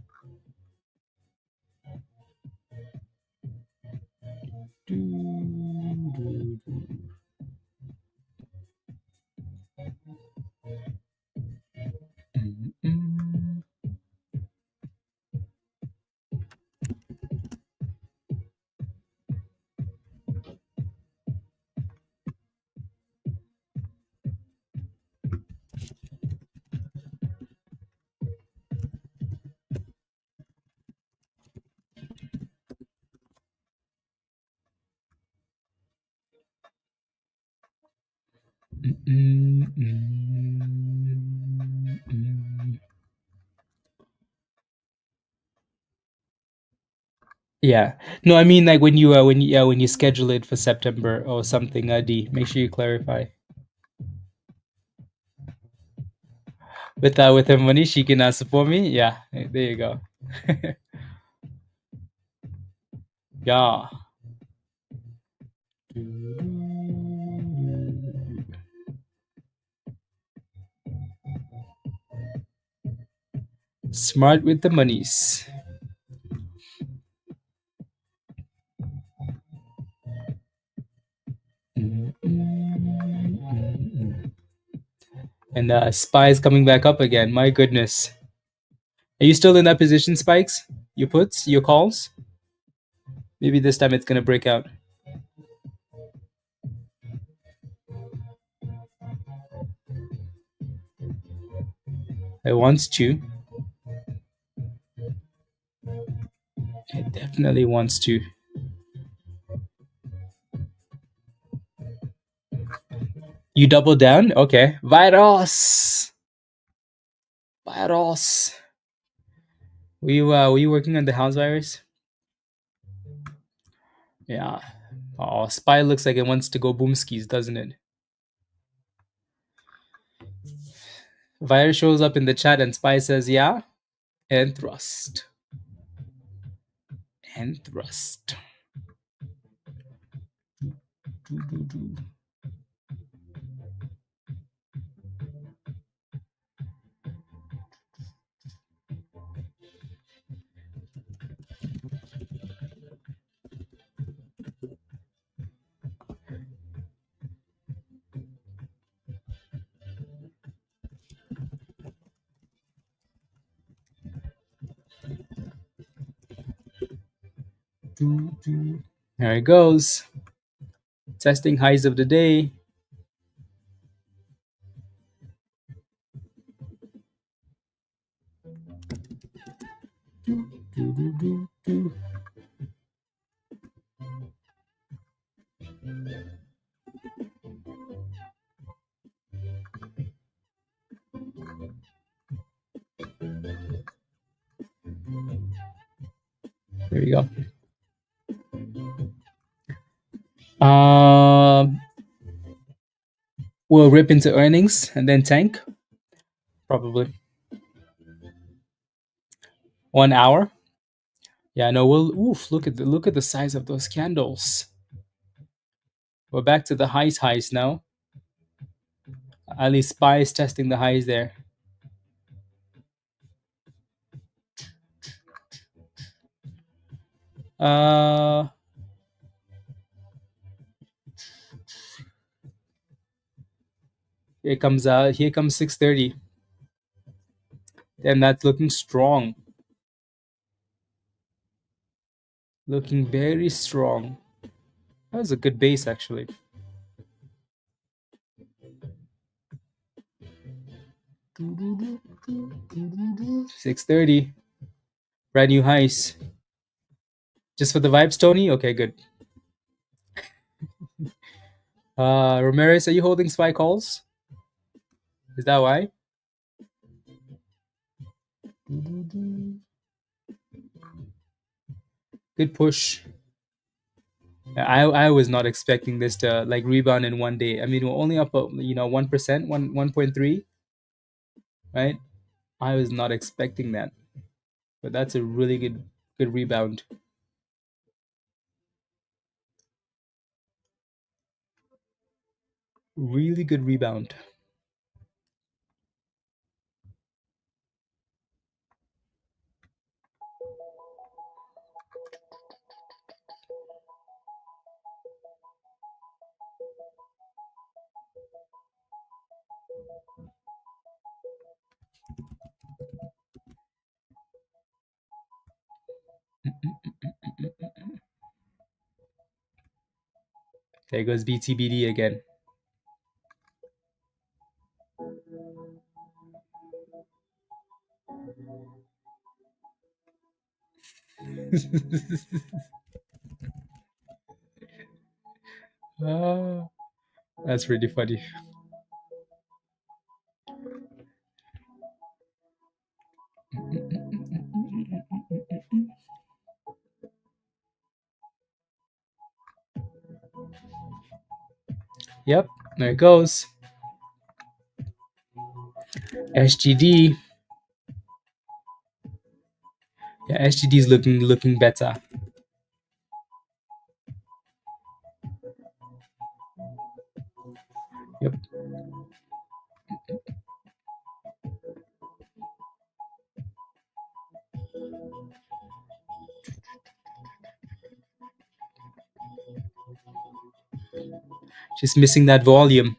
Mm, mm, mm. Yeah. No, I mean like when you schedule it for September or something, D, make sure you clarify. With the money she can support me. Yeah, there you go. Yeah. Smart with the monies. And SPY is coming back up again. My goodness. Are you still in that position, Spikes? Your puts, your calls? Maybe this time it's gonna break out. It wants to. It definitely wants to. You double down? Okay. Virus. Virus. Were you working on the house virus? Yeah. Oh, SPY looks like it wants to go boomskis, doesn't it? Virus shows up in the chat and SPY says, yeah, and thrust. And thrust. Do, do, do. Do, do. There it goes. Testing highs of the day. Do, do, do, do. There you go. We'll rip into earnings and then tank. Probably 1 hour. Yeah, no, we'll look at the size of those candles. We're back to the highs now. At least SPY is testing the highs there. Uh here comes 6:30. And that's looking strong. Looking very strong. That was a good base actually. 6:30. Brand new highs. Just for the vibes, Tony? Okay, good. Ramirez, are you holding SPY calls? Is that why? Good push. I was not expecting this to like rebound in 1 day. I mean, we're only up 1%, 1.3, right? I was not expecting that, but that's a really good rebound. Really good rebound. There goes BTBD again. Ah, that's really funny. Yep, there it goes. SGD. Yeah, SGD is looking better. Yep. Just missing that volume.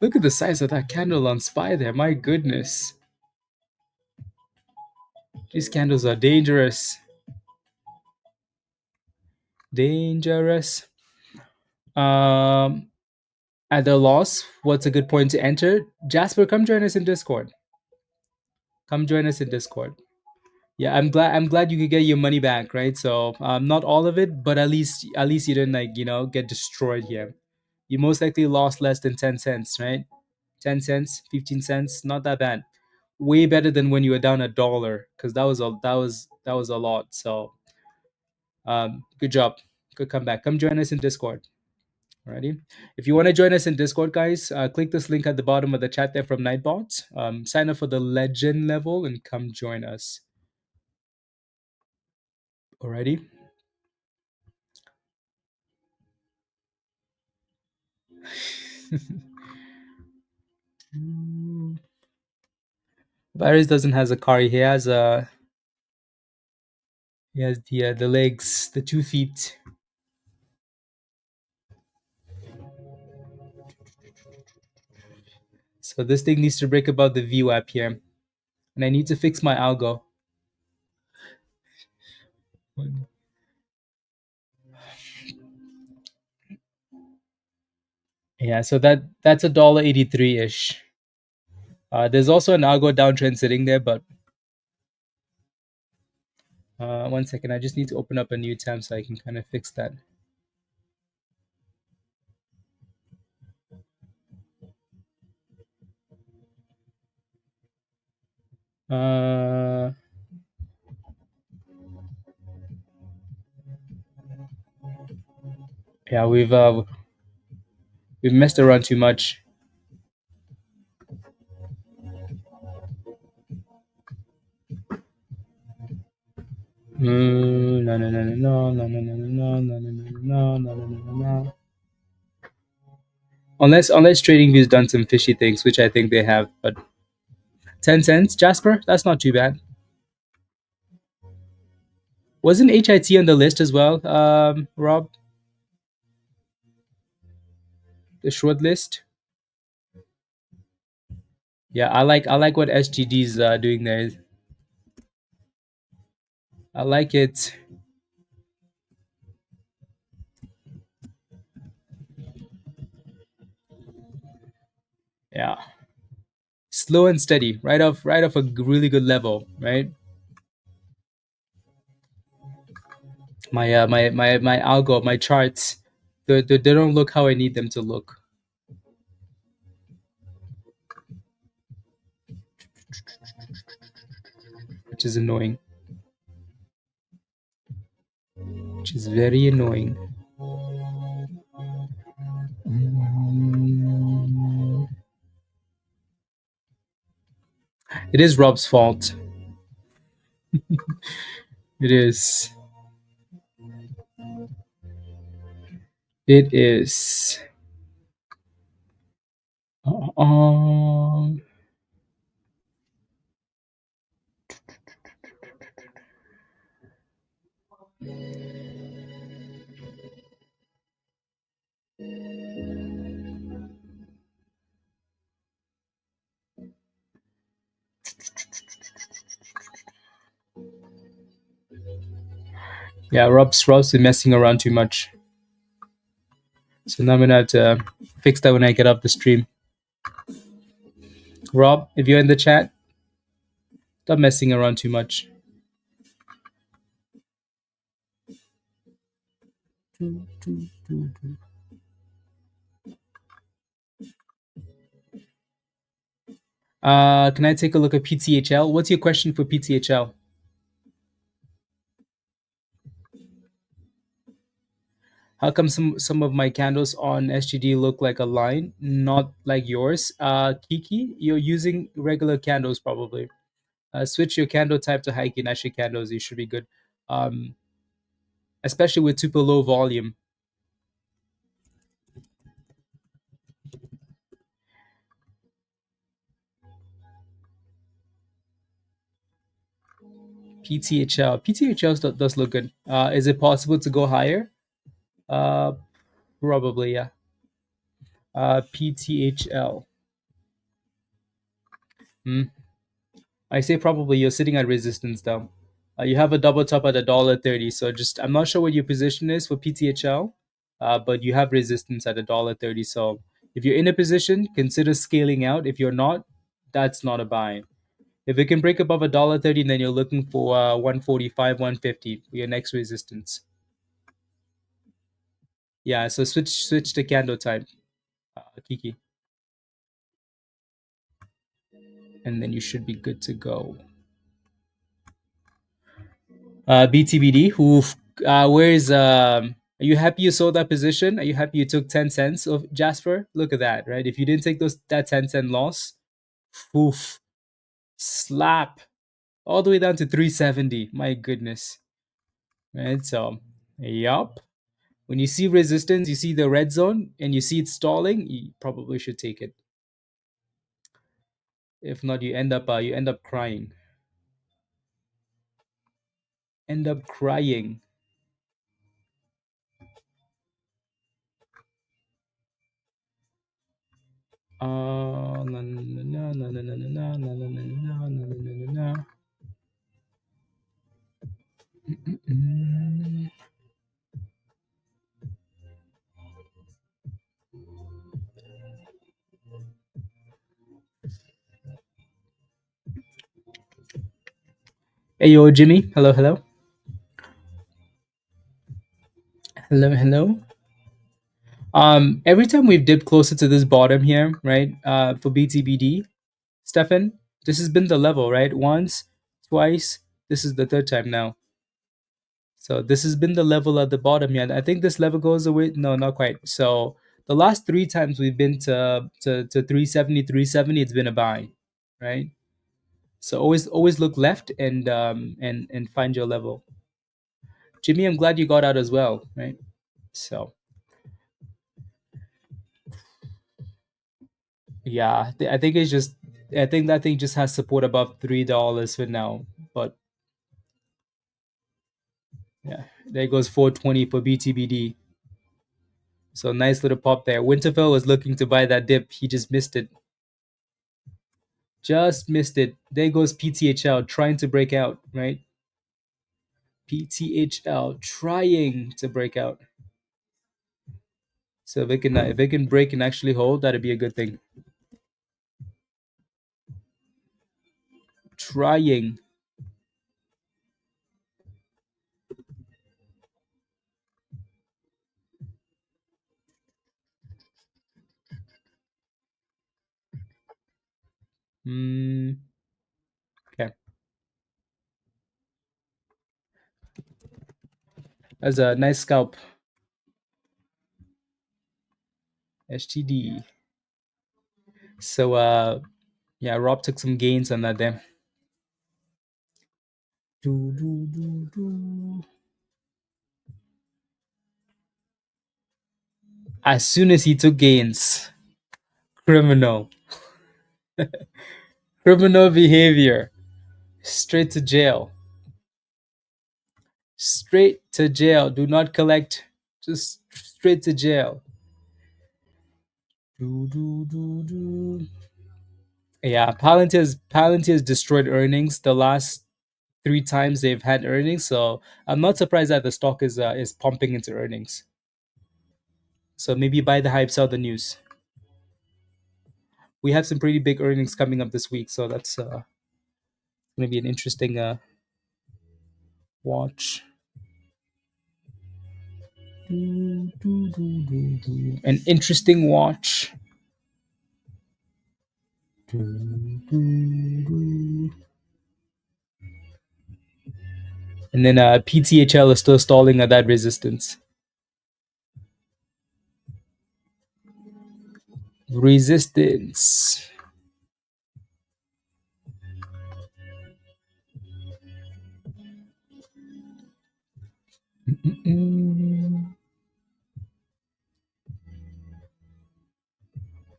Look at the size of that candle on SPY there. My goodness. These candles are dangerous. Dangerous. Um, at the loss, what's a good point to enter? Jasper, come join us in Discord. Come join us in Discord. Yeah, I'm glad you could get your money back, right? So not all of it, but at least you didn't get destroyed here. You most likely lost less than 10 cents, right? 10 cents, 15 cents, not that bad. Way better than when you were down $1, because that was a lot. So good job, good comeback. Come join us in Discord. Alrighty. If you want to join us in Discord, guys, click this link at the bottom of the chat there from Nightbot. Sign up for the legend level and come join us. Alrighty. Virus doesn't has a car. He has the legs, the 2 feet. So this thing needs to break above the VWAP here, and I need to fix my algo. Yeah, so that's $1.83 ish. There's also an algo downtrend sitting there, but 1 second, I just need to open up a new tab so I can kind of fix that. Yeah, we've messed around too much. No, no, no, no, no, no, no, no, no, no, no, no, no, no, no, no. Unless TradingView's done some fishy things, which I think they have, but 10 cents, Jasper, that's not too bad. Wasn't HIT on the list as well, Rob? The short list. Yeah, I like what SGD's doing there. I like it. Yeah, slow and steady, right off a really good level, right? My algo, my charts, they don't look how I need them to look, which is annoying. Which is very annoying. It is Rob's fault. It is. It is. Um, yeah, Rob's been messing around too much. So now I'm gonna have to fix that when I get off the stream. Rob, if you're in the chat, stop messing around too much. Can I take a look at PTHL? What's your question for PTHL? How come some of my candles on SGD look like a line, not like yours? Kiki, you're using regular candles probably. Switch your candle type to high Nashi candles. You should be good, um, especially with super low volume. PTHL does look good. Is it possible to go higher? Uh, Probably, yeah. PTHL. Hmm. I say probably you're sitting at resistance though. You have a double top at $1.30. So just I'm not sure what your position is for PTHL, but you have resistance at $1.30. So if you're in a position, consider scaling out. If you're not, that's not a buy. If it can break above $1.30, then you're looking for 145, 150 for your next resistance. Yeah, so switch the candle type, Kiki, and then you should be good to go. BTBD, who where's are you happy you sold that position? Are you happy you took 10 cents of Jasper? Look at that, right? If you didn't take that 10-cent loss, oof, slap all the way down to 370. My goodness. Right? So, yup. When you see resistance, you see the red zone and you see it stalling, you probably should take it. If not, you end up crying. End up crying. Na, na, na, na, na, na, na, na, na, na, na, na, na, na, na. Mm. Hey yo, Jimmy. Hello, hello, hello, hello. Every time we've dipped closer to this bottom here, right? For BTBD, Stefan, this has been the level, right? Once, twice. This is the third time now. So this has been the level at the bottom here. I think this level goes away. No, not quite. So the last three times we've been to 370, 370, it's been a buy, right? So always look left and find your level. Jimmy, I'm glad you got out as well, right? So yeah, I think it's just I think that thing just has support above $3 for now. But yeah, there goes 420 for BTBD. So nice little pop there. Winterfell was looking to buy that dip. He just missed it. Just missed it. There goes PTHL trying to break out, right? PTHL trying to break out. So if it can break and actually hold, that'd be a good thing. Trying. Okay. That's a nice scalp. HTD. So yeah, Rob took some gains on that there. Do, do, do, do. As soon as he took gains, criminal. Criminal behavior. Straight to jail. Straight to jail. Do not collect. Just straight to jail. Do, do, do, do. Yeah, Palantir's destroyed earnings the last three times they've had earnings. So I'm not surprised that the stock is pumping into earnings. So maybe buy the hype, sell the news. We have some pretty big earnings coming up this week, so that's going to be an interesting watch. An interesting watch. And then PTHL is still stalling at that resistance. Resistance. Mm.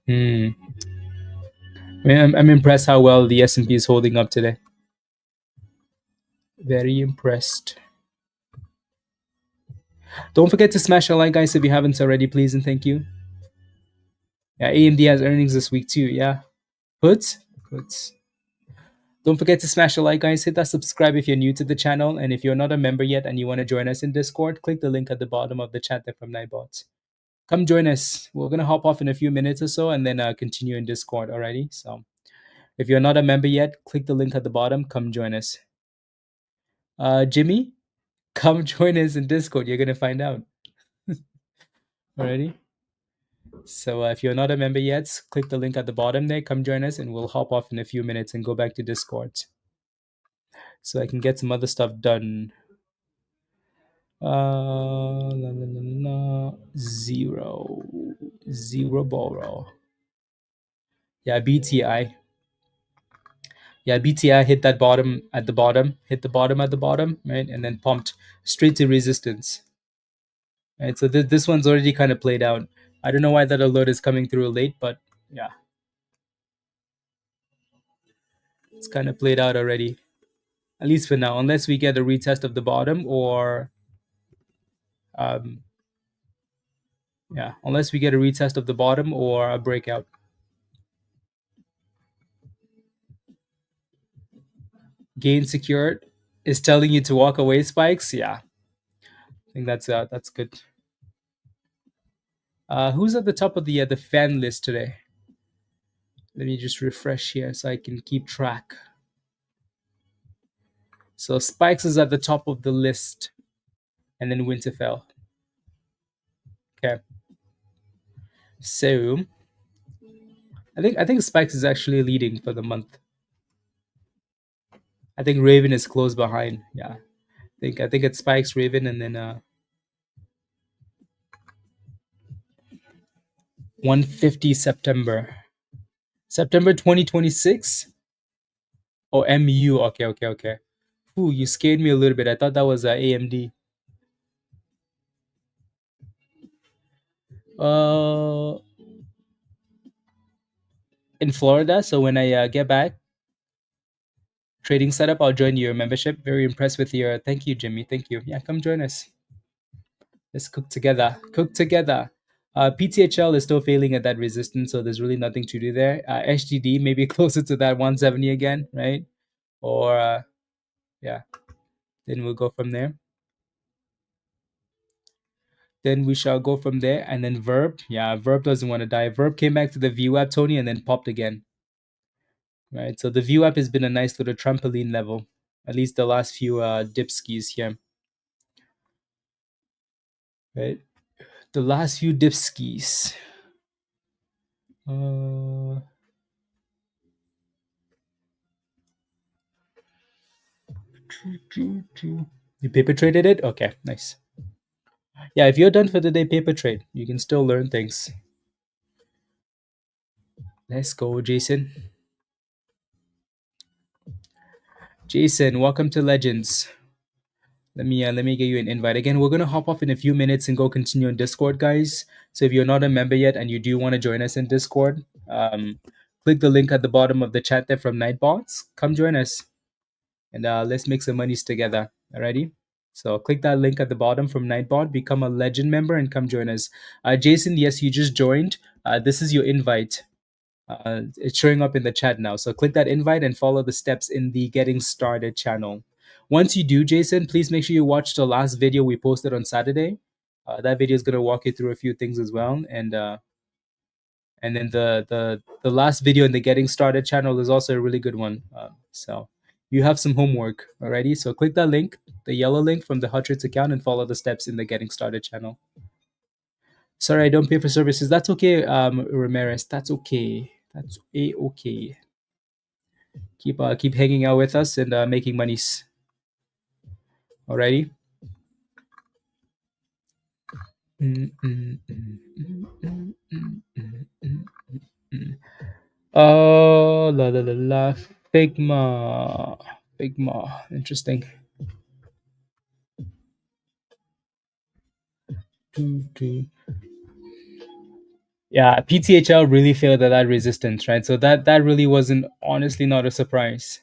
Hmm. I'm impressed how well the S&P is holding up today. Very impressed. Don't forget to smash a like, guys, if you haven't already, please and thank you. Yeah, AMD has earnings this week too. Yeah, puts, puts. Don't forget to smash a like, guys. Hit that subscribe if you're new to the channel, and if you're not a member yet and you want to join us in Discord, click the link at the bottom of the chat there from Nightbots. Come join us. We're gonna hop off in a few minutes or so, and then continue in Discord. Alrighty. So if you're not a member yet, click the link at the bottom. Come join us. Jimmy, come join us in Discord. You're gonna find out. Alrighty. So if you're not a member yet, click the link at the bottom there. Come join us, and we'll hop off in a few minutes and go back to Discord so I can get some other stuff done. Zero, zero borrow. Yeah, BTI. Yeah, BTI hit that bottom at the bottom, hit the bottom at the bottom, right, and then pumped straight to resistance. Right, so this one's already kind of played out. I don't know why that alert is coming through late, but yeah, it's kind of played out already. At least for now, unless we get a retest of the bottom or, um, yeah, unless we get a retest of the bottom or a breakout. Gain secured is telling you to walk away, spikes. Yeah, I think that's good. Who's at the top of the fan list today? Let me just refresh here so I can keep track. So Spikes is at the top of the list, and then Winterfell. Okay. So I think Spikes is actually leading for the month. I think Raven is close behind. Yeah. I think it's Spikes, Raven, and then 150 September. September 2026? Oh, MU. Okay. Ooh, you scared me a little bit. I thought that was AMD. Uh, in Florida. So when I get back, trading setup, I'll join your membership. Very impressed with your. Thank you, Jimmy. Thank you. Yeah, come join us. Let's cook together. Cook together. PTHL is still failing at that resistance, so there's really nothing to do there. HDD maybe closer to that 170 again, right? Or yeah, then we'll go from there. Then we shall go from there, and then VERB. Yeah, VERB doesn't want to die. VERB came back to the VWAP, Tony, and then popped again. Right, so the VWAP has been a nice little trampoline level, at least the last few dip skis here. Right, the last few dip skis. You paper traded it? Okay, nice. Yeah, if you're done for the day paper trade, you can still learn things. Let's go, Jason. Jason, welcome to Legends. Let me get you an invite. Again, we're gonna hop off in a few minutes and go continue on Discord, guys. So if you're not a member yet and you do want to join us in Discord, click the link at the bottom of the chat there from Nightbots. Come join us, and let's make some monies together. Alrighty. So click that link at the bottom from Nightbot, become a Legend member, and come join us. Jason, yes, you just joined. This is your invite. It's showing up in the chat now. So click that invite and follow the steps in the Getting Started channel. Once you do, Jason, please make sure you watch the last video we posted on Saturday. That video is going to walk you through a few things as well. And then the last video in the Getting Started channel is also a really good one. So you have some homework already. So click that link, the yellow link from the Hutchins account, and follow the steps in the Getting Started channel. Sorry, I don't pay for services. That's okay, Ramirez. That's okay. That's a okay. Keep hanging out with us and making monies. Alrighty. Mm, mm, mm, mm, mm, mm, mm, mm, mm. Oh, la la la la. Figma. Figma. Interesting. Doo, doo. Yeah, PTHL really failed at that resistance, right? So that really wasn't honestly not a surprise,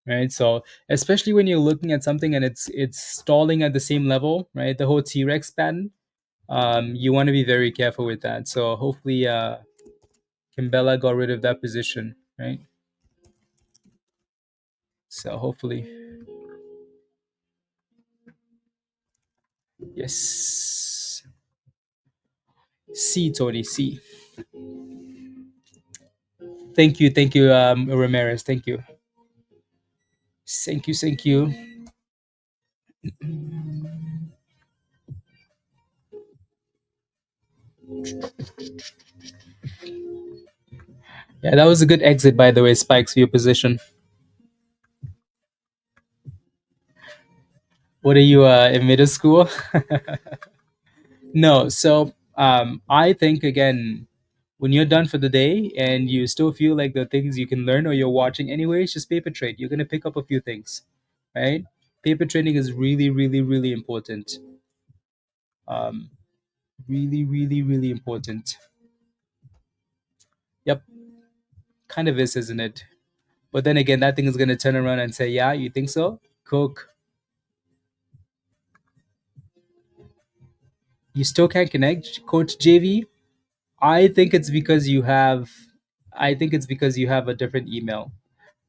right? So especially when you're looking at something and it's stalling at the same level, right? The whole T-Rex pattern, you want to be very careful with that. So hopefully, Kimbella got rid of that position, right? So hopefully, yes. C Tony C. Thank you, Ramirez. Thank you. Yeah, that was a good exit, by the way, Spikes, for your position. What are you in middle school? No, so I think again, when you're done for the day and you still feel like the things you can learn or you're watching anyways, just paper trade. You're gonna pick up a few things, right? Paper trading is really, really, really important. Um, really, really, really important. Yep, kind of is, isn't it? But then again, that thing is gonna turn around and say, "Yeah, you think so? Cook." You still can't connect, Coach JV. I think it's because you have. I think it's because you have a different email.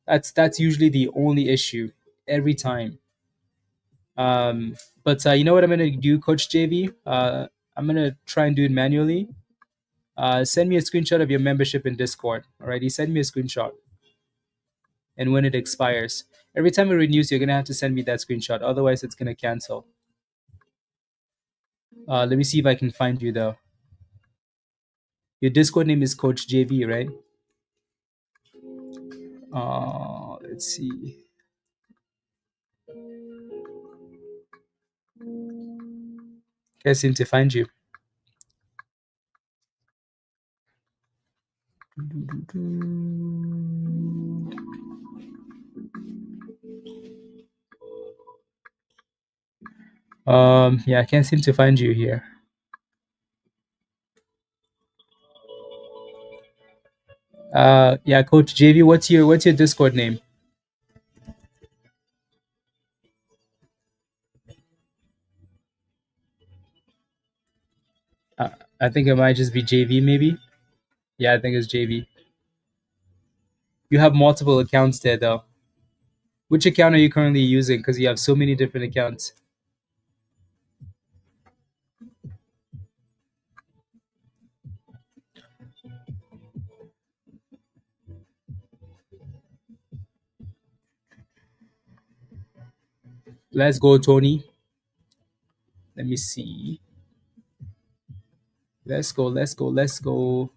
That's usually the only issue every time. But you know what I'm gonna do, Coach JV? I'm gonna try and do it manually. Send me a screenshot of your membership in Discord. Alrighty, send me a screenshot, and when it expires, every time it renews, you're gonna have to send me that screenshot. Otherwise, it's gonna cancel. Let me see if I can find you though. Your Discord name is Coach JV, right? Let's see. Can't seem to find you. Yeah, I can't seem to find you here. Yeah, Coach JV, what's your Discord name? Uh, I think it might just be JV, maybe. Yeah, I think it's JV. You have multiple accounts there, though. Which account are you currently using? Because you have so many different accounts. Let's go, Tony. Let me see. Let's go. Let's go. Let's go.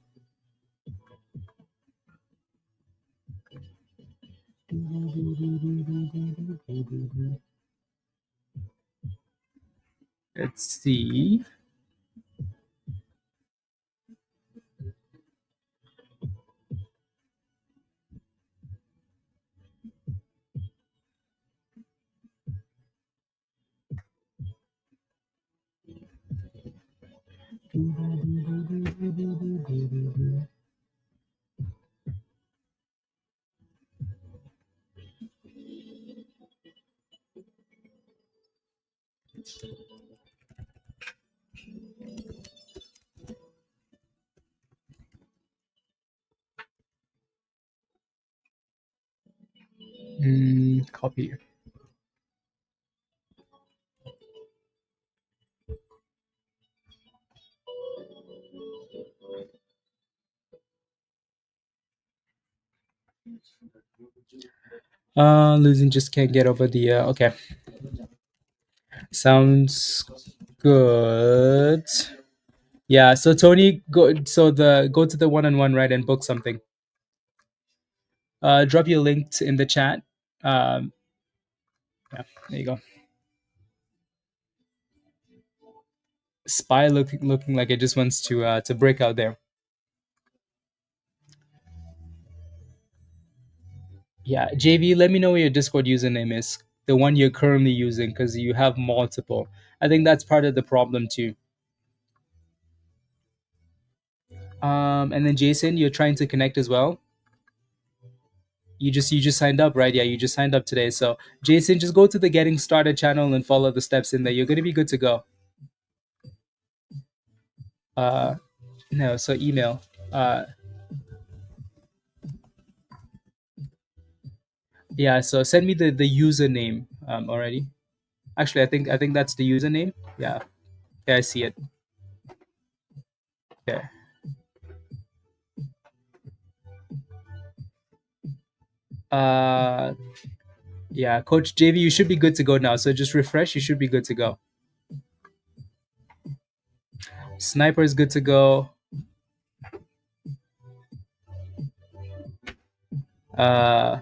Let's see. Copy. Losing just can't get over the. Okay, sounds good. Yeah. So Tony, go. So the go to the one-on-one, right, and book something. Drop your links in the chat. Um, yeah, there you go. Spy looking like it just wants to break out there. Yeah, JV, let me know what your Discord username is, the one you're currently using, because you have multiple. I think that's part of the problem too. And then Jason, you're trying to connect as well. You just signed up, right? Yeah, you just signed up today. So Jason, just go to the Getting Started channel and follow the steps in there. You're gonna be good to go. Uh, no, so email. Yeah, so send me the username already. Actually, I think that's the username. Yeah, okay, I see it. Okay. Uh, yeah, Coach JV, you should be good to go now. So just refresh. You should be good to go. Sniper is good to go. Uh,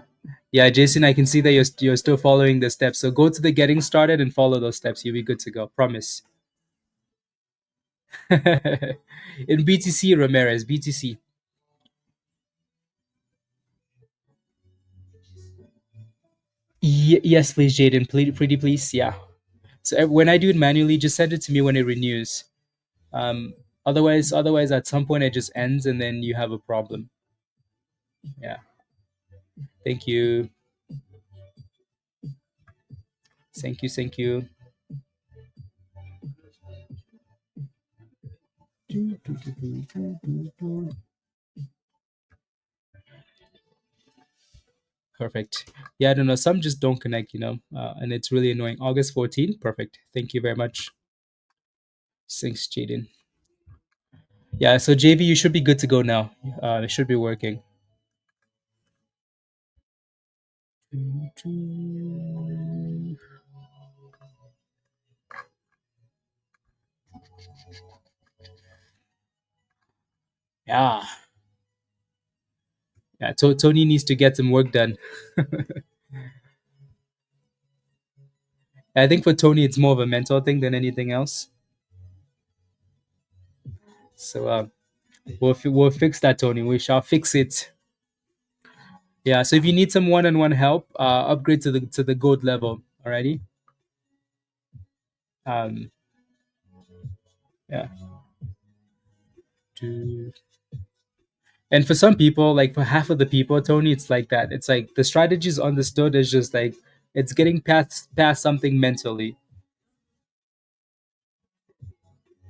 yeah, Jason, I can see that you're still following the steps. So go to the Getting Started and follow those steps. You'll be good to go. Promise. In BTC, Ramirez, BTC. Yes, please, Jaden. Pretty please. Yeah. So when I do it manually, just send it to me when it renews. Otherwise, at some point it just ends, and then you have a problem. Yeah. Thank you. Thank you. Thank you. Perfect. Yeah, I don't know. Some just don't connect, and it's really annoying. August 14th. Perfect. Thank you very much. Thanks, Jaden. Yeah, so JV, you should be good to go now. It should be working. Yeah. Yeah, Tony needs to get some work done. I think for Tony, it's more of a mental thing than anything else. So we'll fix that, Tony. We shall fix it. Yeah. So if you need some one-on-one help, upgrade to the gold level. Alrighty. Um. Yeah. Do- And for some people, like for half of the people, Tony, it's like that. It's like the strategy is understood. It's just like it's getting past something mentally.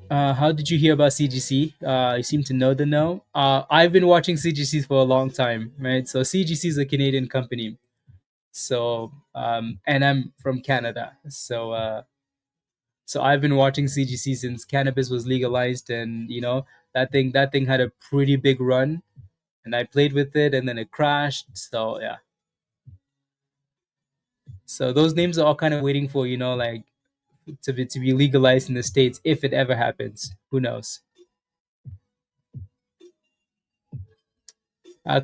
How did you hear about CGC? You seem to know the know. I've been watching CGCs for a long time, right? So CGC is a Canadian company. So and I'm from Canada. So I've been watching CGC since cannabis was legalized, and that thing had a pretty big run, and I played with it, and then it crashed. So yeah. So those names are all kind of waiting for like to be legalized in the states if it ever happens. Who knows?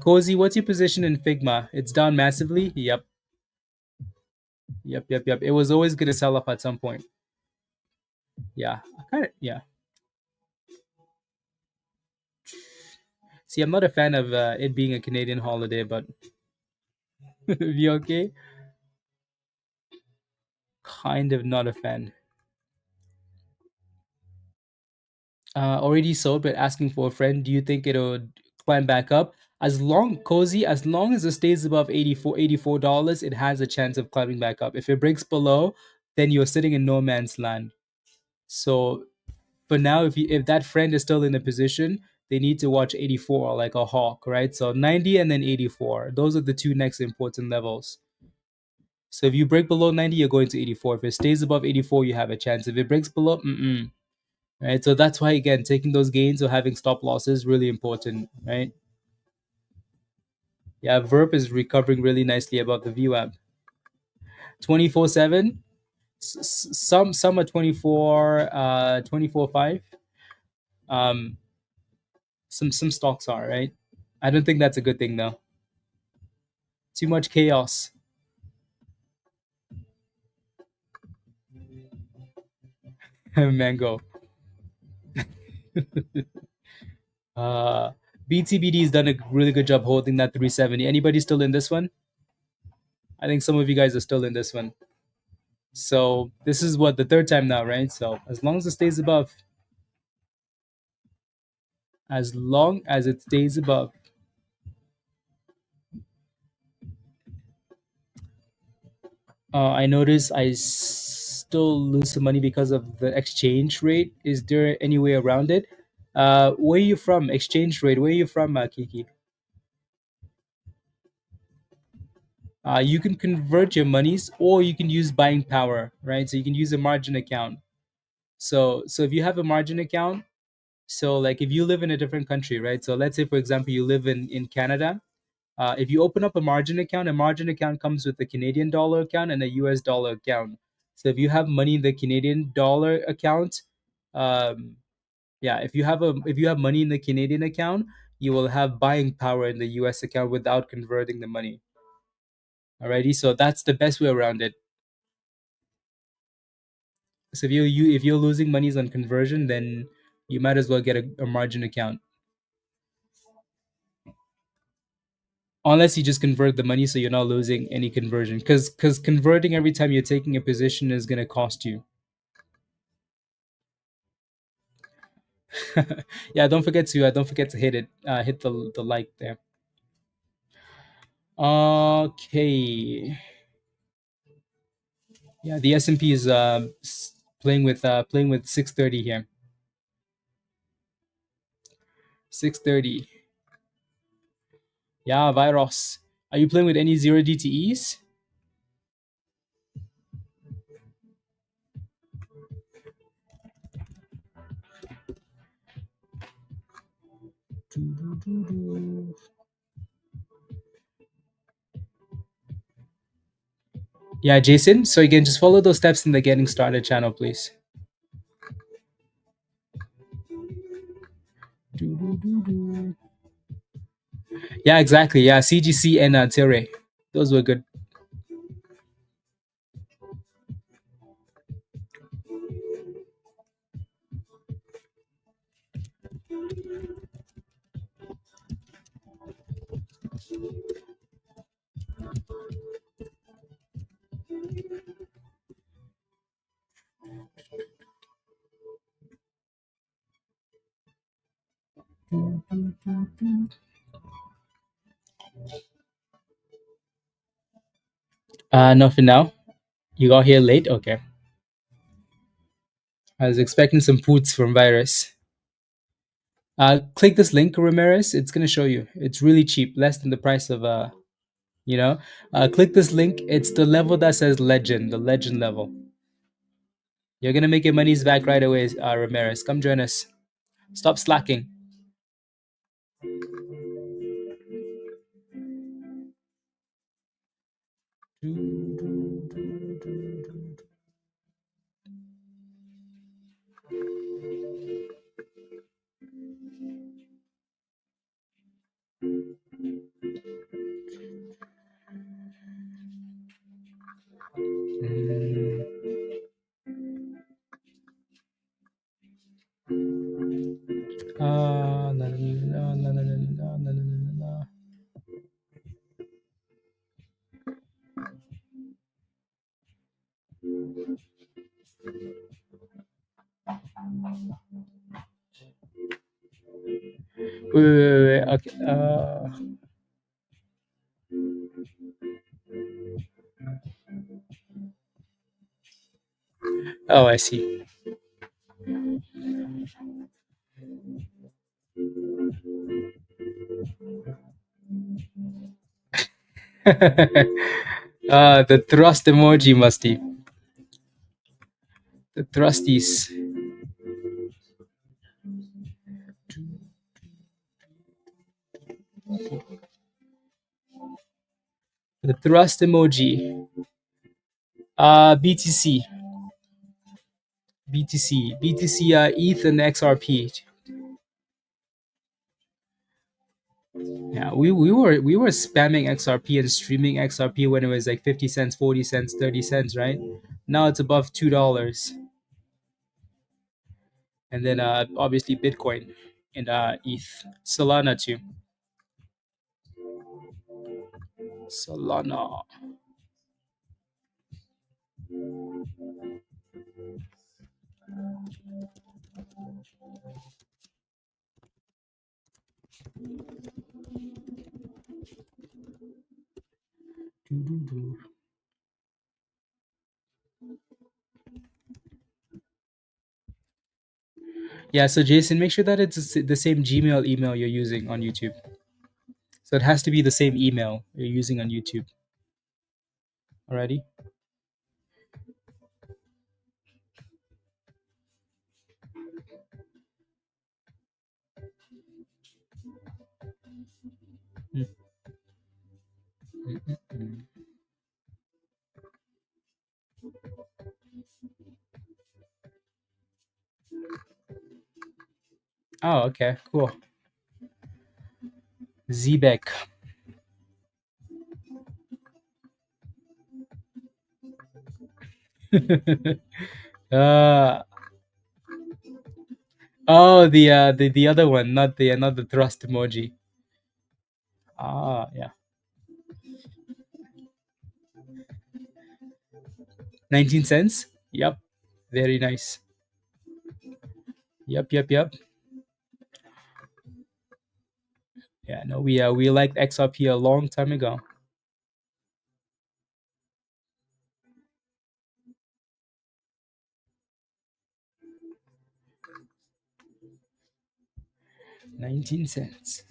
Cozy, what's your position in Figma? It's down massively. Yep, yep. It was always gonna sell off at some point. Yeah, kind of. Yeah. See, I'm not a fan of it being a Canadian holiday, but be okay. Kind of not a fan. Already sold, but asking for a friend. Do you think it'll climb back up? As long as it stays above $84, it has a chance of climbing back up. If it breaks below, then you're sitting in no man's land. So for now, if that friend is still in the position, they need to watch 84 like a hawk, right? So 90 and then 84. Those are the two next important levels. So if you break below 90, you're going to 84. If it stays above 84, you have a chance. If it breaks below, right? So that's why again, taking those gains or having stop losses is really important, right? Yeah, VERB is recovering really nicely above the VWAP. 24/7. Some are 24, 24/5. Um, some stocks are right. I don't think that's a good thing though. Too much chaos. Mango. Uh, BTBD has done a really good job holding that 370. Anybody still in this one? I think some of you guys are still in this one. So this is what the third time now, right? So as long as it stays above, as long as it stays above, I notice still lose some money because of the exchange rate. Is there any way around it? Where are you from? Exchange rate. Where are you from, Kiki? You can convert your monies, or you can use buying power, right? So you can use a margin account. So if you have a margin account, so like if you live in a different country, right? So let's say for example you live in Canada. If you open up a margin account comes with a Canadian dollar account and a US dollar account. So if you have money in the Canadian dollar account, um, yeah, if you have money in the Canadian account, you will have buying power in the US account without converting the money. Alrighty, so that's the best way around it. So if you're losing monies on conversion, then you might as well get a margin account. Unless you just convert the money so you're not losing any conversion, because converting every time you're taking a position is going to cost you. Yeah, don't forget to hit the like there. Okay. Yeah, the S&P is playing with 630 here. 630. Yeah, virus. Are you playing with any zero DTEs? Yeah, Jason. So again, just follow those steps in the getting started channel, please. Yeah, exactly. Yeah, CGC and Tilray. Those were good. Nothing now. You got here late? Okay. I was expecting some poots from Virus. Click this link, Ramirez. It's gonna show you. It's really cheap, less than the price of you know. Click this link. It's the level that says Legend, the Legend level. You're gonna make your monies back right away, Ramirez. Come join us. Stop slacking. La, la, la, la, la, la, la, la, la, la. Wait. Okay. Oh, I see. The thrust emoji, Musty. The thrusties. The thrust emoji. BTC. BTC, ETH, and XRP. Yeah, we were spamming XRP and streaming XRP when it was like 50 cents, 40 cents, 30 cents, right? Now it's above $2. And then obviously Bitcoin and ETH. Solana too. Solana. Doo-doo-doo. Yeah, so Jason, make sure that it's the same Gmail email you're using on YouTube. So it has to be the same email you're using on YouTube. Alrighty? Mm, mm, mm, mm. Oh, okay, cool. Zbeck. uh oh, the other one, not the thrust emoji. Ah, yeah. 19 cents? Yep. Very nice. Yep, yep, yep. Yeah, no, we liked XRP a long time ago. 19 cents.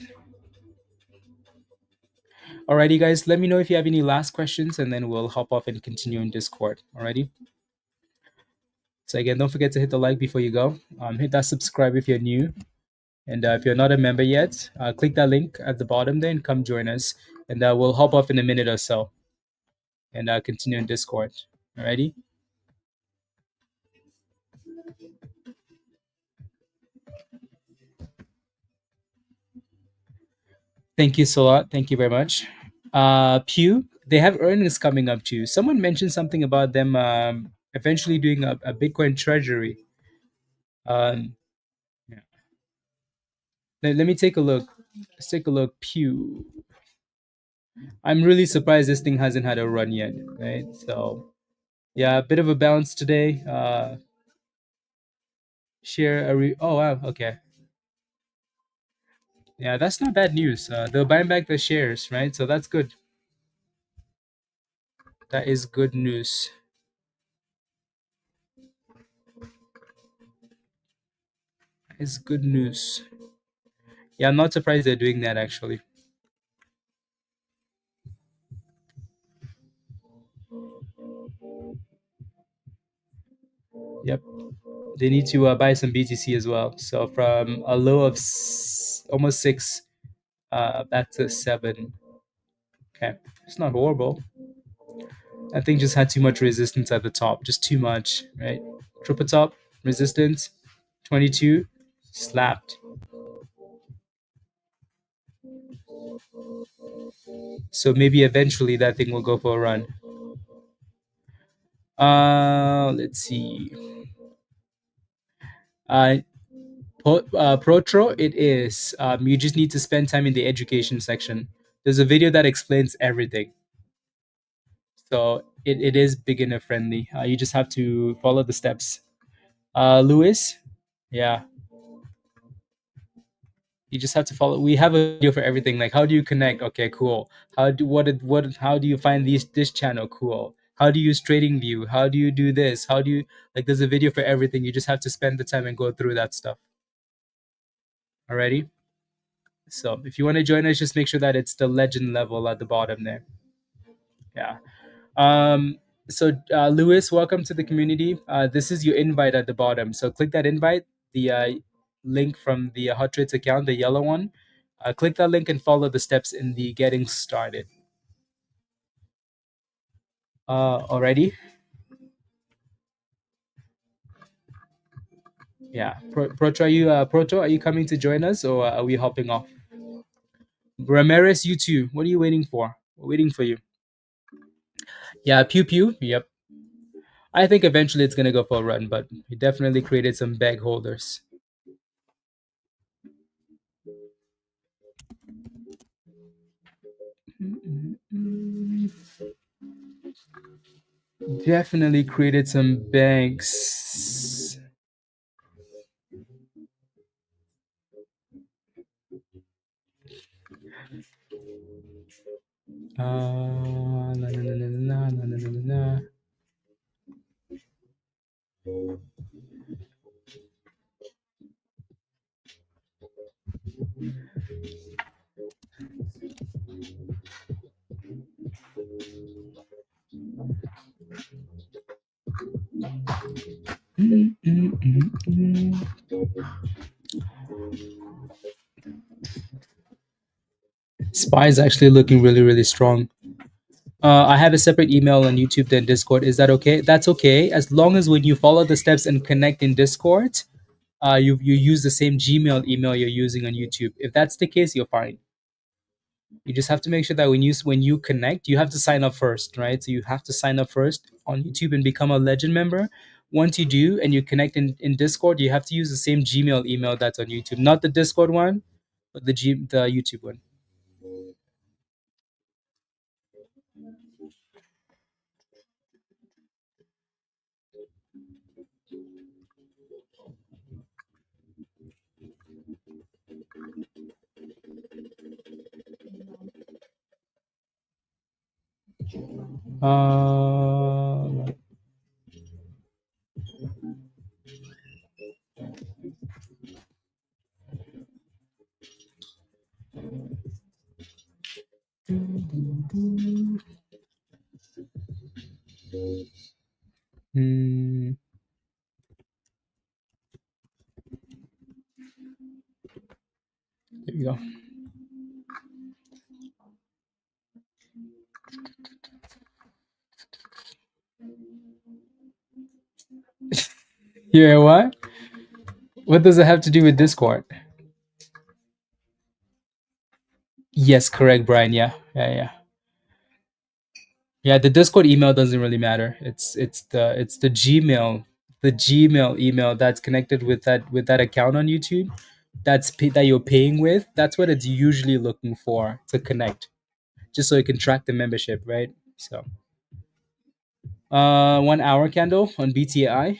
Alrighty, guys, let me know if you have any last questions and then we'll hop off and continue in Discord. Alrighty? So, again, don't forget to hit the like before you go. Hit that subscribe if you're new. And if you're not a member yet, click that link at the bottom there and come join us. And we'll hop off in a minute or so and continue in Discord. Alrighty? Thank you so lot. Thank you very much. Pew, they have earnings coming up too. Someone mentioned something about them eventually doing a Bitcoin treasury. Um, yeah. Let me take a look. Let's take a look. Pew. I'm really surprised this thing hasn't had a run yet, right? So yeah, a bit of a bounce today. Oh wow, okay. Yeah, that's not bad news. They're buying back the shares, right? So that's good. That is good news. That is good news. Yeah, I'm not surprised they're doing that actually. Yep. They need to buy some BTC as well. So from a low of almost 6 back to 7. Okay. It's not horrible. I think just had too much resistance at the top, just too much, right? Triple top, resistance, 22, slapped. So maybe eventually that thing will go for a run. Let's see. Uh, Protro, it is. You just need to spend time in the education section. There's a video that explains everything. So it is beginner friendly. You just have to follow the steps. Lewis, yeah, you just have to follow. We have a video for everything. Like how do you connect? Okay, cool. How do you find this channel? Cool. How do you use TradingView? How do you do this? How do you like? There's a video for everything. You just have to spend the time and go through that stuff. Alrighty. So if you want to join us, just make sure that it's the legend level at the bottom there. Yeah. Um, Lewis, welcome to the community. This is your invite at the bottom. So click that invite, the link from the Hot Trades account, the yellow one. Click that link and follow the steps in the getting started. Already? Yeah. Proto, are you coming to join us or are we hopping off? Ramirez, you too. What are you waiting for? We're waiting for you. Yeah, Pew Pew. Yep. I think eventually it's gonna go for a run, but he definitely created some bag holders. Definitely created some banks. Na, na, na, na, na, na, na, na, na. Mm, mm, mm, mm. Spy is actually looking really, really strong. I have a separate email on YouTube than Discord. Is that okay? That's okay, as long as when you follow the steps and connect in Discord, you use the same Gmail email you're using on YouTube. If that's the case, you're fine. You just have to make sure that when you connect, you have to sign up first, right? So you have to sign up first on YouTube and become a Legend member. Once you do and you connect in Discord, you have to use the same Gmail email that's on YouTube, not the Discord one, but the YouTube one. Uh, hmm, there you go. Yeah, what? What does it have to do with Discord? Yes, correct, Brian. Yeah, yeah, yeah. Yeah, the Discord email doesn't really matter. It's the Gmail email that's connected with that account on YouTube. That you're paying with. That's what it's usually looking for to connect, just so it can track the membership, right? So, 1 hour candle on BTAI.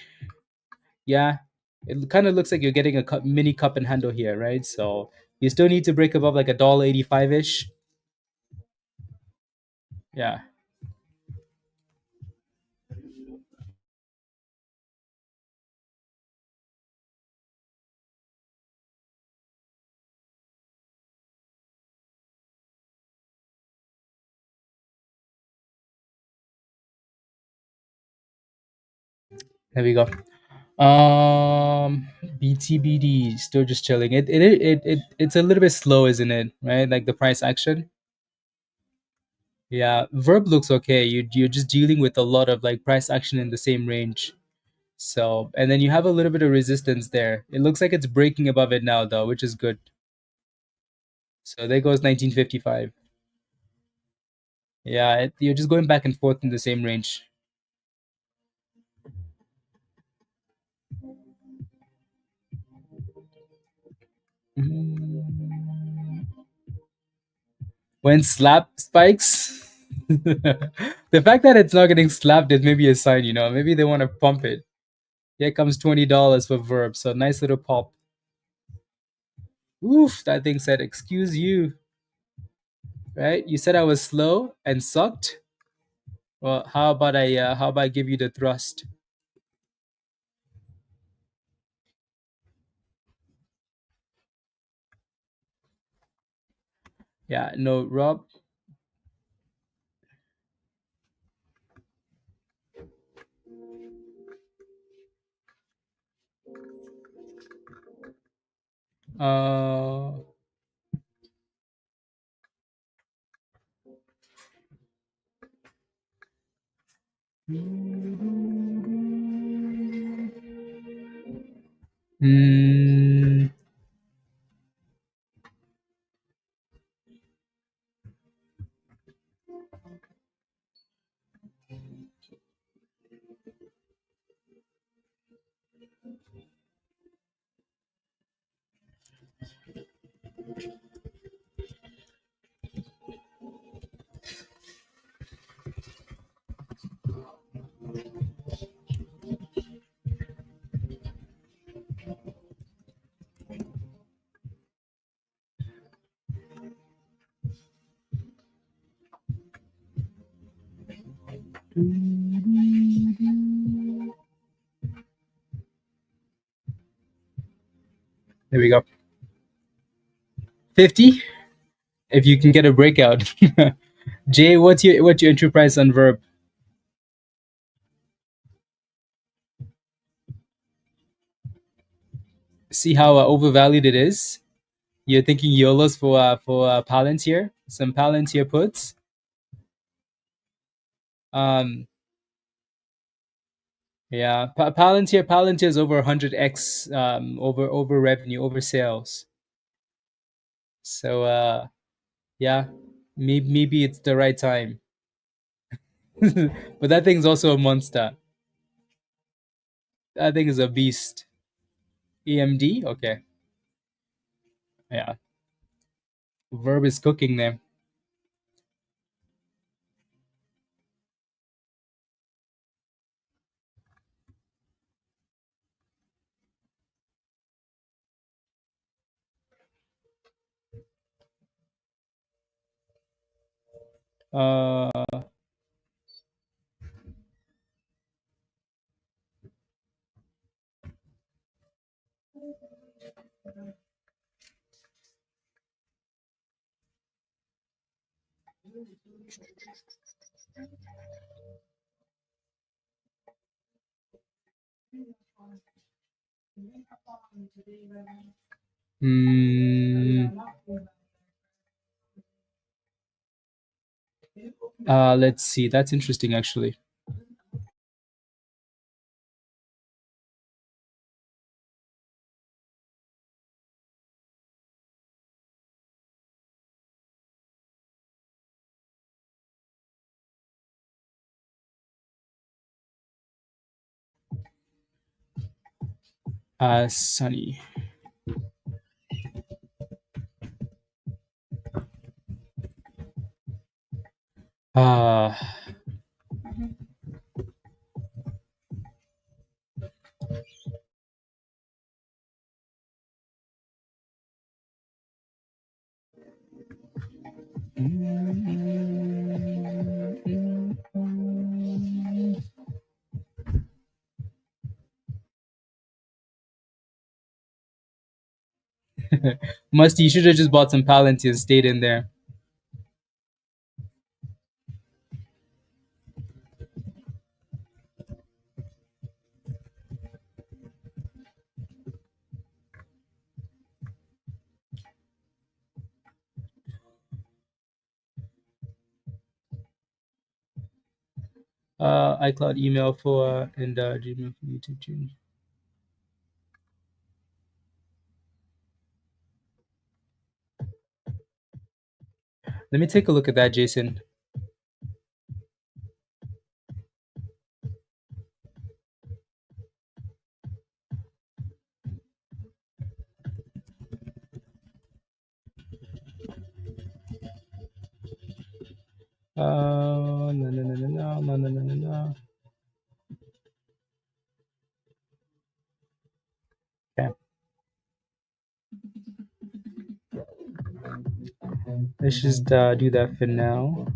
Yeah, it kind of looks like you're getting a mini cup and handle here, right? So you still need to break above like $1.85 ish. Yeah, there we go. BTBD still just chilling. It's a little bit slow, isn't it? Right, like the price action. Yeah, Verb looks okay. You're just dealing with a lot of like price action in the same range. So and then you have a little bit of resistance there. It looks like it's breaking above it now though, which is good. So there goes 1955. Yeah, you're just going back and forth in the same range. Mm. When slap spikes, the fact that it's not getting slapped is maybe a sign. Maybe they want to pump it. Here comes $20 for Verb. So nice little pop. Oof, that thing said, "Excuse you." Right? You said I was slow and sucked. Well, how about I give you the thrust? Yeah, no, Rob. Uh, mm, There we go. 50 if you can get a breakout. Jay, what's your entry price on Verb? See how overvalued it is? You're thinking YOLOs for Palantir, some Palantir puts. Yeah, Palantir is over 100x over revenue, over sales. So yeah, maybe it's the right time. But that thing's also a monster. That thing is a beast. EMD, okay, yeah. Verb is cooking there. Uh, mm, let's see. That's interesting, actually. Sunny. Uh, Musty, you should have just bought some Palantir and stayed in there. iCloud email for and Gmail for YouTube change. Let me take a look at that, Jason. No. Okay. Let's just do that for now.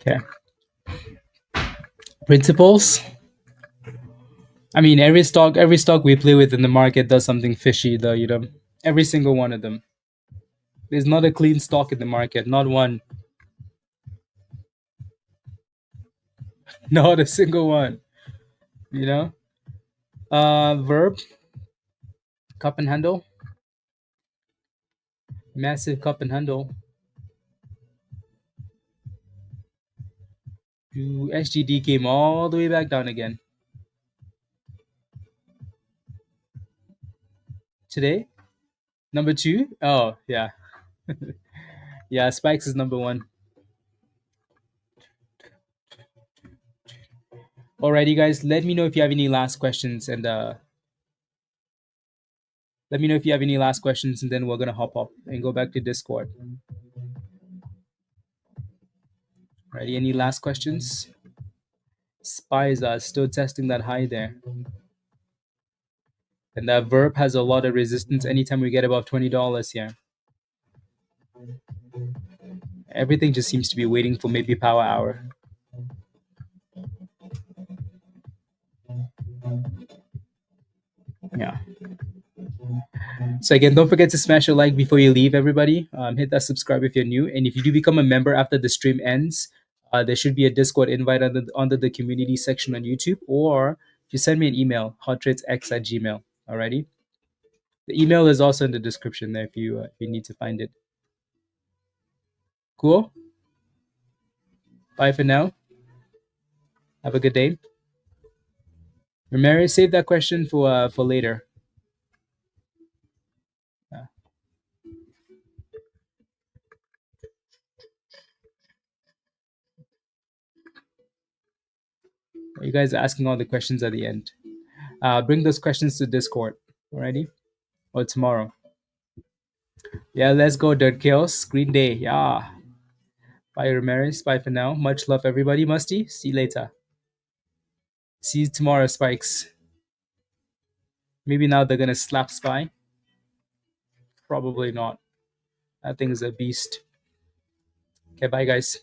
Okay. Principles. I mean, every stock we play with in the market does something fishy, though. Every single one of them. There's not a clean stock in the market, not one, not a single one. You know, Verb, cup and handle, massive cup and handle. SGD came all the way back down again today. Number two. Oh yeah, yeah. Spikes is number one. Alrighty, guys. Let me know if you have any last questions, and let me know if you have any last questions, and then we're gonna hop up and go back to Discord. Ready? Any last questions? Spies are still testing that high there, and that Verb has a lot of resistance anytime we get above $20 here. Everything just seems to be waiting for maybe power hour. Yeah. So again, don't forget to smash a like before you leave, everybody. Hit that subscribe if you're new, and if you do become a member after the stream ends, there should be a Discord invite under the community section on YouTube, or if you send me an email, hottradesx@gmail. Alrighty. The email is also in the description there if you need to find it. Cool. Bye for now. Have a good day. Remember, save that question for later. Uh, you guys are asking all the questions at the end. Bring those questions to Discord. Alrighty. Or tomorrow. Yeah, let's go, Dirt Kills. Green Day. Yeah. Bye, Ramirez. Bye for now. Much love, everybody. Musty. See you later. See you tomorrow, Spikes. Maybe now they're gonna slap Spy. Probably not. That thing is a beast. Okay, bye, guys.